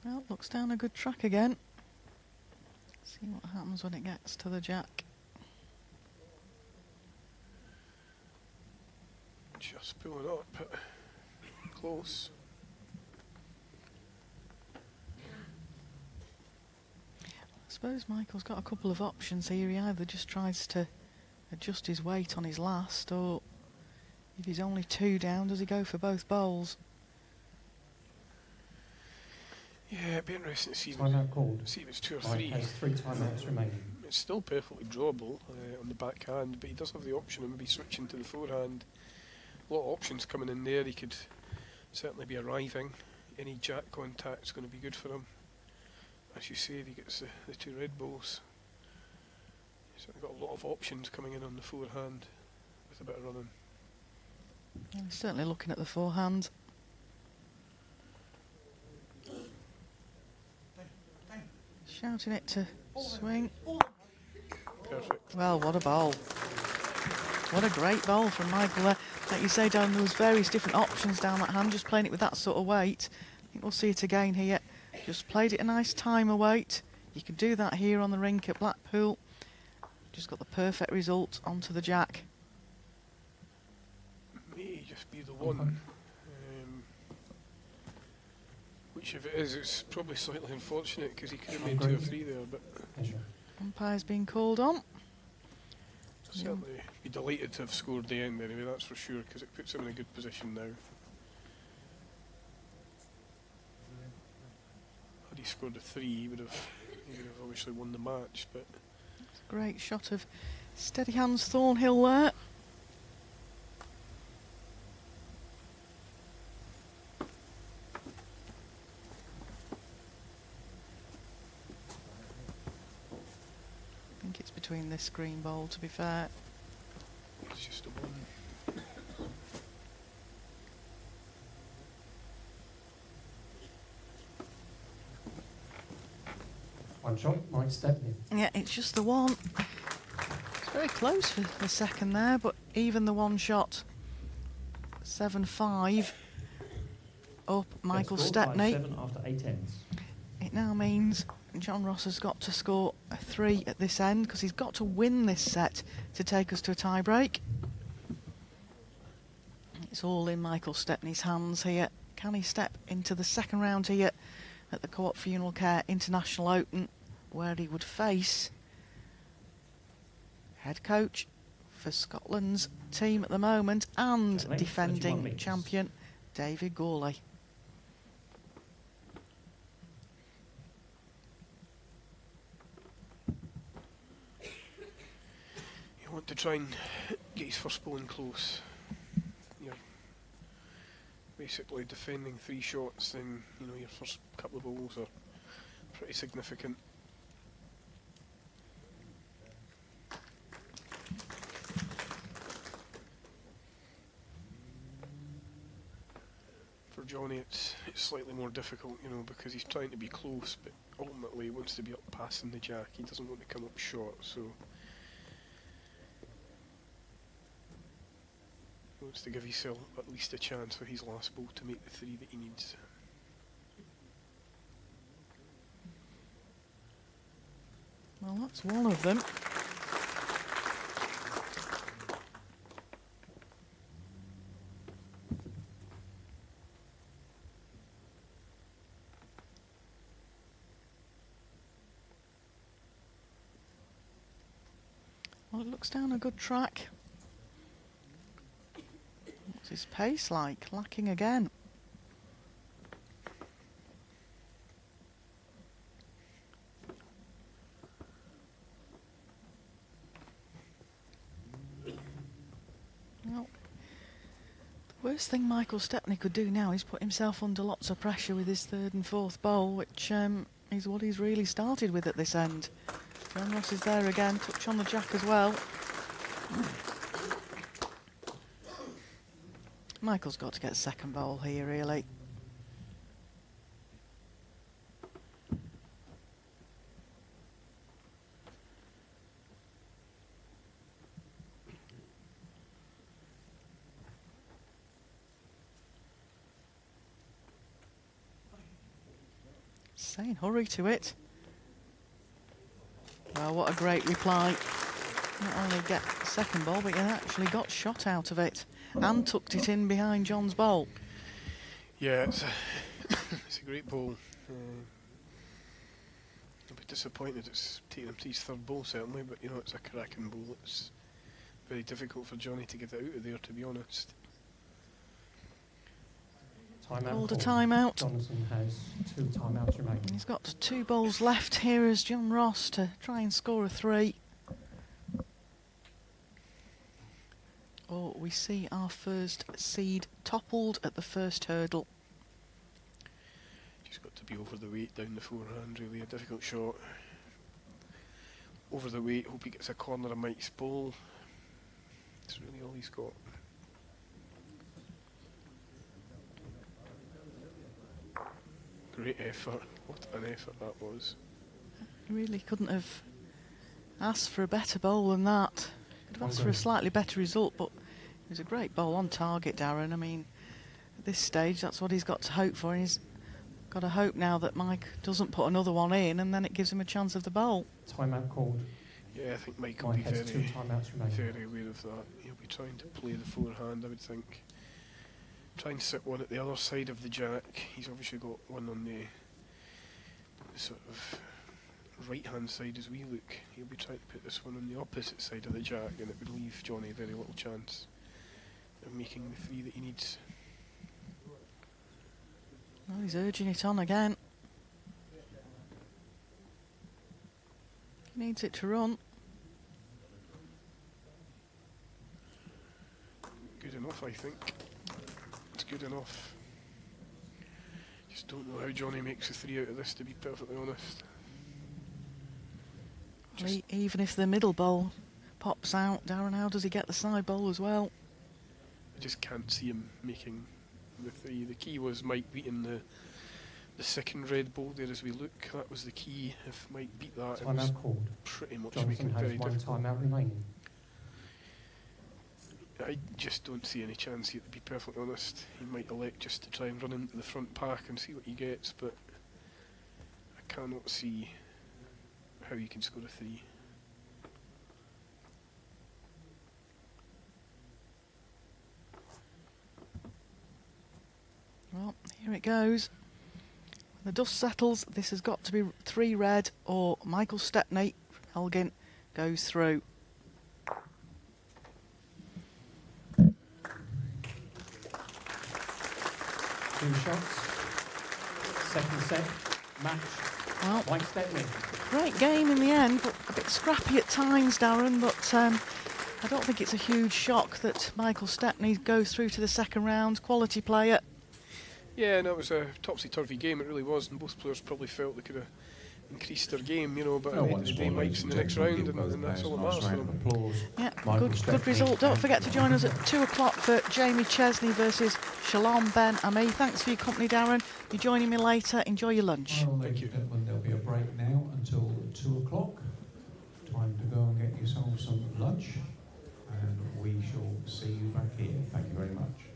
Well, looks down a good track again. See what happens when it gets to the jack. Just pulling up, but close. I suppose Michael's got a couple of options here. He either just tries to adjust his weight on his last, or if he's only 2 down, does he go for both bowls? Yeah, it'd be interesting to see Timeout called. if it's 2 or Mike 3. has 3 timeouts remaining. It's still perfectly drawable on the backhand, but he does have the option of maybe switching to the forehand. A lot of options coming in there. He could certainly be arriving. Any jack contact's going to be good for him. as you say, if he gets the 2 red balls, he's got a lot of options coming in on the forehand with a bit of running. I'm certainly looking at the forehand. Shouting it to swing. Perfect. Well, what a bowl. What a great bowl from Michael there. Like you say, Dan, there was various different options down that hand, just playing it with that sort of weight. I think we'll see it again here. Just played it a nice timer weight. You can do that here on the rink at Blackpool. Just got the perfect result onto the jack. May just be the one. Which, if it is, it's probably slightly unfortunate because he could have made 2 or 3 there, but Umpire's been called on. certainly be delighted to have scored the end anyway, that's for sure, because it puts him in a good position now. Had he scored a 3, he would have obviously won the match, but Great shot of steady hands Thornhill there. I think it's between this green bowl, to be fair. it's just a 1. One shot, Mike Stepney. Yeah, it's just the one. It's very close for the second there, but even the one shot. 7-5 up Michael Stepney. 7 after 8 ends. It now means John Ross has got to score a 3 at this end because he's got to win this set to take us to a tie-break. It's all in Michael Stepney's hands here. Can he step into the second round here at the Co-op Funeral Care International Open, where he would face head coach for Scotland's team at the moment and Length, 21 defending metres. champion David Gawley. You want to try and get his first ball in close. You're basically defending 3 shots, then your first couple of balls are pretty significant. For Johnny, it's slightly more difficult, because he's trying to be close, but ultimately he wants to be up passing the jack. He doesn't want to come up short, so he wants to give himself at least a chance for his last ball to make the 3 that he needs. Well, that's one of them. Well, it looks down a good track. What's his pace like? Lacking again. Well, the worst thing Michael Stepney could do now is put himself under lots of pressure with his 3rd and 4th bowl, which is what he's really started with at this end. John Ross is there again, touch on the jack as well. Michael's got to get second bowl here, really. Saying hurry to it. Well, what a great reply. Not only get second ball, but you actually got shot out of it and tucked it in behind John's bowl. Yeah, it's a great ball. I'll be disappointed it's taken him to his 3rd ball, certainly, but it's a cracking ball. It's very difficult for Johnny to get it out of there, to be honest. Timeout. Called a call. timeout. Jonathan has 2 timeouts remaining. He's got 2 balls left here as John Ross to try and score a 3. Or we see our first seed toppled at the first hurdle. Just got to be over the weight down the forehand, really a difficult shot. Over the weight, hope he gets a corner of Mike's ball. That's really all he's got. Great effort. What an effort that was. He really couldn't have asked for a better bowl than that. Could have asked for a slightly better result, but it was a great bowl on target, Darren. I mean, at this stage, that's what he's got to hope for. And he's got to hope now that Mike doesn't put another one in, and then it gives him a chance of the bowl. Timeout called. Yeah, I think Mike will be Mike has 2 very, timeouts remaining. very aware of that. He'll be trying to play the forehand, I would think. Try and sit one at the other side of the jack. He's obviously got one on the sort of right-hand side as we look. He'll be trying to put this one on the opposite side of the jack, and it would leave Johnny very little chance of making the 3 that he needs. Well, he's urging it on again. He needs it to run. Good enough, I think. It's good enough. Just don't know how Johnny makes a 3 out of this, to be perfectly honest. Well, even if the middle bowl pops out, Darren, how does he get the side bowl as well? I just can't see him making the 3. The key was Mike beating the second red bowl there as we look. That was the key. If Mike beat that, it was Timeout called. pretty much Jonathan making it has very 1 difficult. timeout remaining. I just don't see any chance here, to be perfectly honest. He might elect just to try and run into the front pack and see what he gets, but I cannot see how he can score a 3. Well, here it goes. When the dust settles, this has got to be 3 red, or Michael Stepney from Elgin goes through. Two shots. Second set. Match. Well, Mike Stepney. great game in the end, but a bit scrappy at times, Darren. But I don't think it's a huge shock that Michael Stepney goes through to the second round. Quality player. Yeah, no, it was a topsy-turvy game, it really was, and both players probably felt they could have increased their game, you know, but at the end of the day, Mike's in the next round, and that's all that matters for them. Yeah, good result. Don't forget to join us at 2 o'clock for Jamie Chesney versus Shalom Ben Ami. Thanks for your company, Darren. You're joining me later. Enjoy your lunch. Well, ladies and gentlemen, there'll be a break now until 2 o'clock. Time to go and get yourself some lunch, and we shall see you back here. Thank you very much.